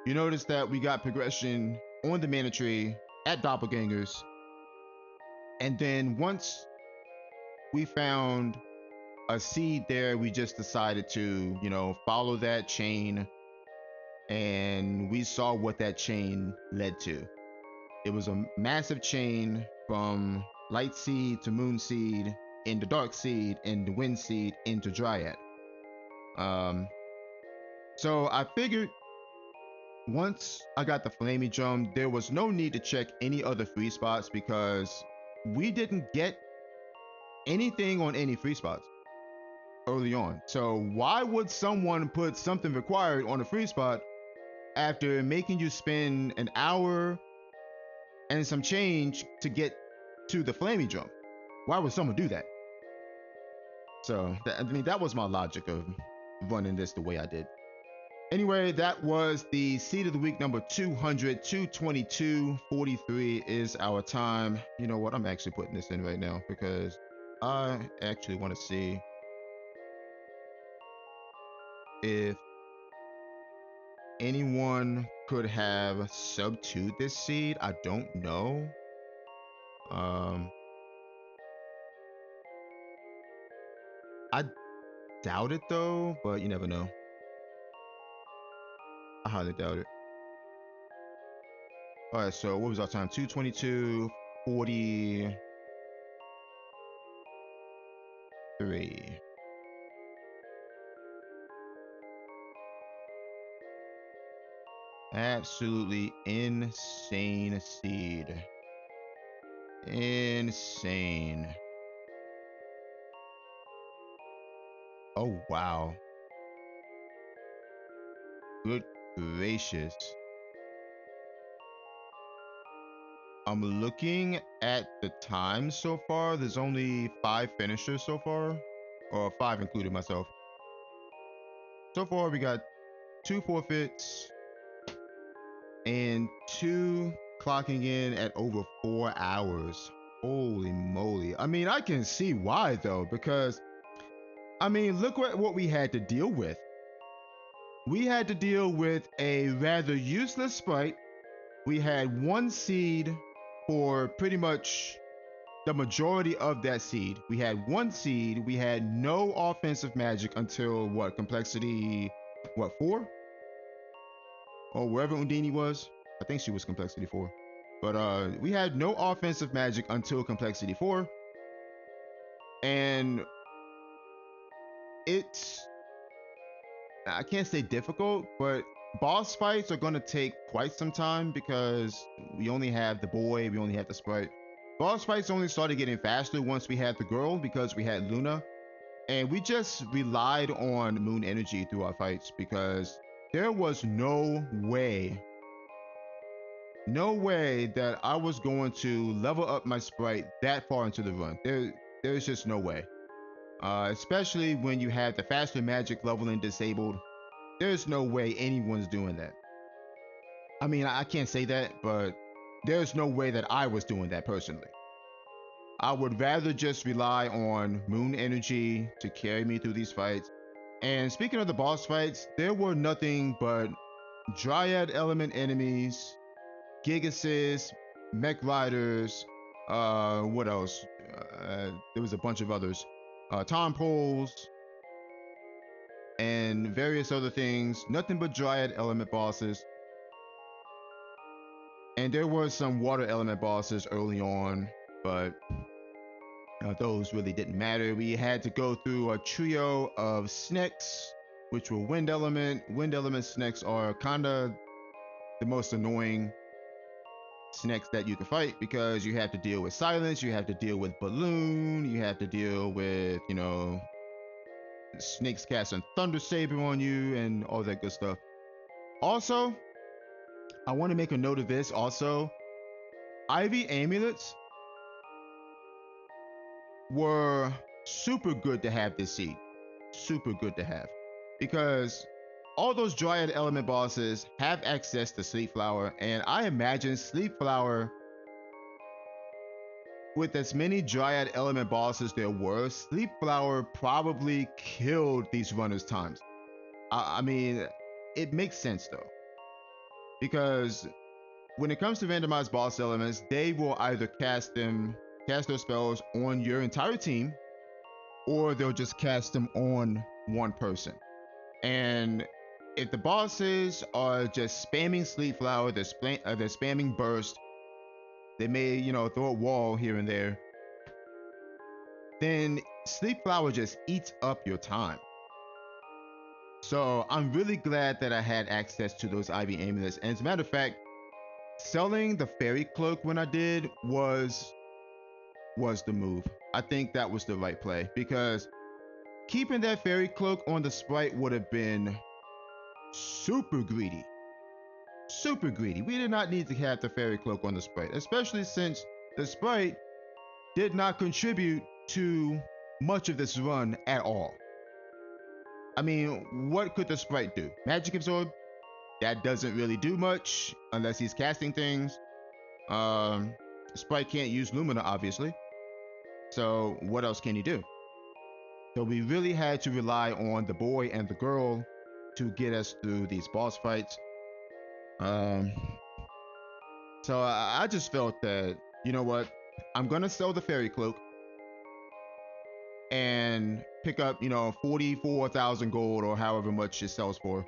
You notice that we got progression on the mana tree at doppelgangers, and then once we found a seed there, we just decided to, you know, follow that chain, and we saw what that chain led to. It was a massive chain from light seed to moon seed into dark seed into wind seed into dryad. So I figured once I got the flaming drum, there was no need to check any other free spots, because we didn't get anything on any free spots early on. So why would someone put something required on a free spot after making you spend an hour and some change to get to the flaming drum? Why would someone do that? So I mean, that was my logic of running this the way I did. Anyway, that was the seed of the week number 200, 222.43 is our time. You know what? I'm actually putting this in right now because I actually want to see if anyone could have sub 2 this seed. I don't know. I doubt it though, but you never know. I highly doubt it. All right, so what was our time? 222.43. Absolutely insane seed. Insane. Oh, wow. Good gracious. I'm looking at the time so far. There's only 5 finishers so far, or 5 including myself. So far, we got 2 forfeits and 2 clocking in at over 4 hours. Holy moly. I mean, I can see why though, because I mean, look what we had to deal with. We had to deal with a rather useless sprite. We had 1 seed for pretty much the majority of that seed. We had 1 seed. We had no offensive magic until what, complexity, what, 4? Or wherever Undini was. I think she was complexity 4. But we had no offensive magic until complexity 4. And it's, I can't say difficult, but boss fights are going to take quite some time because we only have the boy, we only have the sprite. Boss fights only started getting faster once we had the girl because we had Luna. And we just relied on moon energy through our fights because there was no way that I was going to level up my sprite that far into the run. There's just no way. Especially when you have the faster magic leveling disabled. There's no way anyone's doing that. I mean, I can't say that, but there's no way that I was doing that personally. I would rather just rely on moon energy to carry me through these fights. And speaking of the boss fights, there were nothing but Dryad element enemies, Gigasis, Mech Riders, what else? There was a bunch of others. Tom Poles, and various other things. Nothing but Dryad element bosses. And there were some water element bosses early on, but those really didn't matter. We had to go through a trio of snakes, which were wind element. Wind element snakes are kinda the most annoying snakes that you can fight because you have to deal with silence, you have to deal with balloon, you have to deal with, snakes casting thunder saber on you and all that good stuff. Also, I want to make a note of this also. Ivy amulets were super good to have this seed. Super good to have. Because all those Dryad element bosses have access to Sleep Flower, and I imagine Sleep Flower, with as many Dryad element bosses there were, Sleep Flower probably killed these runners' times. I mean, it makes sense though. Because when it comes to randomized boss elements, they will either cast their spells on your entire team, or they'll just cast them on one person. And if the bosses are just spamming Sleep Flower, they're spamming Burst, they may, throw a wall here and there, then Sleep Flower just eats up your time. So I'm really glad that I had access to those Ivy amulets. And as a matter of fact, selling the fairy cloak when I did was the move. I think that was the right play because keeping that fairy cloak on the sprite would have been super greedy. Super greedy. We did not need to have the fairy cloak on the sprite, especially since the sprite did not contribute to much of this run at all. I mean, what could the sprite do? Magic absorb? That doesn't really do much unless he's casting things. Sprite can't use Lumina, obviously. So what else can he do? So we really had to rely on the boy and the girl to get us through these boss fights. So I just felt that, you know what? I'm gonna sell the fairy cloak and pick up, 44,000 gold or however much it sells for,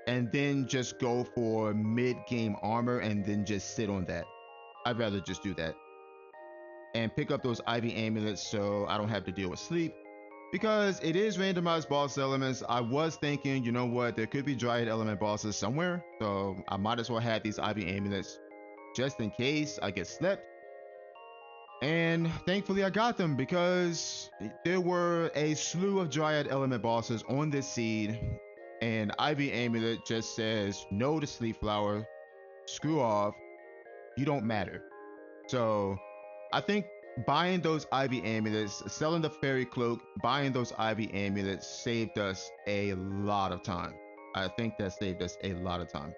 and then just go for mid-game armor and then just sit on that. I'd rather just do that and pick up those Ivy amulets so I don't have to deal with sleep. Because it is randomized boss elements, I was thinking, you know what, there could be Dryad element bosses somewhere, so I might as well have these Ivy amulets just in case I get slept. And thankfully I got them because there were a slew of Dryad element bosses on this seed, and Ivy amulet just says no to Sleep Flower, screw off, you don't matter. So I think buying those Ivy amulets, selling the fairy cloak, buying those Ivy amulets saved us a lot of time. I think that saved us a lot of time.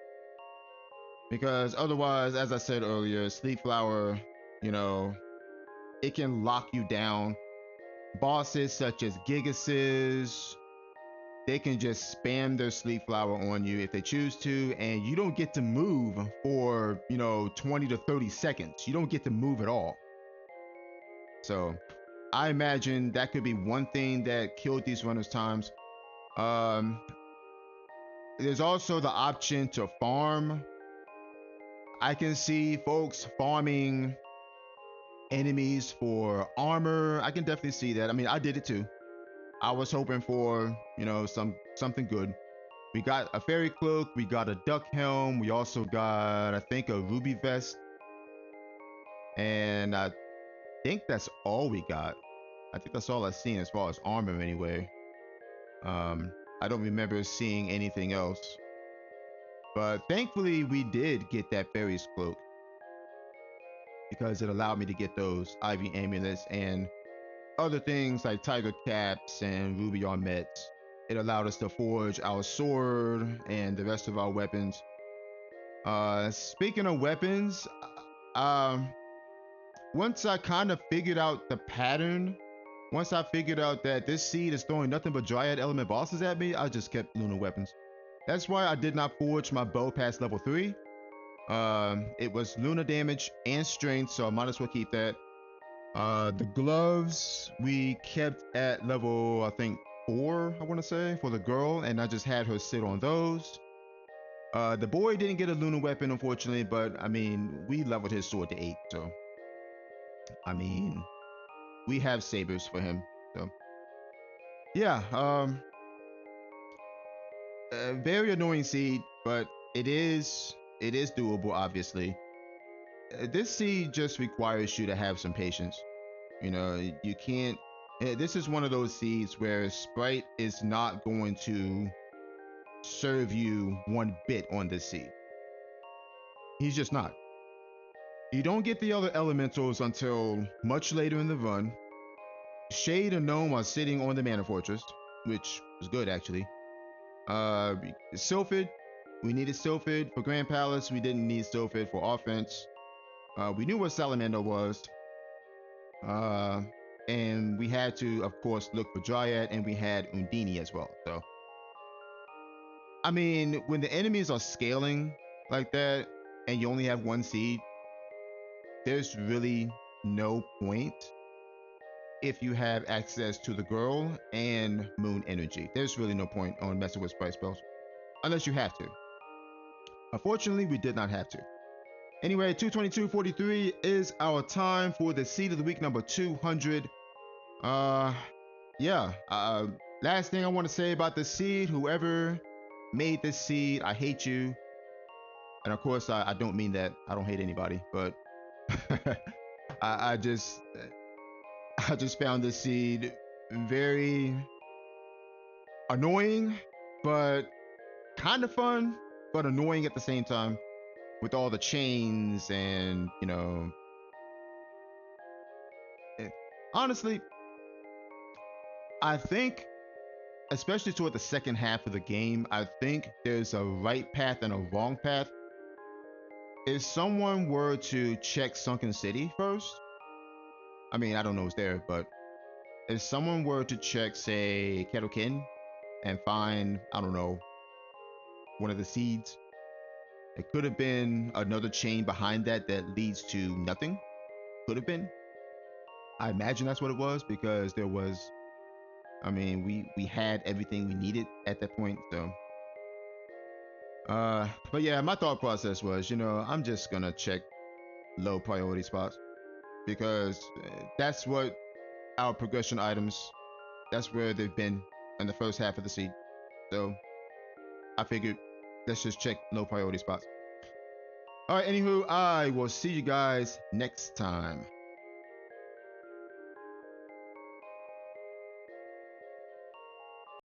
Because otherwise, as I said earlier, Sleep Flower, you know, it can lock you down. Bosses such as Gigases, they can just spam their Sleep Flower on you if they choose to, and you don't get to move for, 20 to 30 seconds. You don't get to move at all. So I imagine that could be one thing that killed these runners' times. Um, there's also the option to farm. I can see folks farming enemies for armor. I can definitely see that. I mean, I did it too. I was hoping for, something good. We got a fairy cloak, we got a duck helm, we also got, I think, a ruby vest, and I think that's all we got. I think that's all I've seen as far as armor anyway. I don't remember seeing anything else. But thankfully, we did get that fairy's cloak because it allowed me to get those ivy amulets and other things like tiger caps and ruby armets. It allowed us to forge our sword and the rest of our weapons. Speaking of weapons, um, once I kind of figured out the pattern, once I figured out that this seed is throwing nothing but Dryad element bosses at me, I just kept Luna weapons. That's why I did not forge my bow past level 3. It was Luna damage and strength, so I might as well keep that. The gloves we kept at level, I think, 4, I want to say, for the girl, and I just had her sit on those. The boy didn't get a Luna weapon, unfortunately, but I mean, we leveled his sword to 8, so I mean, we have sabers for him. So yeah, a very annoying seed, but it is doable, obviously. This seed just requires you to have some patience. You can't. This is one of those seeds where Sprite is not going to serve you one bit on this seed. He's just not. You don't get the other elementals until much later in the run. Shade and Gnome are sitting on the Mana Fortress, which was good actually. Sylphid, we needed Sylphid for Grand Palace. We didn't need Sylphid for offense. We knew what Salamander was. Uh, and we had to, of course, look for Dryad, and we had Undini as well. So, I mean, when the enemies are scaling like that, and you only have one seed, there's really no point if you have access to the girl and moon energy. There's really no point on messing with sprite spells unless you have to. Unfortunately, we did not have to. Anyway, 222.43 is our time for the seed of the week number 200. Uh, yeah. Last thing I want to say about this seed, whoever made this seed, I hate you. And of course, I don't mean that. I don't hate anybody, but I just I just found this seed very annoying, but kind of fun, but annoying at the same time with all the chains and, eh, honestly, I think, especially toward the second half of the game, I think there's a right path and a wrong path. If someone were to check Sunken City first, I mean, I don't know what's there, but if someone were to check, say, Ketokin and find, I don't know, one of the seeds, it could have been another chain behind that that leads to nothing. Could have been. I imagine that's what it was because there was, I mean, we had everything we needed at that point. So, but yeah, my thought process was, I'm just gonna check low priority spots because that's what our progression items. That's where they've been in the first half of the seed. So I figured let's just check low priority spots. All right, anywho, I will see you guys next time.